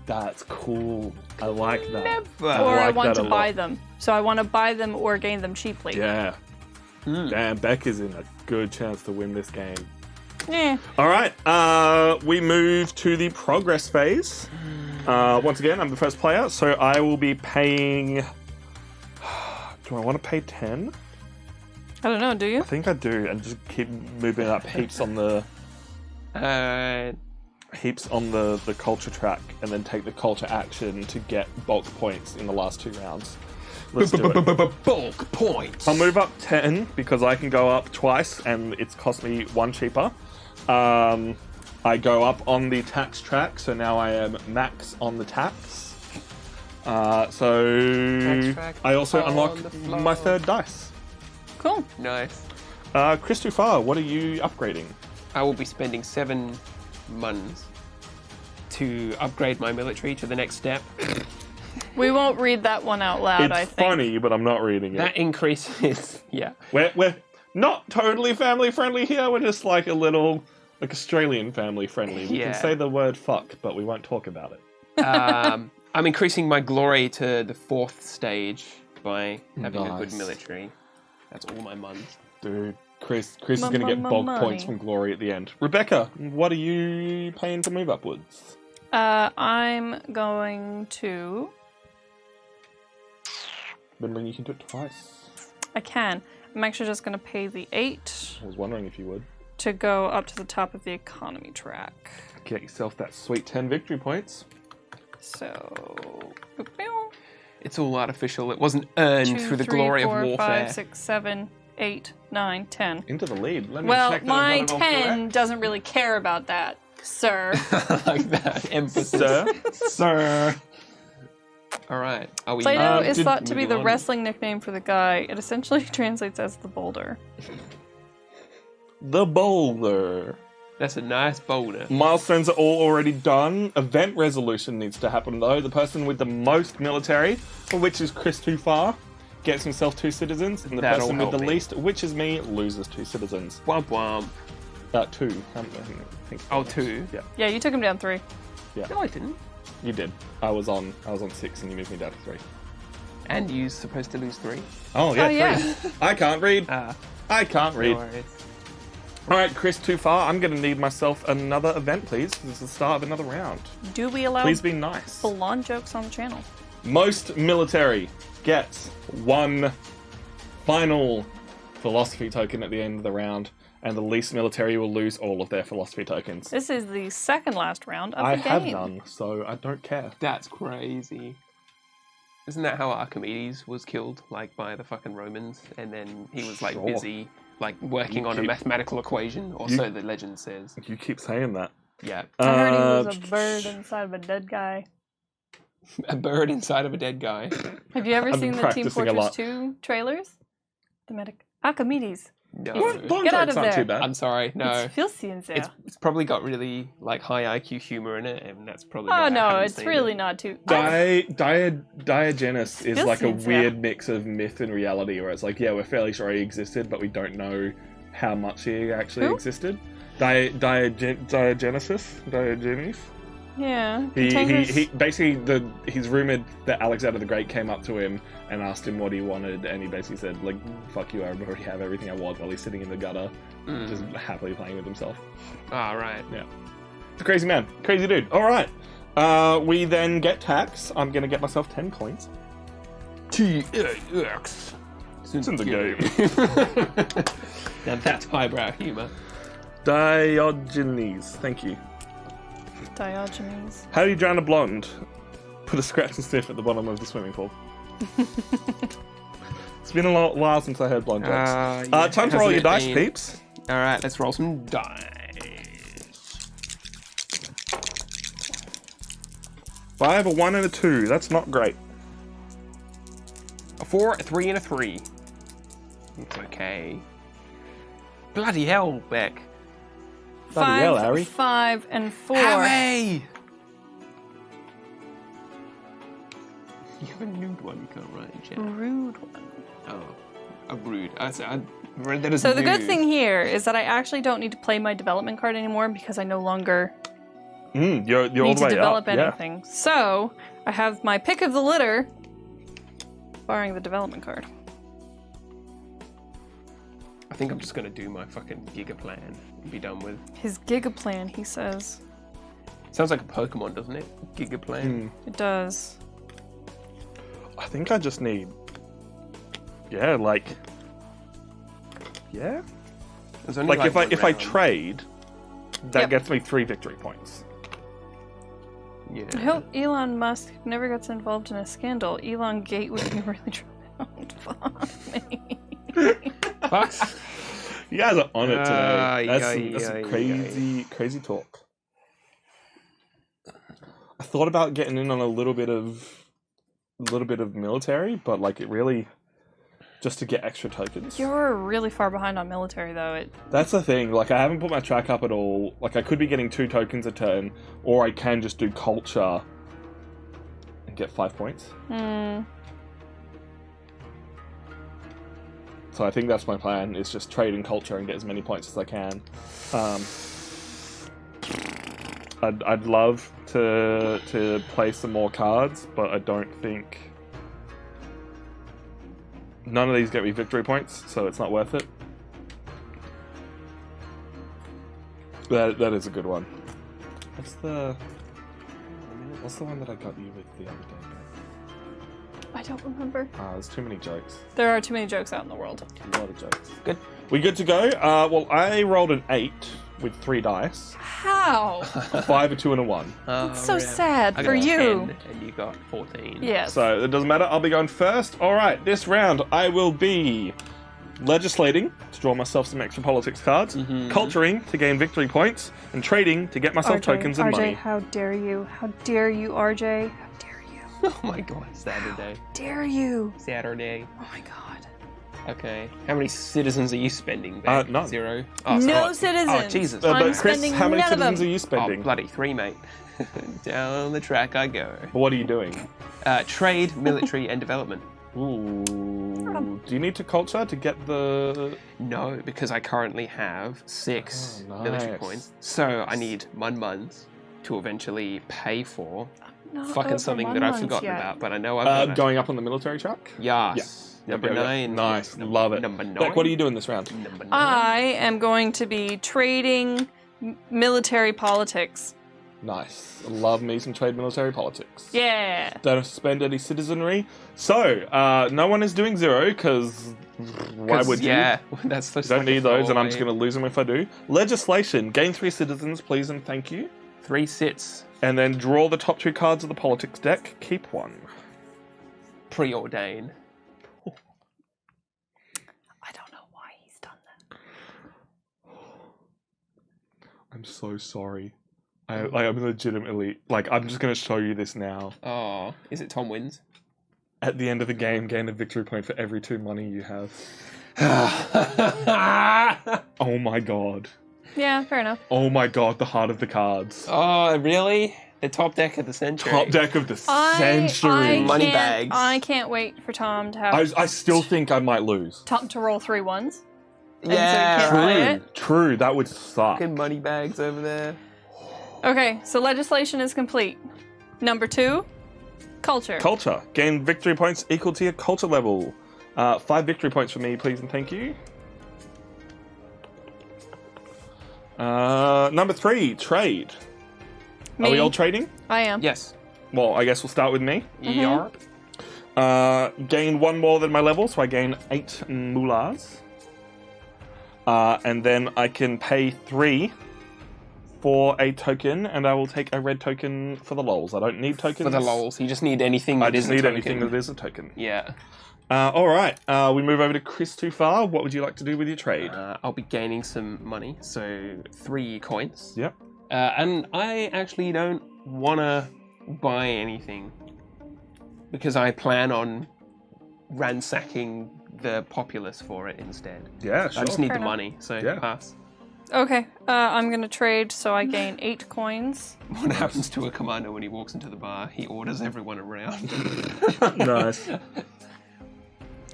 That's cool. I like that. Or I like want that to a buy lot. them. So I want to buy them or gain them cheaply. Yeah. Hmm. Damn, Beck is in a good chance to win this game. Eh. All right. We move to the progress phase. Once again, I'm the first player, so I will be paying... Do I want to pay 10? I don't know, do you? I think I do, and just keep moving up heaps on the culture track, and then take the culture action to get bulk points in the last 2 rounds. Let's do it. Bulk points. I'll move up 10 because I can go up twice, and it's cost me 1 cheaper. I go up on the tax track, so now I am max on the tax. So track I also on unlock the floor. my 3rd dice. Cool. Nice. Chris Tufar, what are you upgrading? I will be spending 7 muns to upgrade my military to the next step. We won't read that one out loud, I It's think. funny, but I'm not reading it. That increases, yeah. We're not totally family friendly here. We're just like a little Australian family friendly. We Yeah. can say the word fuck, but we won't talk about it. I'm increasing my glory to the 4th stage by having a good Nice. military. That's all my muns. Dude, Chris is going to get bulk points from glory at the end. Rebecca, what are you paying to move upwards? I'm going to... Remember, you can do it twice. I can. I'm actually just going to pay the 8 I was wondering if you would. to go up to the top of the economy track. Get yourself that sweet 10 victory points. So... It's all artificial. It wasn't earned 2, through the 3, glory 4, of warfare. 5, 6, 7, 8, 9, 10. Into the lead. Let me Well, check that my I've got it all 10 correct. doesn't really care about that, sir. Like that emphasis. Sir? Sir. All right. Are we? Plato is did- thought to be moving the on. wrestling nickname for the guy. It essentially translates as the boulder. The boulder. That's a nice boulder. Milestones are all already done. Event resolution needs to happen though. The person with the most military, which is Chris Tufar, gets himself 2 citizens, and the That'll person with the help me. least, which is me, loses 2 citizens. Womp womp. 2. I think. Oh, 2. Yeah, Yeah, you took him down 3. No, I didn't. you did. I was on 6, and you moved me down to 3. And you're supposed to lose 3. Oh yeah, Oh, yeah. 3. I can't read. I can't No read. worries. All right, Chris Tufar, I'm going to need myself another event, please. This is the start of another round. Do we allow Please be nice. full-on jokes on the channel? Most military gets 1 final philosophy token at the end of the round, and the least military will lose all of their philosophy tokens. This is the second last round of I the game. have none, so I don't care. That's crazy. Isn't that how Archimedes was killed, like by the fucking Romans, and then he was like Sure. busy, like working on a keep- mathematical equation, or you- so the legend says. You keep saying that. Yeah, I heard he was a bird inside of a dead guy. a bird inside of a dead guy. Have you ever I've seen been the Team practicing a Fortress lot. 2 trailers? The medic Archimedes. No, Blonde Get out jokes of aren't there. too bad. I'm sorry. No, It's filthy in there. it's probably got really like high IQ humor in it, and that's probably. Oh why I no, haven't it's seen really it. not too. Diogenes is like a Filthy, weird mix of myth and reality, where it's like, yeah, we're fairly sure he existed, but we don't know how much he actually Who? existed. Diogenes? Yeah. He containers- basically he's rumored that Alexander the Great came up to him and asked him what he wanted, and he basically said, like, fuck you, I already have everything I want, while he's sitting in the gutter, just happily playing with himself. Ah, right. Yeah. It's a crazy man. Crazy dude. Alright. We then get tax. I'm gonna get myself 10 points. TAX. It's in the game. Now that's highbrow humor. Diogenes. Thank you. Diogenes. How do you drown a blonde? Put a scratch and sniff at the bottom of the swimming pool. It's been a while since I heard blonde jokes. Yeah, Time to roll hasn't your it dice, been? peeps. All right, let's roll some dice. 5, a 1, and a 2. That's not great. A 4, a 3, and a 3. It's okay. Bloody hell, Beck. Bloody hell, Harry. 5, and 4. Harry! You have a nude one you can't write in chat. Rude one. Oh, a rude. I read that as So the good nude. thing here is that I actually don't need to play my development card anymore because I no longer You're all need the to way develop up. Yeah. anything. So I have my pick of the litter, barring the development card. I think I'm just gonna do my fucking giga plan and be done with. His giga plan, he says. Sounds like a Pokemon, doesn't it? Gigaplan. It does. I think I just need. Yeah, like. Yeah. There's only Like one if I round. trade, that Yep. gets me 3 victory points. Yeah. I hope Elon Musk never gets involved in a scandal. Elon Gate would be really drowned. Fuck me. Fuck. You guys are on it today. That's some Ay, crazy talk. I thought about getting in on a little bit of military, but like it really just to get extra tokens. You're really far behind on military, though. That's the thing. Like I haven't put my track up at all. Like I could be getting 2 tokens a turn, or I can just do culture and get 5 points. So I think that's my plan: is just trade in culture and get as many points as I can. I'd love to play some more cards, but I don't think none of these get me victory points, so it's not worth it. That is a good one. What's the one that I got you with the other day? I don't remember. There's too many jokes. There are too many jokes out in the world. A lot of jokes. Good. We good to go? Well, I rolled an 8 with 3 dice. How? A 5, a 2, and a 1. It's so sad I for got you. 10 and you got 14. Yes. So it doesn't matter. I'll be going first. All right. This round, I will be legislating to draw myself some extra politics cards, culturing to gain victory points, and trading to get myself tokens and RJ, money. how dare you? How dare you, RJ? How dare you? Oh my god, Saturday. Dare you? Saturday. Oh my god. Okay. How many citizens are you spending back? None. 0. No so- citizens. Oh, Jesus. But I'm Chris, spending how many none of citizens them. are you Oh, spending? bloody 3, mate. Down the track I go. What are you doing? Trade, military, and development. Ooh. Do you need to culture to get the... No, because I currently have 6 Oh, military nice. points. So I need Mun-Muns to eventually pay for Not fucking over something that 1 I've month forgotten yet. about, but I know I've got it. Going up on the military track? Yes. Number Yep, yep. 9. Nice. Number- Love it. Number 9. Beck, what are you doing this round? Number 9. I am going to be trading military politics. Nice. Love me some trade military politics. Yeah. Don't have to spend any citizenry. So, no one is doing 0, because why would you? Yeah, that's the Don't need those, and I'm just going to lose them if I do. Legislation. Gain 3 citizens, please, and thank you. 3 sits. And then draw the top 2 cards of the politics deck. Keep 1. Preordain. I don't know why he's done that. I'm so sorry. I'm legitimately... Like, I'm just going to show you this now. Oh, is it Tom wins? At the end of the game, gain a victory point for every 2 money you have. Oh my god. Yeah, fair enough. Oh my god, the heart of the cards. Oh, really? The top deck of the century. Top deck of the century. Money can't- bags. I can't wait for Tom to have I still think I might lose. Tom to roll 3 ones. And Yeah. so he can't play it. True, that would suck. Fucking money bags over there. Okay, so legislation is complete. Number 2, culture. Culture. Gain victory points equal to your culture level. 5 victory points for me, please and thank you. Number 3, trade. Me. Are we all trading? I am. Yes. Well, I guess we'll start with me. Yarp. Gain 1 more than my level, so I gain 8 moolahs. And then I can pay 3 for a token, and I will take a red token for the lols. I don't need tokens. For the lols. You just need anything I that just isn't need token. anything that is a token. Yeah. All right, we move over to Chris too far. What would you like to do with your trade? I'll be gaining some money, so 3 coins. Yep. And I actually don't want to buy anything because I plan on ransacking the populace for it instead. Yeah, sure. I just need Fair the enough. money, so Yeah. pass. Okay, I'm gonna trade so I gain 8 coins. What happens to a commander when he walks into the bar? He orders everyone around. Nice.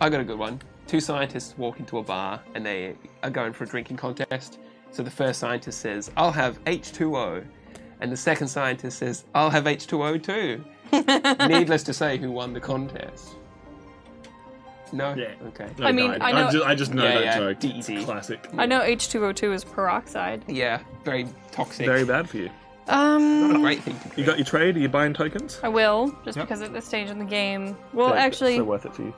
I got a good one. 2 scientists walk into a bar and they are going for a drinking contest. So the first scientist says, "I'll have H2O." And the second scientist says, "I'll have H2O too." Needless to say, who won the contest? No? Yeah. Okay. I mean, I know- I just know Yeah, that yeah, joke. DD. It's classic. I know H2O2 is peroxide. Yeah, very toxic. Very bad for you. Not a great thing to You got your trade? Are you buying tokens? I will, just Yep. because at this stage in the game. Well, Yeah, actually, so worth it for you.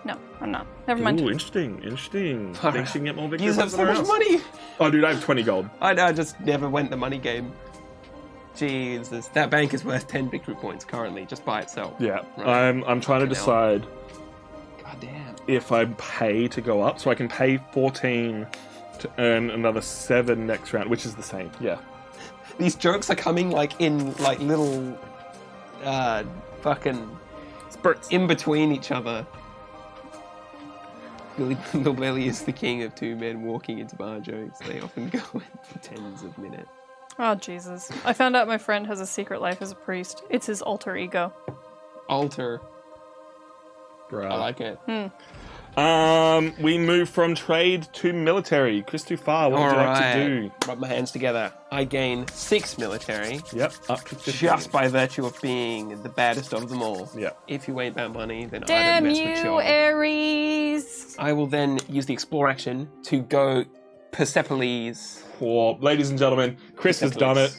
no, I'm not. Never mind. Ooh, interesting. Think Alright. she can get more victory You have points so somewhere much else? money. Oh, dude, I have 20 gold. I just never went the money game. Jesus, that bank is worth 10 victory points currently, just by itself. Yeah, Right. I'm trying to Fucking hell. decide God damn. if I pay to go up, so I can pay 14 to earn another 7 next round, which is the same. Yeah. These jokes are coming like in like little fucking Spurts. in between each other. Bill Belly is the king of two men walking into bar jokes. They often go in for tens of minutes. Oh, Jesus. I found out my friend has a secret life as a priest. It's his alter ego. Alter. Bruh. I like it. We move from trade to military. Chris too far. What would you like to do? Rub my hands together. I gain 6 military Yep, up to 15. just by virtue of being the baddest of them all. Yep. If you ain't about money, then I Damn don't mess with you, Aries. Aries! I will then use the explore action to go Persepolis. Or, ladies and gentlemen, Chris has done it.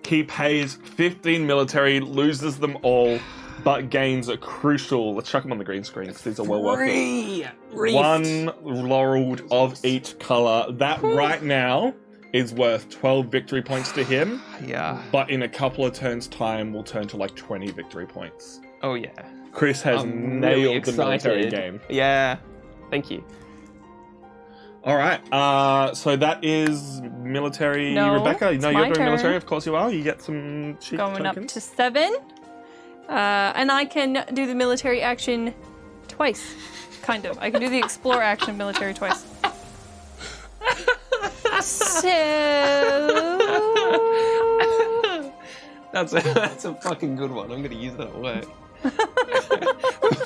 He pays 15 military, loses them all, but gains a crucial. Let's chuck them on the green screen because these are well worth it. Reefed. One laureled of each color. That right now is worth 12 victory points to him, Yeah. but in a couple of turns' time will turn to like 20 victory points. Oh yeah. Chris has I'm nailed really the military excited. game. Yeah. Thank you. All right, so that is military. No, Rebecca, it's no, my you're doing turn. military. Of course you are. You get some cheap Going tokens. up to 7. And I can do the military action twice. Kind of. I can do the explore action military twice. So... That's a fucking good one. I'm gonna use that at work.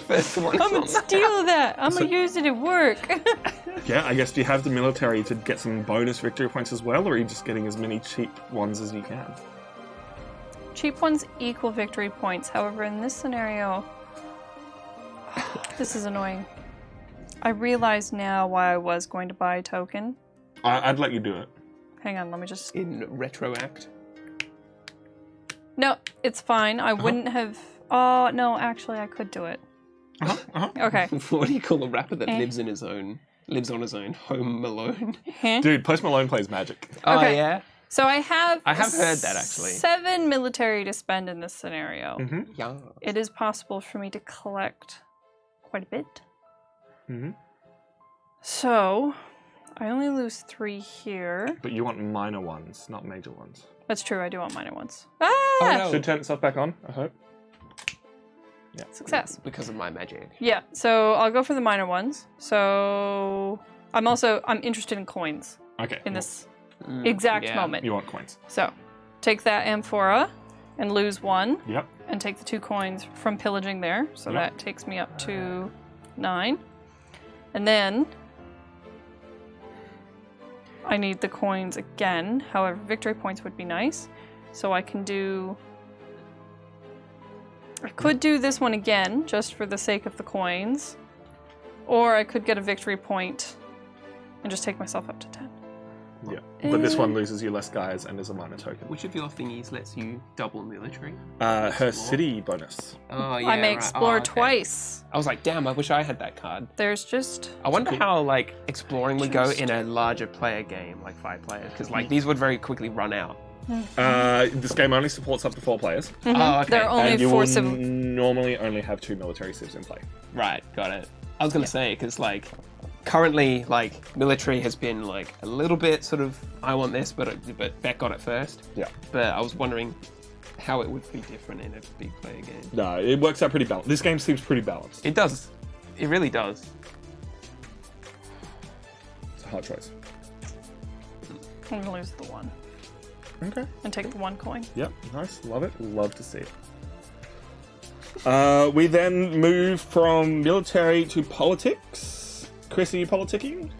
First one. I'm gonna steal that. I'm gonna use it at work. Yeah, I guess do you have the military to get some bonus victory points as well, or are you just getting as many cheap ones as you can? Cheap ones equal victory points. However, in this scenario, this is annoying. I realize now why I was going to buy a token. I'd let you do it. Hang on, let me just... In retroact. No, it's fine. I wouldn't have... Oh, no, actually, I could do it. Okay. What do you call a rapper that Eh. lives on his own home alone? Huh? Dude, Post Malone plays Magic. Oh Okay. yeah. So I have heard that, actually. 7 military to spend in this scenario. Yeah. It is possible for me to collect quite a bit. Mm-hmm. So I only lose 3 here. But you want minor ones, not major ones. That's true, I do want minor ones. Ah! Oh, no. Should turn itself back on, I hope. Success. Because of my magic. Yeah, so I'll go for the minor ones. So I'm interested in coins Okay. in this exact yeah. moment. You want coins. So take that amphora and lose 1 Yep. and take the 2 coins from pillaging there. So Yep. that takes me up to 9. And then I need the coins again. However, victory points would be nice. So I can do... I could do this one again, just for the sake of the coins. Or I could get a victory point and just take myself up to 10. Yeah. But this one loses you less guys and is a minor token. Which of your thingies lets you double military? Her Explore? city bonus. Oh yeah. I may right. explore Oh, okay. twice. I was like, damn, I wish I had that card. There's just... I wonder how like exploring would go in a larger player game, like 5 players, because like these would very quickly run out. This game only supports up to 4 players. Oh, okay. There are only And you 4 will civil... normally only have 2 military civs in play. Right, got it. I was gonna say because like currently like military has been like a little bit sort of I want this, but Beck got it first. Yeah. But I was wondering how it would be different in a big player game. No, it works out pretty balanced. This game seems pretty balanced. It does. It really does. It's a hard choice. I'm gonna lose the 1 Okay. and take the 1 coin. Yep, nice. Love it. Love to see it. We then move from military to politics. Chris, are you politicking?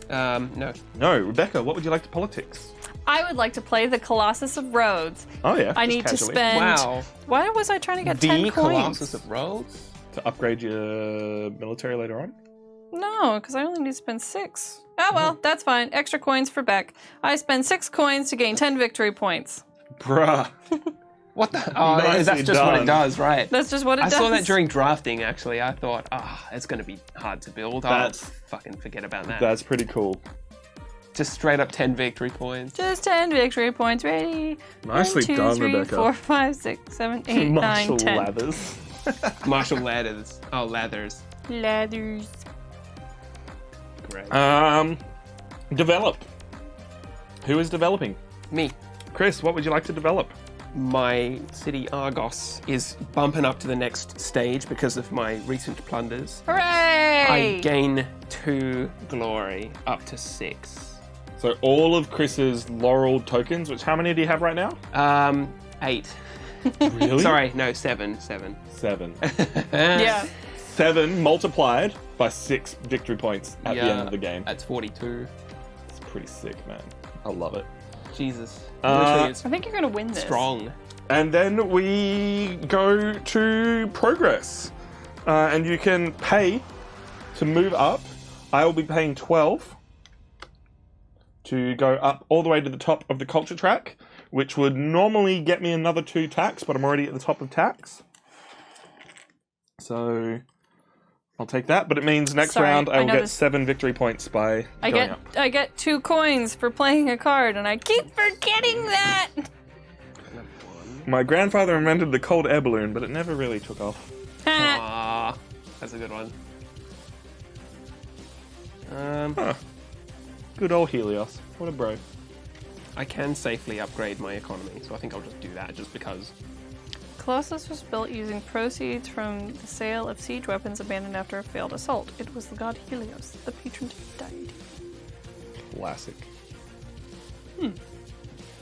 No. No. Rebecca, what would you like to politics? I would like to play the Colossus of Rhodes. Oh, yeah. I just need to casually. spend... Wow. Why was I trying to get 10 The coins? Colossus of Rhodes. To upgrade your military later on? No, because I only need to spend 6. Oh well, that's fine. Extra coins for Beck. I spend 6 coins to gain 10 victory points. Bruh. What the? Oh, Nicely that's just what done. it does, right? That's just what it I does. saw that during drafting, actually. I thought, it's going to be hard to build. That's- I'll fucking forget about that. That's pretty cool. Just straight up 10 victory points. Just 10 victory points. Ready? Nicely 1, 2, done, 3, Rebecca. 4, 5, 6, 7, 8, 9, Marshall 10. Lathers. Marshall Lathers. Oh, Lathers. Lathers. Great. Develop. Who is developing? Me. Chris, what would you like to develop? My city Argos is bumping up to the next stage because of my recent plunders. Hooray! I gain 2 glory up to 6. So all of Chris's laurel tokens, which how many do you have right now? 8. Really? Sorry, no, 7. 7. 7. Yeah. 7 multiplied by 6 victory points at the end of the game. That's 42. It's pretty sick, man. I love it. Jesus. Uh, Literally, it's I think you're gonna win this. strong. And then we go to progress. And you can pay to move up. I will be paying 12 to go up all the way to the top of the culture track, which would normally get me another 2 tax, but I'm already at the top of tax. So I'll take that, but it means next Sorry, round I will know get this- 7 victory points by going up. I get 2 coins for playing a card, and I keep forgetting that. My grandfather invented the cold air balloon, but it never really took off. Ah, that's a good one. Huh. Good old Helios. What a bro. I can safely upgrade my economy, so I think I'll just do that just because. Colossus was built using proceeds from the sale of siege weapons abandoned after a failed assault. It was the god Helios, the patron deity. Classic.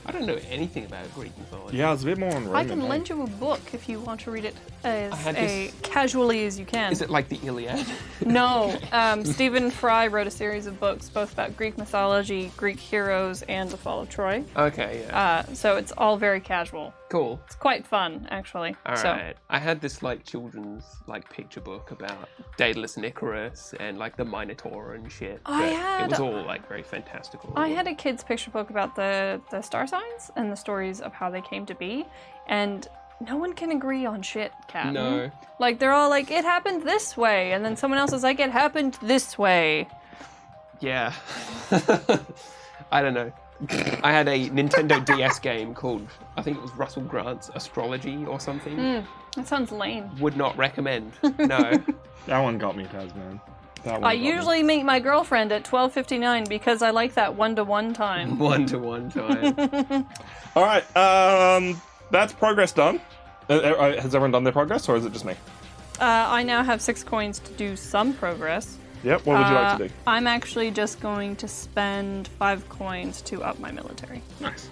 I don't know anything about Greek mythology. Yeah, it's a bit more on Roman. I can hey? lend you a book if you want to read it as had this- casually as you can. Is it like the Iliad? No. Stephen Fry wrote a series of books both about Greek mythology, Greek heroes, and the fall of Troy. Okay, yeah. So it's all very casual. Cool. It's quite fun, actually. All so, right. I had this like children's like picture book about Daedalus and Icarus and like the Minotaur and shit. It was all like very fantastical. I had a kid's picture book about the star signs and the stories of how they came to be, and no one can agree on shit, Captain. No. Like, they're all like, it happened this way, and then someone else is like, it happened this way. Yeah. I don't know. I had a Nintendo DS game called, I think it was Russell Grant's Astrology or something. That sounds lame. Would not recommend. No. That one got me, Tasman. That one I got me. usually meet my girlfriend at 12:59 because I like that 1-to-1 time. 1-to-1 time. All right, that's progress done. Has everyone done their progress, or is it just me? I now have 6 coins to do some progress. Yep. What would you like to do? I'm actually just going to spend 5 coins to up my military. Nice.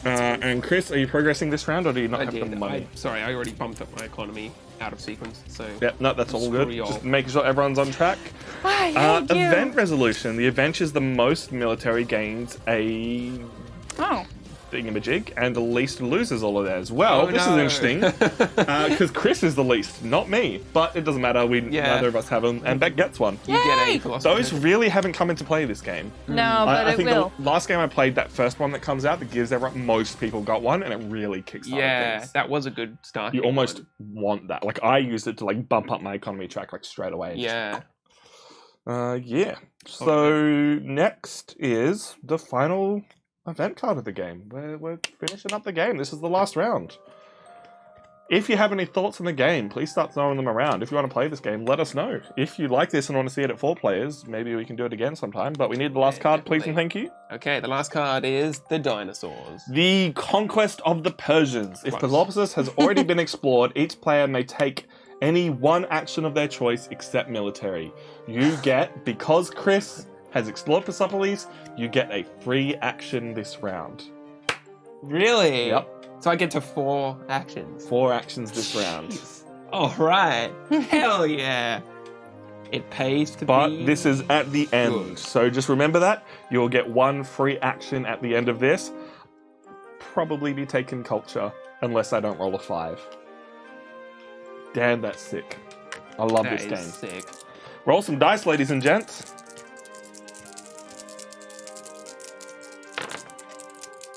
And Chris, are you progressing this round, or do you not I have did. the money? Sorry, I already bumped up my economy out of sequence, so... Yep, no, that's all good. Screw y'all. Just making sure everyone's on track. I hate you. Event resolution. The adventure is the most military gains a Oh. thingamajig, and the least loses all of theirs. Well, Oh, this no. is interesting, because Chris is the least, not me. But it doesn't matter, neither of us have them, and Beck gets one. You get Yay! a philosophy. Those really haven't come into play this game. No, but I it think will. the last game I played, that first one that comes out, that gives everyone, most people got one, and it really kickstarted Yeah, things. that was a good start. You almost want that. Like, I used it to, like, bump up my economy track, like, straight away. Yeah. Yeah. So, next is the final event card of the game. We're finishing up the game. This is the last round. If you have any thoughts on the game, please start throwing them around. If you want to play this game, let us know. If you like this and want to see it at 4 players, maybe we can do it again sometime. But we need the last card, please and thank you. Okay, the last card is the dinosaurs. The Conquest of the Persians. If Right. Peloponnesus has already been explored, each player may take any one action of their choice except military. You get, because Chris has explored Persepolis, you get a free action this round. Really? Yep. So I get to 4 actions. 4 actions this round. Jeez. All right. Hell yeah. It pays to But be... this is at the end. Good. So just remember that. You'll get 1 free action at the end of this. Probably be taken culture, unless I don't roll a 5. Damn, that's sick. I love That this is game. sick. Roll some dice, ladies and gents.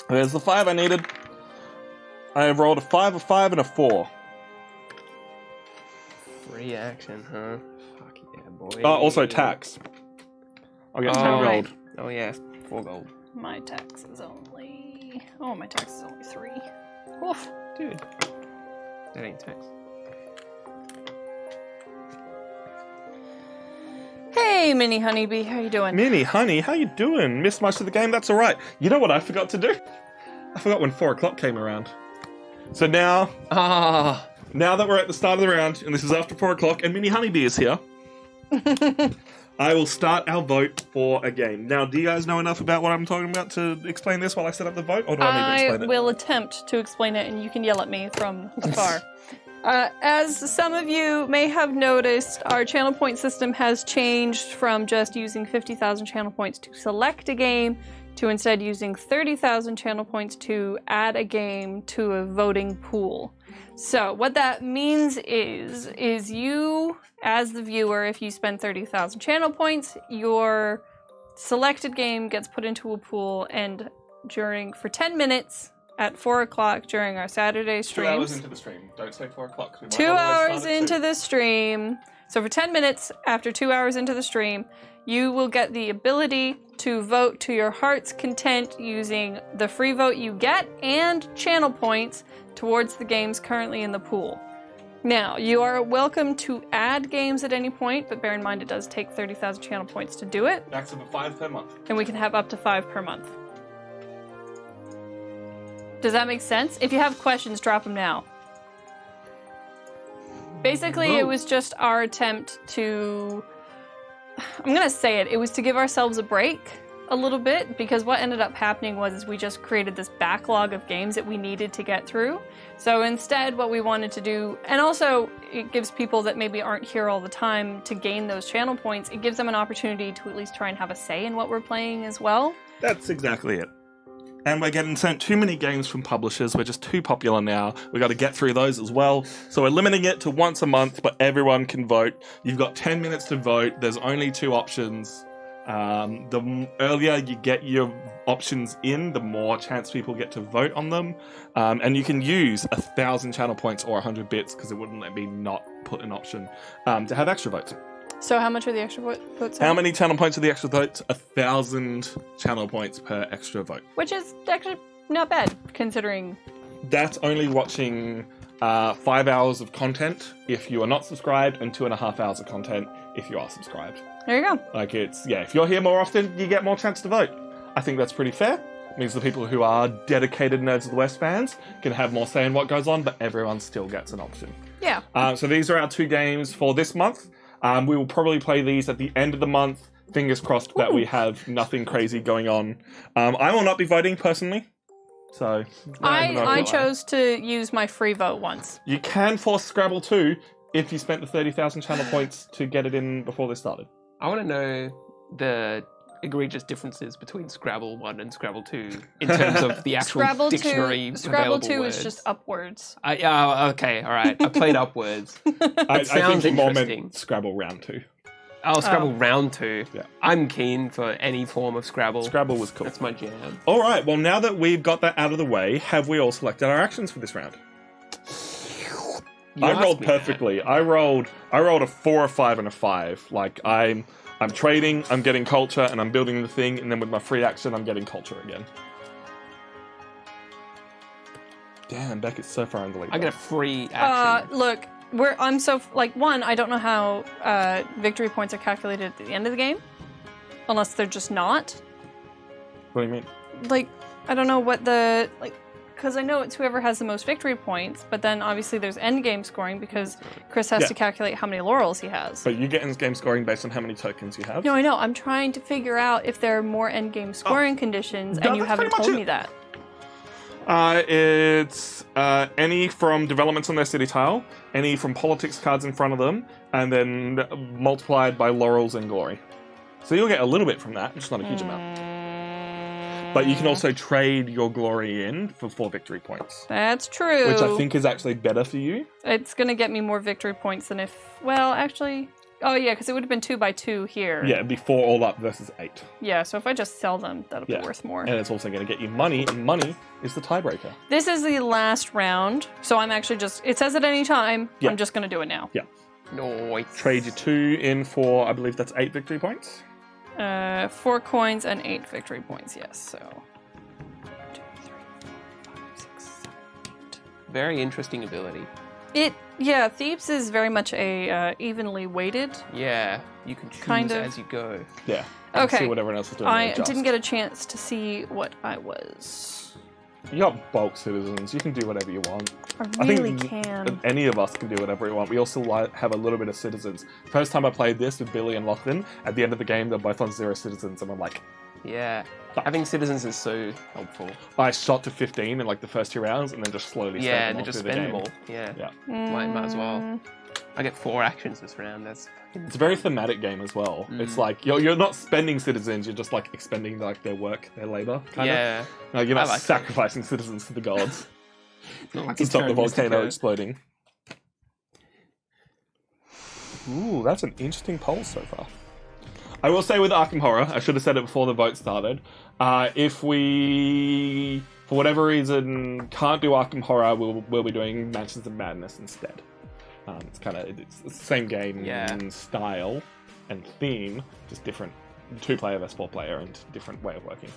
There's the 5 I needed. I have rolled a 5, a 5, and a 4. Free action, huh? Fuck yeah, boy. Oh, also tax. I'll get 10 right. gold. Oh yeah, 4 gold. My tax is only... Oh, my tax is only 3. Oof. Dude. That ain't tax. Hey, Mini Honeybee, how you doing? Minnie, honey, how you doing? Missed much of the game? That's alright. You know what I forgot to do? I forgot when 4 o'clock came around. So now that we're at the start of the round, and this is after 4 o'clock, and Mini Honeybee is here, I will start our vote for a game. Now, do you guys know enough about what I'm talking about to explain this while I set up the vote, or do I need to explain it? I will attempt to explain it, and you can yell at me from afar. As some of you may have noticed, our channel point system has changed from just using 50,000 channel points to select a game to instead using 30,000 channel points to add a game to a voting pool. So what that means is you, as the viewer, if you spend 30,000 channel points, your selected game gets put into a pool, and for 10 minutes at 4 o'clock during our Saturday 2 streams. hours into the stream. Don't say 4 o'clock. 2 hours into the stream. So for 10 minutes after 2 hours into the stream, you will get the ability to vote to your heart's content using the free vote you get and channel points towards the games currently in the pool. Now, you are welcome to add games at any point, but bear in mind it does take 30,000 channel points to do it, Maximum 5 per month. and we can have up to 5 per month. Does that make sense? If you have questions, drop them now. Basically, it was just our attempt to... I'm gonna say it. It was to give ourselves a break a little bit, because what ended up happening was we just created this backlog of games that we needed to get through. So instead, what we wanted to do, and also it gives people that maybe aren't here all the time to gain those channel points, it gives them an opportunity to at least try and have a say in what we're playing as well. That's exactly it. And we're getting sent too many games from publishers. We're just too popular now. We've got to get through those as well. So we're limiting it to once a month, but everyone can vote. You've got 10 minutes to vote. There's only 2 options. The earlier you get your options in, the more chance people get to vote on them. And you can use 1,000 channel points or 100 bits, because it wouldn't let me not put an option, to have extra votes. So how much are the extra votes? How many channel points are the extra votes? 1,000 channel points per extra vote. Which is actually not bad, considering... That's only watching 5 hours of content if you are not subscribed, and 2.5 hours of content if you are subscribed. There you go. Like, it's, yeah, if you're here more often, you get more chance to vote. I think that's pretty fair. It means the people who are dedicated Nerds of the West fans can have more say in what goes on, but everyone still gets an option. Yeah. So these are our 2 games for this month. We will probably play these at the end of the month. Fingers crossed that we have nothing crazy going on. I will not be voting personally. So I chose to use my free vote once. You can force Scrabble too if you spent the 30,000 channel points to get it in before this started. I want to know the egregious differences between Scrabble 1 and Scrabble 2 in terms of the actual dictionary Scrabble 2 words. is just upwards. Okay, all right. I played upwards. I sounds think you more interesting. meant Scrabble round 2. Oh, Scrabble round 2. Yeah. I'm keen for any form of Scrabble. Scrabble was cool. That's my jam. All right, well, now that we've got that out of the way, have we all selected our actions for this round? You I asked rolled me perfectly. I rolled a 4, a 5, and a 5. Like, I'm trading, I'm getting culture, and I'm building the thing, and then with my free action, I'm getting culture again. Damn, Beck is so far in the lead. I get a free action. Look, I'm so one. I don't know how victory points are calculated at the end of the game, unless they're just not. What do you mean? Like, I don't know what the because I know it's whoever has the most victory points, but then obviously there's end game scoring because Chris has to calculate how many laurels he has. But you get end game scoring based on how many tokens you have. No, I know. I'm trying to figure out if there are more end game scoring conditions, and you haven't told me that. It's any from developments on their city tile, any from politics cards in front of them, and then multiplied by laurels and glory. So you'll get a little bit from that, just not a huge amount. But you can also trade your glory in for 4 victory points. That's true. Which I think is actually better for you. It's going to get me more victory points than if... Well, actually... Oh, yeah, because it would have been 2 by 2 here. Yeah, it'd be 4 all up versus 8. Yeah, so if I just sell them, that'll Yeah. be worth more. And it's also going to get you money, and money is the tiebreaker. This is the last round, so I'm actually just... It says at any time. Yeah. I'm just going to do it now. Yeah. Nice. Trade your 2 in for, I believe that's 8 victory points. 4 coins and 8 victory points, yes, so... 1, 2, 3, 4, 5, 6, 7, 8. Very interesting ability. Yeah, Thebes is very much a evenly weighted. Yeah, you can choose Kind of. as you go. Yeah. Okay. See what everyone else is doing. I and adjust. didn't get a chance to see what I was. You got bulk citizens. You can do whatever you want. I really can. Any of us can do whatever we want. We also have a little bit of citizens. First time I played this with Billy and Lachlan, at the end of the game, they're both on 0 citizens, and I'm like, Yeah. Having citizens is so helpful. I shot to 15 in like the first 2 rounds, and then just slowly Yeah, spent them and all then just through the spend game. them all. Yeah. Yeah. Might as well. I get 4 actions this round. That's fucking... It's a very thematic game as well. Mm. It's like you're not spending citizens, you're just like expending like their work, their labor. Kind Yeah. of. Like, you're I not like that. sacrificing citizens to the gods Not like to it's stop the turn just to volcano go. exploding. Ooh, that's an interesting poll so far. I will say with Arkham Horror, I should have said it before the vote started. If we, for whatever reason, can't do Arkham Horror, we'll be doing Mansions of Madness instead. It's the same game Yeah. style and theme, just different 2-player versus 4-player and different way of working.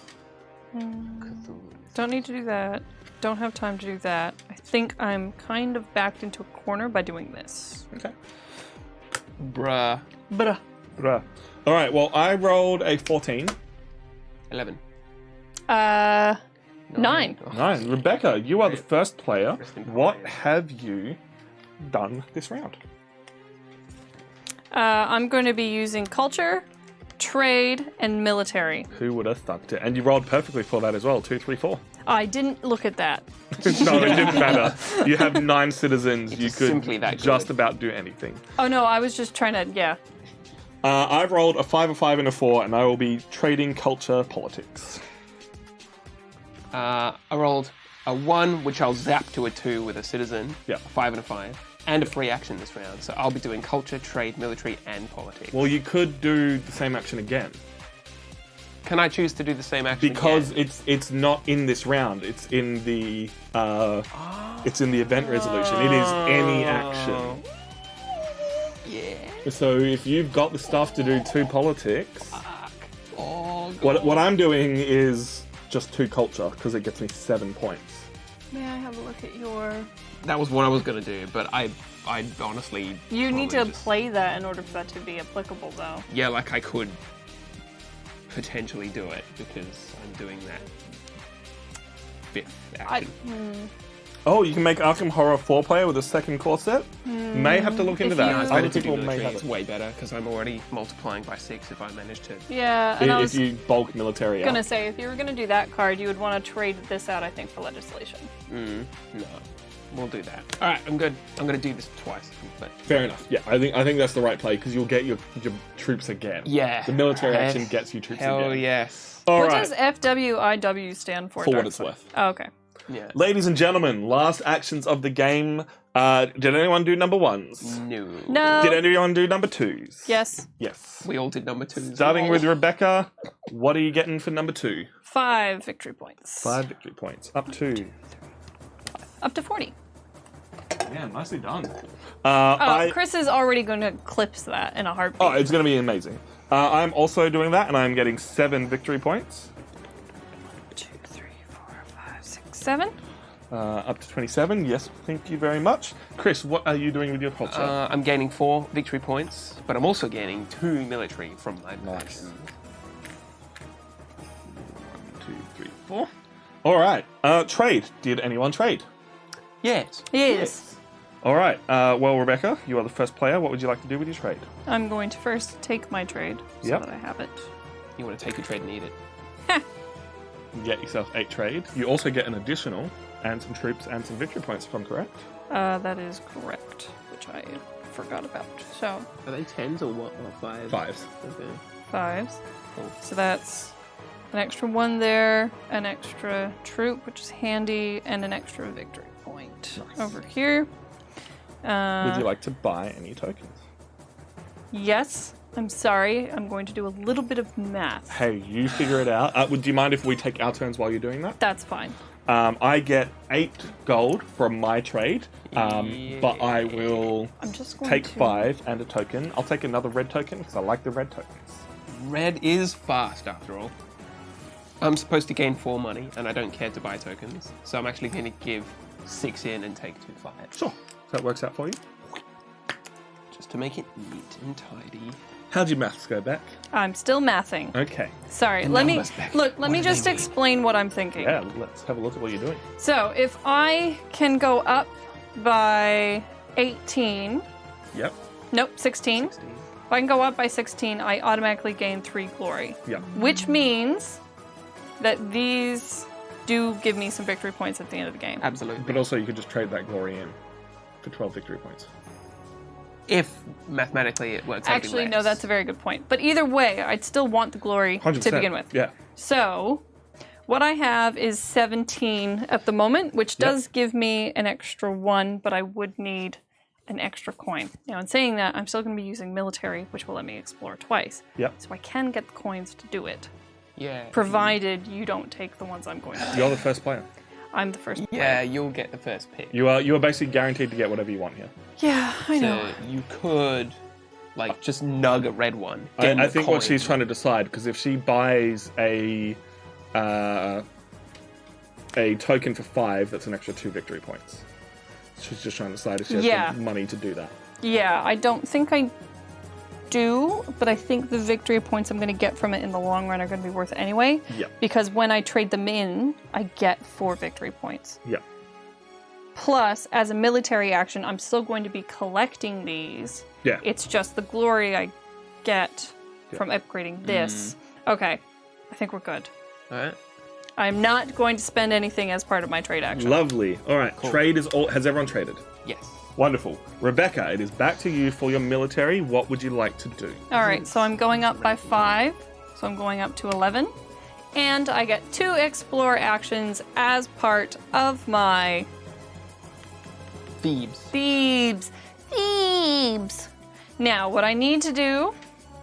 Don't need to do that. Don't have time to do that. I think I'm kind of backed into a corner by doing this. Okay. Bruh. But Right. All right. Well, I rolled a 14. 11. 9. 9. Rebecca, you are the first player. First in What player. have you done this round? I'm going to be using culture, trade, and military. Who would have thunked it? And you rolled perfectly for that as well. 2, 3, 4. I didn't look at that. No, it didn't matter. You have 9 citizens. It's You just could simply that just good. about do anything. Oh no, I was just trying to, yeah. I've rolled a 5, a 5, and a 4, and I will be trading culture politics. I rolled a 1, which I'll zap to a 2 with a citizen. Yeah. A 5 and a 5. And a free action this round. So I'll be doing culture, trade, military, and politics. Well, you could do the same action again. Can I choose to do the same action Because again? it's not in this round. It's in the it's in the event resolution. It is any action. Yeah. So if you've got the stuff to do 2 politics, Oh, what I'm doing is just 2 culture because it gets me 7 points. May I have a look at your... That was what I was going to do, but I honestly... You need to probably just- play that in order for that to be applicable, though. Yeah, like I could potentially do it because I'm doing that 5th action. Oh, you can make Arkham Horror 4-player with a second core set? May have to look into If that. you- It's Other better to do people may military. have It's it. way better because I'm already multiplying by 6 if I manage to... Yeah, and I If was you bulk military gonna out. say, if you were gonna do that card, you would want to trade this out, I think, for legislation. No, we'll do that. All right, I'm good. I'm going to do this twice. But Fair enough. Yeah, I think that's the right play because you'll get your troops again. yeah. The military action gets you troops Hell again. yes. All What right. does FWIW stand for? For what Dark it's Side? worth. Oh, okay. Yeah. Ladies and gentlemen, last actions of the game. Did anyone do number 1s? No. No. Did anyone do number 2s? Yes. Yes. We all did number 2. Starting with Rebecca, what are you getting for number 2? 5 victory points. 5 victory points. Up to. Up to 40. Yeah, nicely done. Chris is already going to clips that in a heartbeat. Oh, it's going to be amazing. I'm also doing that, and I'm getting 7 victory points. 2, 3, 4, 5, 6, 7. Up to 27. Yes, thank you very much. Chris, what are you doing with your culture? I'm gaining 4 victory points, but I'm also gaining 2 military from my Nice. action. 1, 2, 3, 4. All right. Trade. Did anyone trade? Yes. Yes. All right. Well, Rebecca, you are the first player. What would you like to do with your trade? I'm going to first take my trade so Yep. that I have it. You want to take a trade and eat it. You get yourself 8 trade. You also get an additional and some troops and some victory points, if I'm correct. That is correct, which I forgot about. So, Are they 10s or what? Or 5s? 5s. Okay. 5s. Cool. So that's an extra 1 there, an extra troop, which is handy, and an extra victory point Nice. over here. Would you like to buy any tokens? Yes, I'm sorry. I'm going to do a little bit of math. Hey, you figure it out. Would you mind if we take our turns while you're doing that? That's fine. I get 8 gold from my trade, but I will I'm just going take to... 5 and a token. I'll take another red token because I like the red tokens. Red is fast, after all. I'm supposed to gain 4 money, and I don't care to buy tokens, so I'm actually going to give 6 in and take 2 5. Sure. So that works out for you. Just to make it neat and tidy. How'd your maths go back? I'm still mathing. Okay. Sorry, The let me numbers back. look. Let What me do just they mean? explain what I'm thinking. Yeah, let's have a look at what you're doing. So if I can go up by 18, Yep. nope, 16. If I can go up by 16, I automatically gain 3 glory, Yep. which means that these do give me some victory points at the end of the game. Absolutely. But also you could just trade that glory in for 12 victory points. If mathematically it works out. Actually, no, that's a very good point. But either way, I'd still want the glory 100%. to begin with. Yeah. So, what I have is 17 at the moment, which does give me an extra 1, but I would need an extra coin. Now, in saying that, I'm still going to be using military, which will let me explore twice. Yep. So I can get the coins to do it, Yeah. provided you don't take the ones I'm going to take. You're the first player. I'm the first Yeah, player. you'll get the first pick. You are basically guaranteed to get whatever you want here. Yeah, I know. So you could, like, just nug a red one. I think what she's trying to decide, because if she buys a token for 5, that's an extra 2 victory points. She's just trying to decide if she has the money to do that. Yeah, I don't think I do, but I think the victory points I'm going to get from it in the long run are going to be worth it anyway. Yeah. Because when I trade them in, I get 4 victory points. Yeah. Plus, as a military action, I'm still going to be collecting these. Yeah. It's just the glory I get from upgrading this. Okay, I think we're good. Alright. I'm not going to spend anything as part of my trade action. Lovely. All right. Cool. Trade is all. Has everyone traded? Yes. Wonderful. Rebecca, it is back to you for your military. What would you like to do? All right, so I'm going up by 5, so I'm going up to 11. And I get 2 explore actions as part of my Thebes. Thebes. Now, what I need to do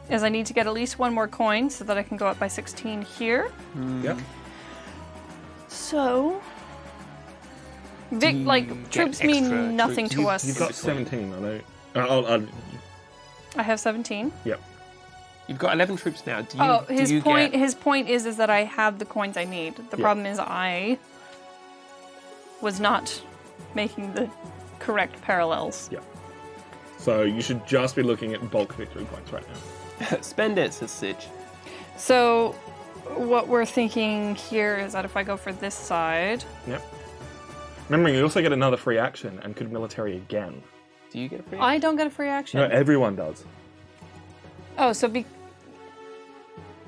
is I need to get at least 1 more coin so that I can go up by 16 here. Yep. So, You like, get troops extra mean nothing troops. to us. You've got 17, I know. I have 17. Yep. You've got 11 troops now. Do you, Oh, his do you point. Get... His point is that I have the coins I need. The problem is I was not making the correct parallels. Yeah. So you should just be looking at bulk victory points right now. Spend it, says Sitch. So, what we're thinking here is that if I go for this side, Yep. Remembering, you also get another free action and could military again. Do you get a free? I don't get a free action. No, everyone does. Oh, so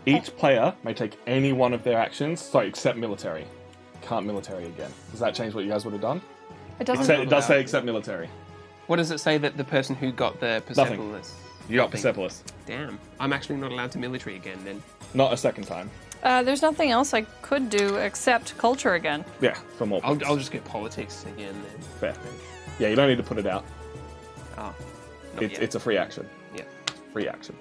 Each player may take any one of their actions, sorry, except military. Can't military again. Does that change what you guys would have done? it doesn't. It does say except military. What does it say that the person who got the Nothing. Persepolis? You got Nothing. Persepolis. Damn. I'm actually not allowed to military again then. Not a second time. There's nothing else I could do except culture again. Yeah, for more points. I'll just get politics again then. Fair. Yeah, you don't need to put it out. Oh. Not yet. It's a free action. Yeah. Free action.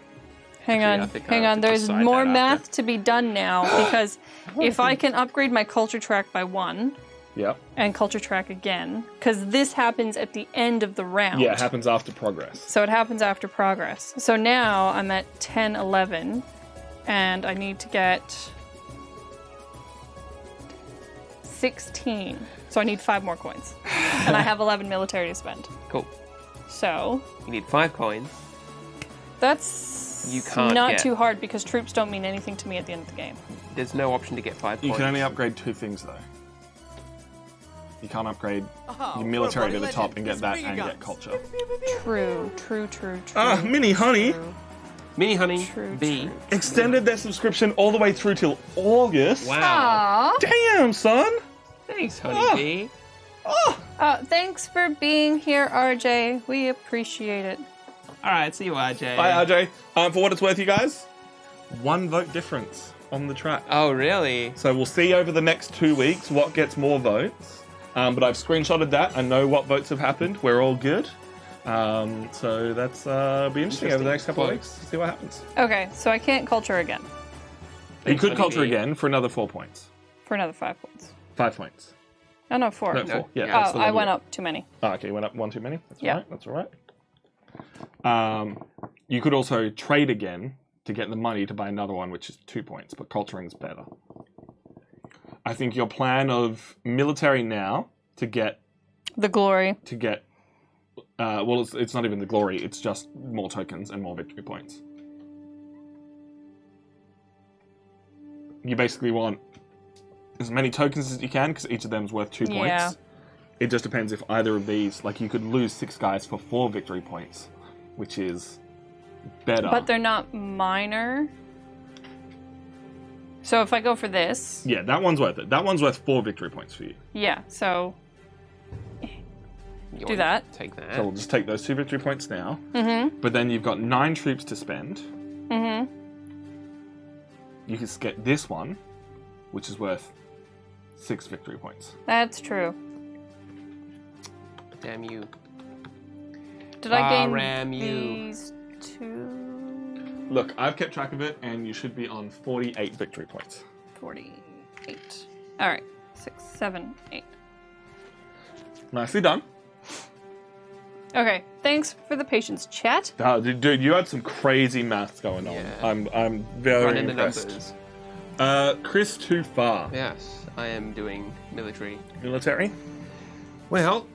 Hang Actually, I on, think I hang have on. to There's decide more that math after. to be done now because if I can upgrade my culture track by 1 Yep. and culture track again, because this happens at the end of the round. Yeah, it happens after progress. So it happens after progress. So now I'm at 10, 11, and I need to get 16. So I need 5 more coins. And I have 11 military to spend. Cool. So You need 5 coins. that's You can't not get- too hard because troops don't mean anything to me at the end of the game. There's no option to get 5 You coins. can only upgrade 2 things though. You can't upgrade Oh, your military to what a the top legend. and get It's that me, and guys. get culture. True. Ah, Mini Honey True, Mini Honey true, B. true. extended their subscription all the way through till August. Wow. Aw. Damn, son. Thanks, Honey Oh. B. Thanks for being here, RJ. We appreciate it. Alright, see you, RJ. Hi, RJ. For what it's worth, you guys, 1 vote difference on the track. Oh, really? So we'll see over the next 2 weeks what gets more votes. But I've screenshotted that. I know what votes have happened. We're all good. So that's be interesting over the next couple of weeks to see what happens. Okay, so I can't culture again You could culture again for another 4 points. for another 5 points. 5 points. Oh, no, 4. No, 4. Yeah, Oh, that's the I level went you're- up too many. Oh, okay, you went up 1 too many? That's Yeah. all right. That's all right. You could also trade again to get the money to buy another one, which is 2 points, but culturing's better. I think your plan of military now to get The glory. well, it's not even the glory, it's just more tokens and more victory points. You basically want as many tokens as you can, because each of them is worth 2 points. Yeah. It just depends if either of these, like you could lose 6 guys for 4 victory points, which is better. But they're not minor. So if I go for this, Yeah, that one's worth it. That one's worth 4 victory points for you. yeah, so You do want that. to Take that. So we'll just take those 2 victory points now. Mm-hmm. But then you've got 9 troops to spend. Mm-hmm. You can get this one, which is worth 6 victory points. That's true. Damn you. Did I gain Ram you. these 2? Look, I've kept track of it, and you should be on 48 victory points. 48. All right. 6, 7, 8. Nicely done. Okay. Thanks for the patience, chat. Dude, you had some crazy maths going on. Yeah. I'm very Running the impressed. numbers. Chris, too far. Yes, I am doing military. Military? Well,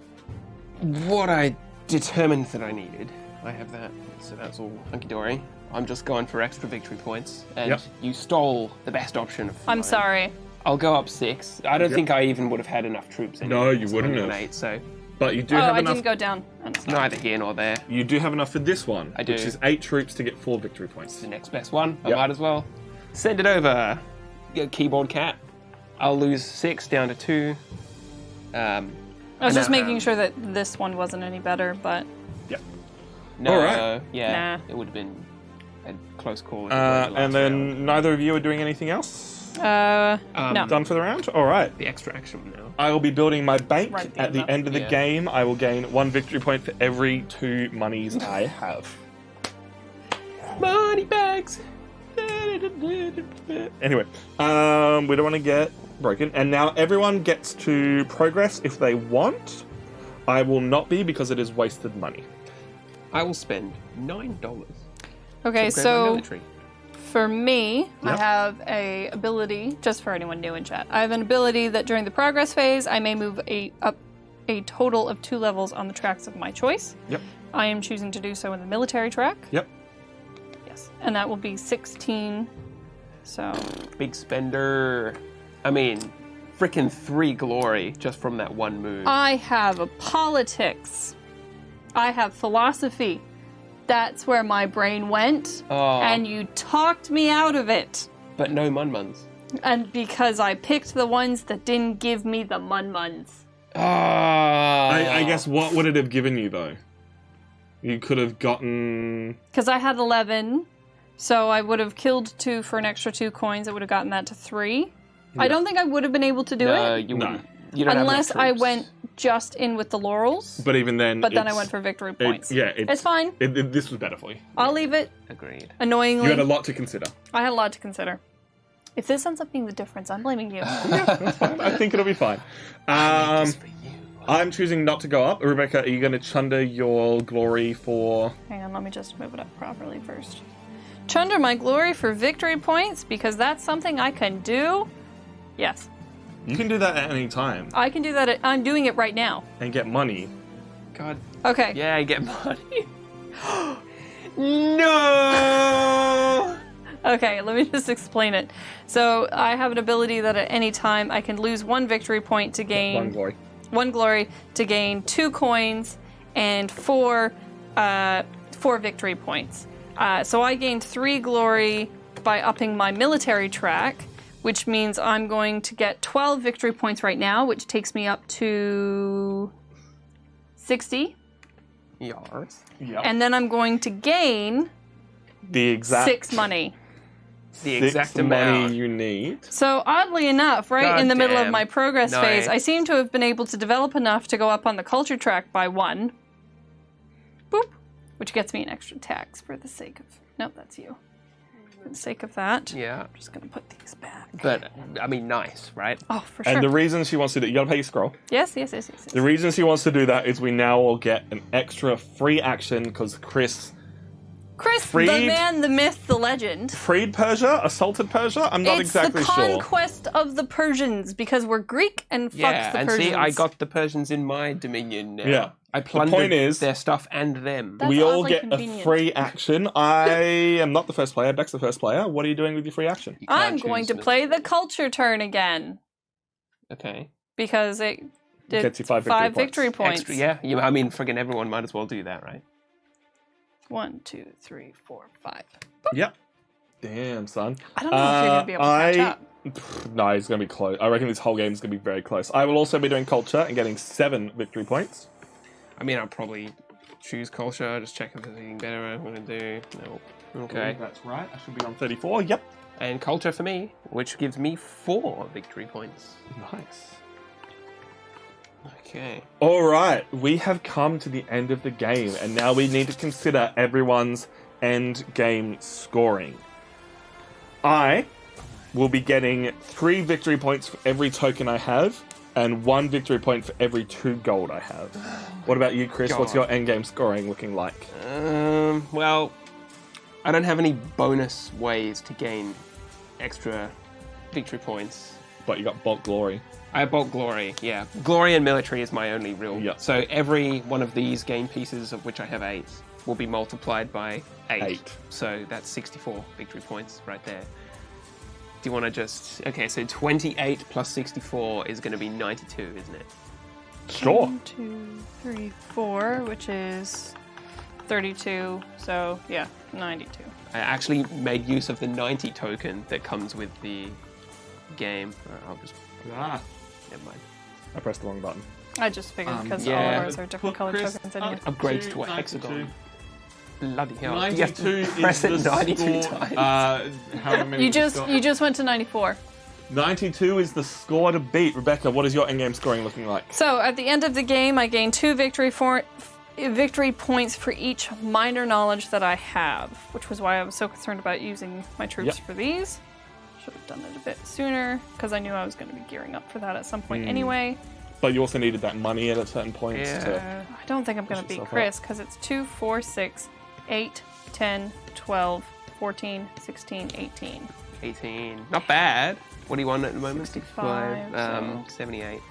what I determined that I needed, I have that, so that's all hunky-dory. I'm just going for extra victory points, and Yep. you stole the best option of I'm mine. sorry. I'll go up 6. I don't Yep. think I even would have had enough troops anyway. No, you so wouldn't I'm on have. 8, so But you do Oh, have I enough. didn't go down. I'm sorry. neither here nor there. You do have enough for this one, I do. which is 8 troops to get 4 victory points. The next best one, I Yep. might as well. Send it over. Get keyboard cat. I'll lose 6 down to 2. I was just No. making sure that this one wasn't any better, but No, All right. yeah, Nah. it would have been a close call. if it weren't the And last then round. neither of you are doing anything else? no. Done for the round? All right. The extra action now. I will be building my bank. Right, At the yeah. end of the Yeah. game, I will gain 1 victory point for every 2 monies I have. Money bags. Anyway, we don't want to get broken. And now everyone gets to progress if they want. I will not be because it is wasted money. I will spend $9. Okay, to upgrade my so military. for me, I Yep. have a ability, just for anyone new in chat, I have an ability that during the progress phase, I may move up a total of 2 levels on the tracks of my choice. Yep. I am choosing to do so in the military track. Yep. Yes. And that will be 16. So, Big spender. I mean, frickin' 3 glory just from that one move. I have a politics. I have philosophy. That's where my brain went. Oh. And you talked me out of it. But no Munmuns. And because I picked the ones that didn't give me the Munmuns. I guess what would it have given you, though? You could have gotten... Because I had 11, so I would have killed 2 for an extra 2 coins. I would have gotten that to 3. I don't think I would have been able to do No, it you No. wouldn't. You don't have enough unless I troops. went just in with the laurels. But even then... But then I it's- went for victory points. It's It's fine. This was better for you. I'll leave it. Agreed. Annoyingly, You had a lot to consider. I had a lot to consider. If this ends up being the difference, I'm blaming you. That's fine. I think it'll be fine. It's for you. I'm choosing not to go up. Rebecca, are you going to chunder your glory for... Hang on, let me just move it up properly first. Chunder my glory for victory points because that's something I can do. Yes, You can do that at any time I can do that. I'm doing it right now. and get money. God. Okay. Yeah, I get money. No! Okay, let me just explain it. So I have an ability that at any time I can lose 1 victory point to gain 1 glory. 1 glory to gain 2 coins and 4 victory points. So I gained 3 glory by upping my military track, which means I'm going to get 12 victory points right now, which takes me up to 60. Yards. Yep. And then I'm going to gain The exact 6 money. The 6 exact money amount. you need. So oddly enough, right in the middle of Goddamn. my progress phase, Nice. I seem to have been able to develop enough to go up on the culture track by 1. which gets me an extra tax for the sake of. Nope, that's you. For the sake of that, Yeah. I'm just gonna put these back. But, I mean, nice, right? Oh, for sure. And the reason she wants to do, you gotta pay your scroll. Yes. The reason she wants to do that is we now will get an extra free action because Chris Chris, freed- the man, the myth, the legend. freed Persia, assaulted Persia. I'm not It's exactly the sure. conquest of the Persians because we're Greek and fuck Yeah, the and Persians. see, I got the Persians in my dominion now. Yeah. I point plundered is- their stuff and them. That's We all oddly get convenient. a free action. I am not the first player. Beck's the first player. What are you doing with your free action? You can't I'm going to choose play the culture turn again Okay. because it did Gets you 5 victory points. Extra, yeah. I mean, friggin' everyone might as well do that, right? 1, 2, 3, 4, 5. Yep. Damn, son. I don't know if you're gonna be able to catch up. No, it's going to be close. I reckon this whole game is going to be very close. I will also be doing culture and getting 7 victory points. I mean, I'll probably choose culture, just check if there's anything better I'm going to do. No. Okay. That's right. I should be on 34. Yep. And culture for me, which gives me 4 victory points. Nice. Okay. All right. We have come to the end of the game, and now we need to consider everyone's end game scoring. I will be getting 3 victory points for every token I have, and 1 victory point for every 2 gold I have. What about you, Chris? What's your end game scoring looking like? Well, I don't have any bonus ways to gain extra victory points. But you got bulk glory. I have bulk glory, yeah. Glory and military is my only real. Yeah. So every one of these game pieces, of which I have 8, will be multiplied by 8. 8. So that's 64 victory points right there. Do you want to just... Okay, so 28 plus 64 is going to be 92, isn't it? Sure. 1, 2, 3, 4, which is 32. So, yeah, 92. I actually made use of the 90 token that comes with the game. I'll just... Never mind. I pressed the wrong button. I just figured because all yeah. of ours are different colored tokens anyway. Upgrades to a hexagon. Bloody hell. 92 you have to press is it the 92 score, times. however many You we've just got. went to 94. 92 is the score to beat. Rebecca, what is your endgame scoring looking like? So at the end of the game, I gain 2 victory points for each minor knowledge that I have, which was why I was so concerned about using my troops Yep. for these. Should have done it a bit sooner because I knew I was going to be gearing up for that at some point anyway. But you also needed that money at a certain point to... I don't think I'm going to beat yourself Chris because it's 2, 4, 6, 8, 10, 12, 14, 16, 18. 18. Not bad. What do you want at the moment? 65, so- 78.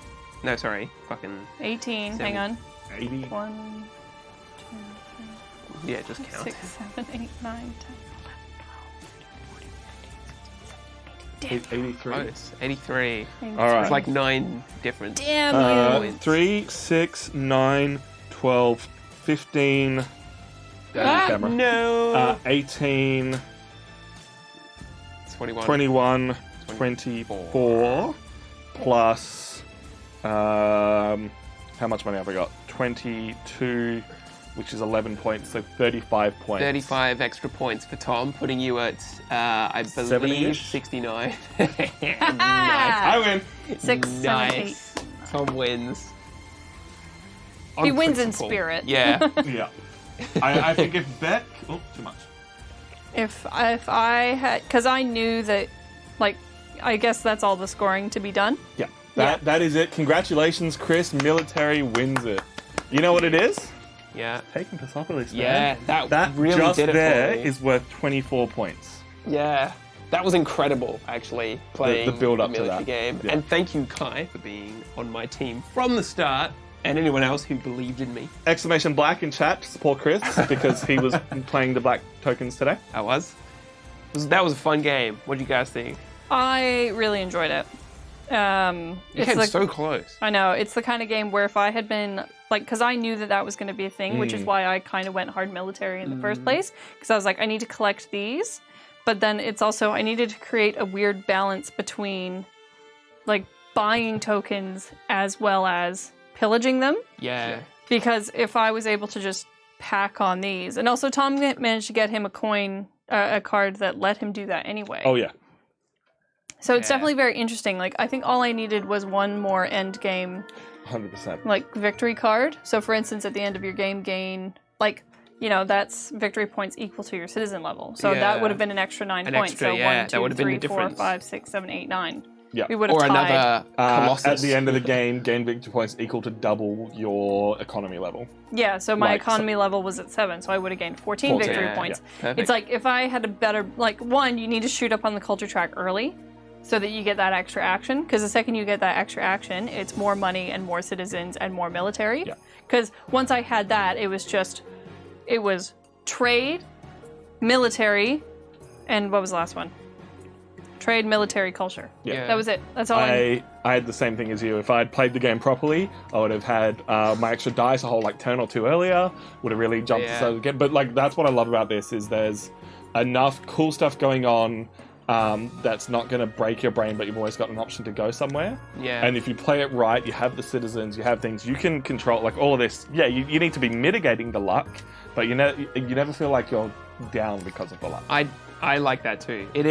No, sorry. Fucking... 18, hang 70. on. 80. 1, Yeah, just 2, count. 6, 7, 8, 9, 10, 83. Close. 83. 11, All right. It's like 9 different. Damn you! 3, 6, 9, 12, 15... camera. No! 18, 21. 21, 24, plus... how much money have I got? 22, which is 11 points, so 35 points. 35 extra points for Tom, putting you at, I believe, 70-ish? 69. I win. 6, 7, 8. Nice. Tom wins. On He wins in principle. spirit. Yeah. Yeah. I think if Beck... Oh, too much. If I had, because I knew that, like, I guess that's all the scoring to be done. Yeah. That is it. Congratulations, Chris. Military wins it. You know what it is? Yeah. Taking Persepolis, Yeah, man. that really just did it there for me. is worth 24 points. Yeah. That was incredible, actually, playing The build-up to military that. game. Yeah. And thank you, Kai, for being on my team from the start, and anyone else who believed in me. Exclamation black in chat to support Chris because he was playing the black tokens today. I was. That was a fun game. What do you guys think? I really enjoyed it. You It's came like, so close. I know, it's the kind of game where if I had been, like, because I knew that was going to be a thing, which is why I kind of went hard military in the first place, because I was like, I need to collect these, but then it's also, I needed to create a weird balance between, like, buying tokens as well as pillaging them, Yeah. because if I was able to just pack on these, and also Tom managed to get him a coin, a card that let him do that anyway. Oh, yeah. So it's Yeah. definitely very interesting. Like, I think all I needed was one more end game 100%. like victory card. So for instance, at the end of your game, gain like that's victory points equal to your citizen level. So Yeah. that would have been an extra 9 An points. extra, so yeah, 1, that 2, would have been 3, the 4, difference. 5, 6, 7, 8, 9. Yeah. We would have Or tied. another Colossus. At the end of the game, gain victory points equal to double your economy level. Yeah, so my Like, economy level was at 7, so I would have gained 14 14, victory yeah, points. yeah. Perfect. It's like if I had a better, one, you need to shoot up on the culture track early so that you get that extra action. Because the second you get that extra action, it's more money and more citizens and more military. Yeah. Because once I had that, it was trade, military, and what was the last one? Trade, military, culture. Yeah. That was it. That's all I I had the same thing as you. If I had played the game properly, I would have had my extra dice a whole turn or two earlier. Would have really jumped Yeah. us out again. But that's what I love about this is there's enough cool stuff going on that's not going to break your brain, but you've always got an option to go somewhere. Yeah. And if you play it right, you have the citizens, you have things you can control, all of this. Yeah, you need to be mitigating the luck, but you never feel like you're down because of the luck. I like that too. It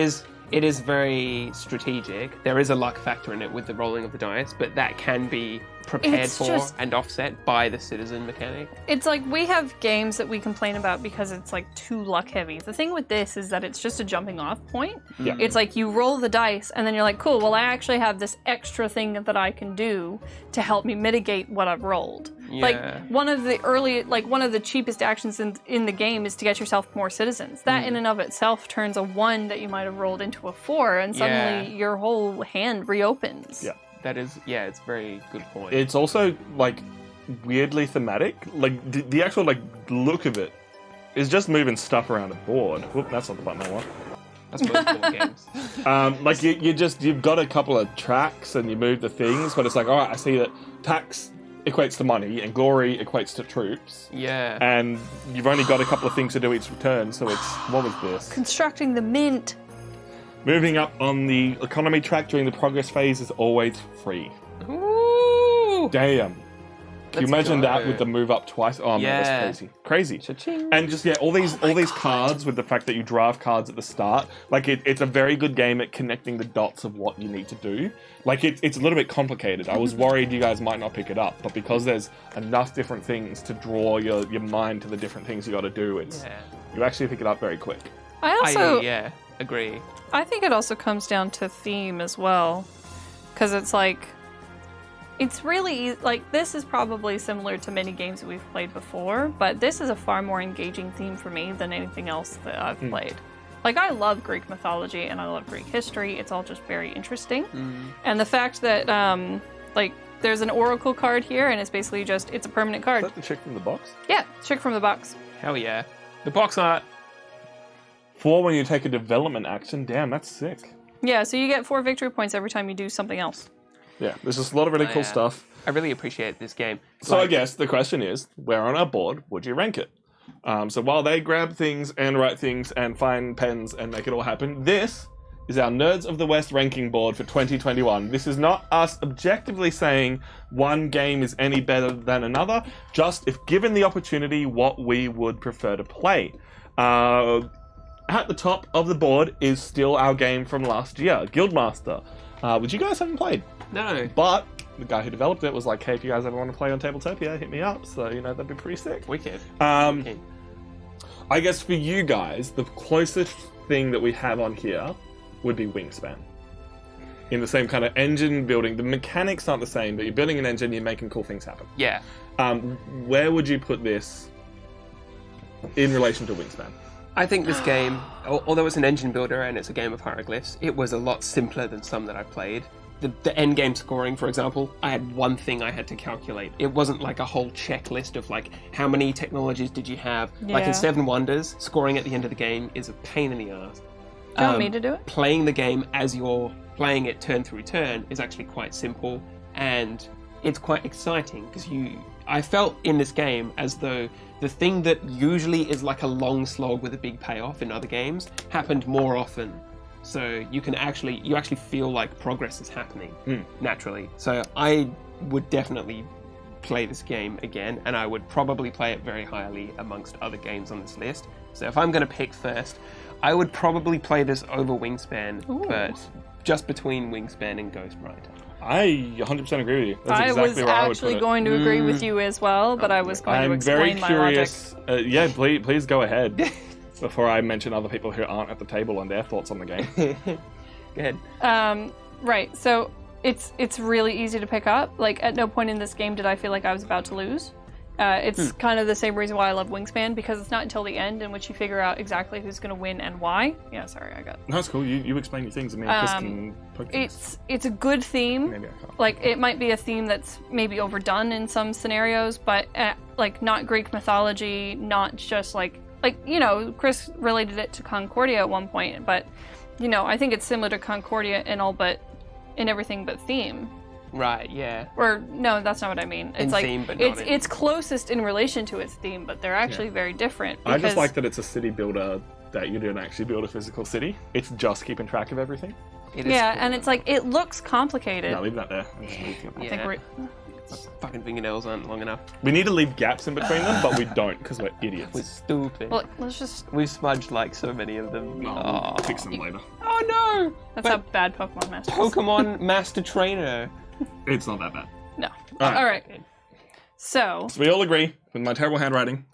is very strategic. There is a luck factor in it with the rolling of the dice, but that can be prepared It's for just- and offset by the citizen mechanic. It's like we have games that we complain about because it's too luck heavy. The thing with this is that it's just a jumping off point. Yeah. It's like you roll the dice and then you're like, cool, well I actually have this extra thing that I can do to help me mitigate what I've rolled. Yeah. One of the cheapest actions in the game is to get yourself more citizens. That in and of itself turns a 1 that you might have rolled into a 4 and suddenly your whole hand reopens. Yeah. That is, it's a very good point. It's also weirdly thematic. The actual look of it is just moving stuff around a board. Whoop, that's not the button I want. That's most board games. You've got a couple of tracks and you move the things, but it's all right, I see that tax equates to money and glory equates to troops. Yeah. And you've only got a couple of things to do each turn, so it's, what was this? Constructing the mint. Moving up on the economy track during the progress phase is always free. Ooh. Damn. Can you Let's imagine that go. with the move up twice? Oh man, Yeah. that's crazy. Cha-ching. And just all these cards with the fact that you draft cards at the start, it's a very good game at connecting the dots of what you need to do. It's a little bit complicated. I was worried you guys might not pick it up, but because there's enough different things to draw your mind to the different things you got to do, you actually pick it up very quick. I agree. I think it also comes down to theme as well, because it's really this is probably similar to many games that we've played before, but this is a far more engaging theme for me than anything else that I've played. I love Greek mythology and I love Greek history. It's all just very interesting, and the fact that there's an oracle card here and it's basically it's a permanent Is card. that the chick from the box? Yeah, trick from the box. Hell yeah. The box art. 4 when you take a development action. Damn, that's sick. Yeah, so you get 4 victory points every time you do something else. Yeah, there's just a lot of really cool Yeah. stuff. I really appreciate this game. So I guess the question is, where on our board would you rank it? So while they grab things and write things and find pens and make it all happen, this is our Nerds of the West ranking board for 2021. This is not us objectively saying one game is any better than another, just if given the opportunity, what we would prefer to play. At the top of the board is still our game from last year, Guildmaster, which you guys haven't played. No. But the guy who developed it was like, hey, if you guys ever want to play on Tabletopia, hit me up. So, that'd be pretty sick. Wicked. I guess for you guys, the closest thing that we have on here would be Wingspan. In the same kind of engine building. The mechanics aren't the same, but you're building an engine, you're making cool things happen. Yeah. Where would you put this in relation to Wingspan? I think this game, although it's an engine builder and it's a game of hieroglyphs, it was a lot simpler than some that I've played. The end game scoring, for example, I had one thing I had to calculate. It wasn't like a whole checklist of how many technologies did you have. Like Yeah. in Seven Wonders, scoring at the end of the game is a pain in the ass. Do you want me to do it? Playing the game as you're playing it turn through turn is actually quite simple, and it's quite exciting because I felt in this game as though the thing that usually is like a long slog with a big payoff in other games happened more often. So you actually feel like progress is happening naturally. So I would definitely play this game again, and I would probably play it very highly amongst other games on this list. So if I'm going to pick first, I would probably play this over Wingspan, Ooh. but just between Wingspan and Ghostwriter. I 100% agree with you. That's I exactly was where I would actually put it. going to agree with you as well, but I was going to I'm very explain my logic. curious. Yeah, please go ahead before I mention other people who aren't at the table and their thoughts on the game. Go ahead. Right, so it's really easy to pick up. Like, at no point in this game did I feel like I was about to lose. It's kind of the same reason why I love Wingspan, because it's not until the end in which you figure out exactly who's going to win and why. Yeah, sorry, I got... No, that's cool. You explain your things. I mean, Chris can poke things. It's a good theme. Maybe I can't. Like, it might be a theme that's maybe overdone in some scenarios, but like, not Greek mythology, not just like, you know, Chris related it to Concordia at one point, but, you know, I think it's similar to Concordia in everything but theme. Right, yeah. Or, no, that's not what I mean. It's In like, theme, but not in- it's closest in relation to its theme, but they're actually very different. I just because- like that it's a city builder that you don't actually build a physical city. It's just keeping track of everything. It is Yeah, cool. and it's like, it looks complicated. No, leave that there. I'm just leaving it. I think Yeah. we're... My fucking fingernails aren't long enough. We need to leave gaps in between them, but we don't because we're idiots. We're stupid. Well, let's just... We've smudged like so many of them. We'll fix them later. Oh no! That's how bad Pokemon Master is. Pokemon Master Trainer. It's not that bad. No. All right. All right. So, So we all agree with my terrible handwriting.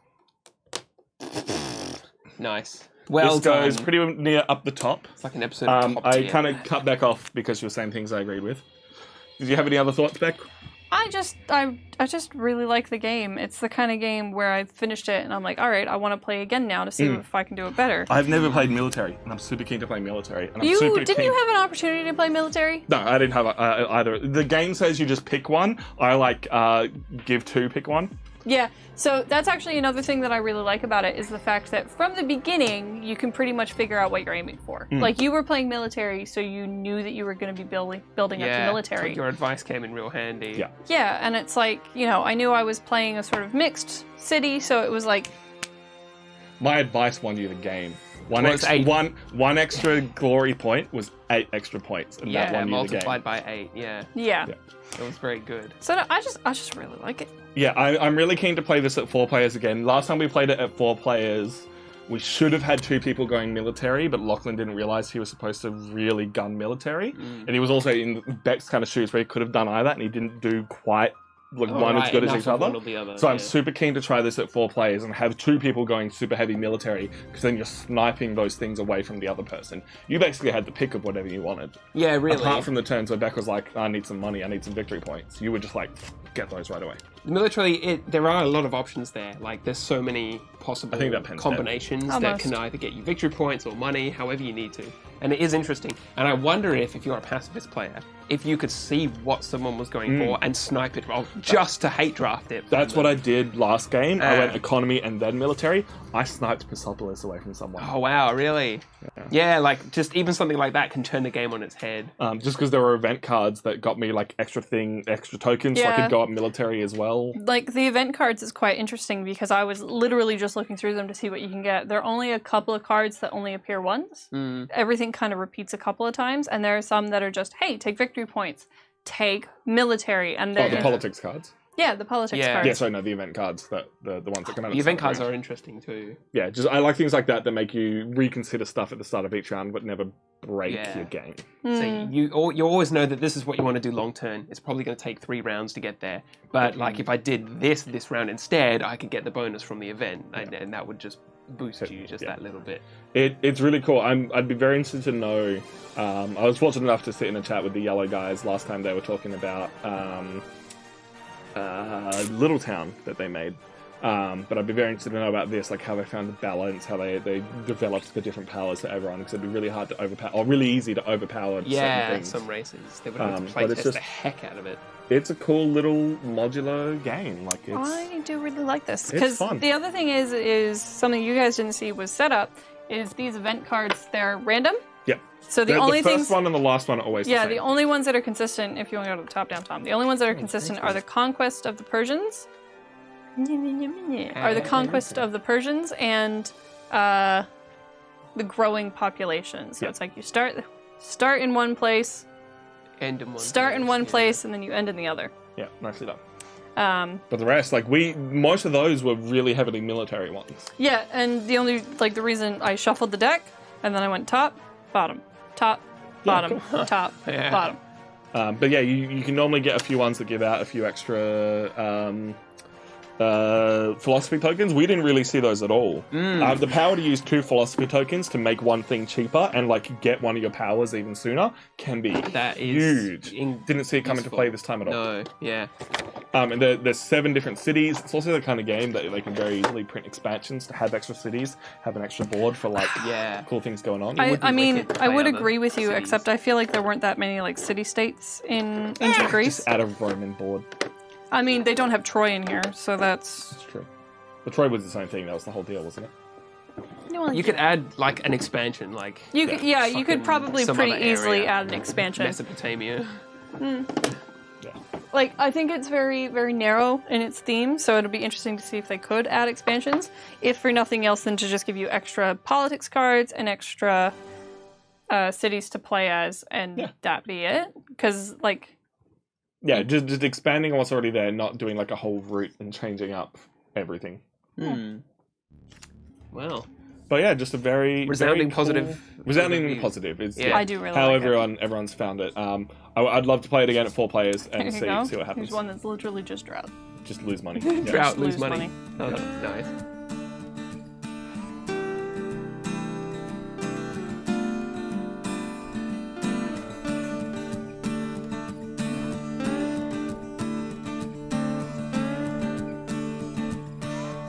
Nice. Well This goes done. pretty near up the top. It's like an episode of Top I Tier. kind of cut back off because you were saying things I agreed with. Did you have any other thoughts, Beck? I just really like the game. It's the kind of game where I finished it and I'm like, all right, I want to play again now to see if I can do it better. I've never played military, and I'm super keen to play military. And I'm You super didn't keen... you have an opportunity to play military? No, I didn't have either. The game says you just pick one. I give two, pick one. Yeah. So that's actually another thing that I really like about it is the fact that from the beginning you can pretty much figure out what you're aiming for. Like you were playing military, so you knew that you were going to be building up the military. Your advice came in real handy. Yeah. Yeah, and it's like, you know, I knew I was playing a sort of mixed city, so it was like, My advice won you the game. One Well, it's eight. one extra glory point was 8 extra points, and that Yeah, won you the game. multiplied by 8. Yeah, yeah. it was very good. So no, I just really like it. Yeah, I'm really keen to play this at 4 players again. Last time we played it at 4 players, we should have had 2 people going military, but Lachlan didn't realize he was supposed to really gun military. And he was also in Beck's kind of shoes where he could have done either, and he didn't do quite one as good as enough each of other. one or the other, So I'm yeah. super keen to try this at 4 players and have 2 people going super heavy military, because then you're sniping those things away from the other person. You basically had the pick of whatever you wanted. Yeah, really. Apart from the turns where Beck was like, I need some money, I need some victory points. You were just like, get those right away. Military, there are a lot of options there. Like, there's so many possible I think that pen's combinations that Almost. can either get you victory points or money, however you need to. And it is interesting. And I wonder if you're a pacifist player, if you could see what someone was going for and snipe it well, just to hate draft it. That's what I did last game. I went economy and then military. I sniped Persepolis away from someone. Oh, wow, really? Yeah, like, just even something like that can turn the game on its head. Just because there were event cards that got me like extra tokens, so I Yeah. could go up military as well. Like the event cards is quite interesting because I was literally just looking through them to see what you can get. There are only a couple of cards that only appear once. Everything kind of repeats a couple of times, and there are some that are just, hey, take victory points, take military, and Oh, then the politics cards. yeah, the politics Yeah. cards. Yeah, sorry, no, the event cards, the ones that come out. The event cards are. are interesting too. Yeah, just I like things like that make you reconsider stuff at the start of each round, but never break Yeah. your game. So you always know that this is what you want to do long term. It's probably going to take 3 rounds to get there. But like if I did this round instead, I could get the bonus from the event, and that would just boost you just that little bit. It's really cool. I'd be very interested to know. I was fortunate enough to sit in a chat with the yellow guys last time they were talking about Little Town that they made. But I'd be very interested to know about this, like how they found the balance, how they developed the different powers for everyone, because it'd be really hard to overpower, or really easy to overpower certain Yeah, things. some races they would have to But play it's test just- the heck out of it. It's a cool little modular game. Like it's I do really like this It's because fun. the other thing is something you guys didn't see was set up is these event cards. They're random. yeah. So the only first things one and the last one are always yeah, the the same. only ones that are consistent, if you want to go to the top down, Tom, the only ones that are consistent are the conquest of the Persians, are the conquest of the Persians and the growing population. So Yeah. it's like you start in one place, End in one. start in place, one yeah. place, and then you end in the other. Yeah, nicely done. Um, But the rest, like most of those were really heavily military ones. yeah, and the only the reason I shuffled the deck and then I went top, bottom, Bottom, top, Yeah. bottom. But yeah, you can normally get a few ones that give out a few extra philosophy tokens. We didn't really see those at all. The power to use 2 philosophy tokens to make one thing cheaper and like get one of your powers even sooner can be That is huge. Didn't see it come into play this time at all. No, yeah. And there's 7 different cities. It's also the kind of game that they can very easily print expansions to have extra cities, have an extra board for like Yeah. cool things going on. I mean, wicked to I play would other agree with you, cities. except I feel like there weren't that many like city-states in ancient Greece. Just add a Roman board. I mean, they don't have Troy in here, so that's... It's true. But Troy was its own thing. That was the whole deal, wasn't it? You could add like an expansion, like You could, yeah, you could fucking probably some pretty other easily area. add an expansion. Mesopotamia. Yeah. Like, I think it's very, very narrow in its theme, so it'll be interesting to see if they could add expansions, if for nothing else than to just give you extra politics cards and extra cities to play as, and that be it. Because, like... Yeah, just expanding on what's already there, not doing like a whole route and changing up everything. Well, But yeah, just a very resounding very cool- positive. Resounding positive. It's Yeah. I do really how like it. everyone's found it. I'd love to play it again at 4 players and Here see you go. what happens. Here's one that's literally just drought. Just lose money. Drought, lose lose money. money. Oh, that's nice.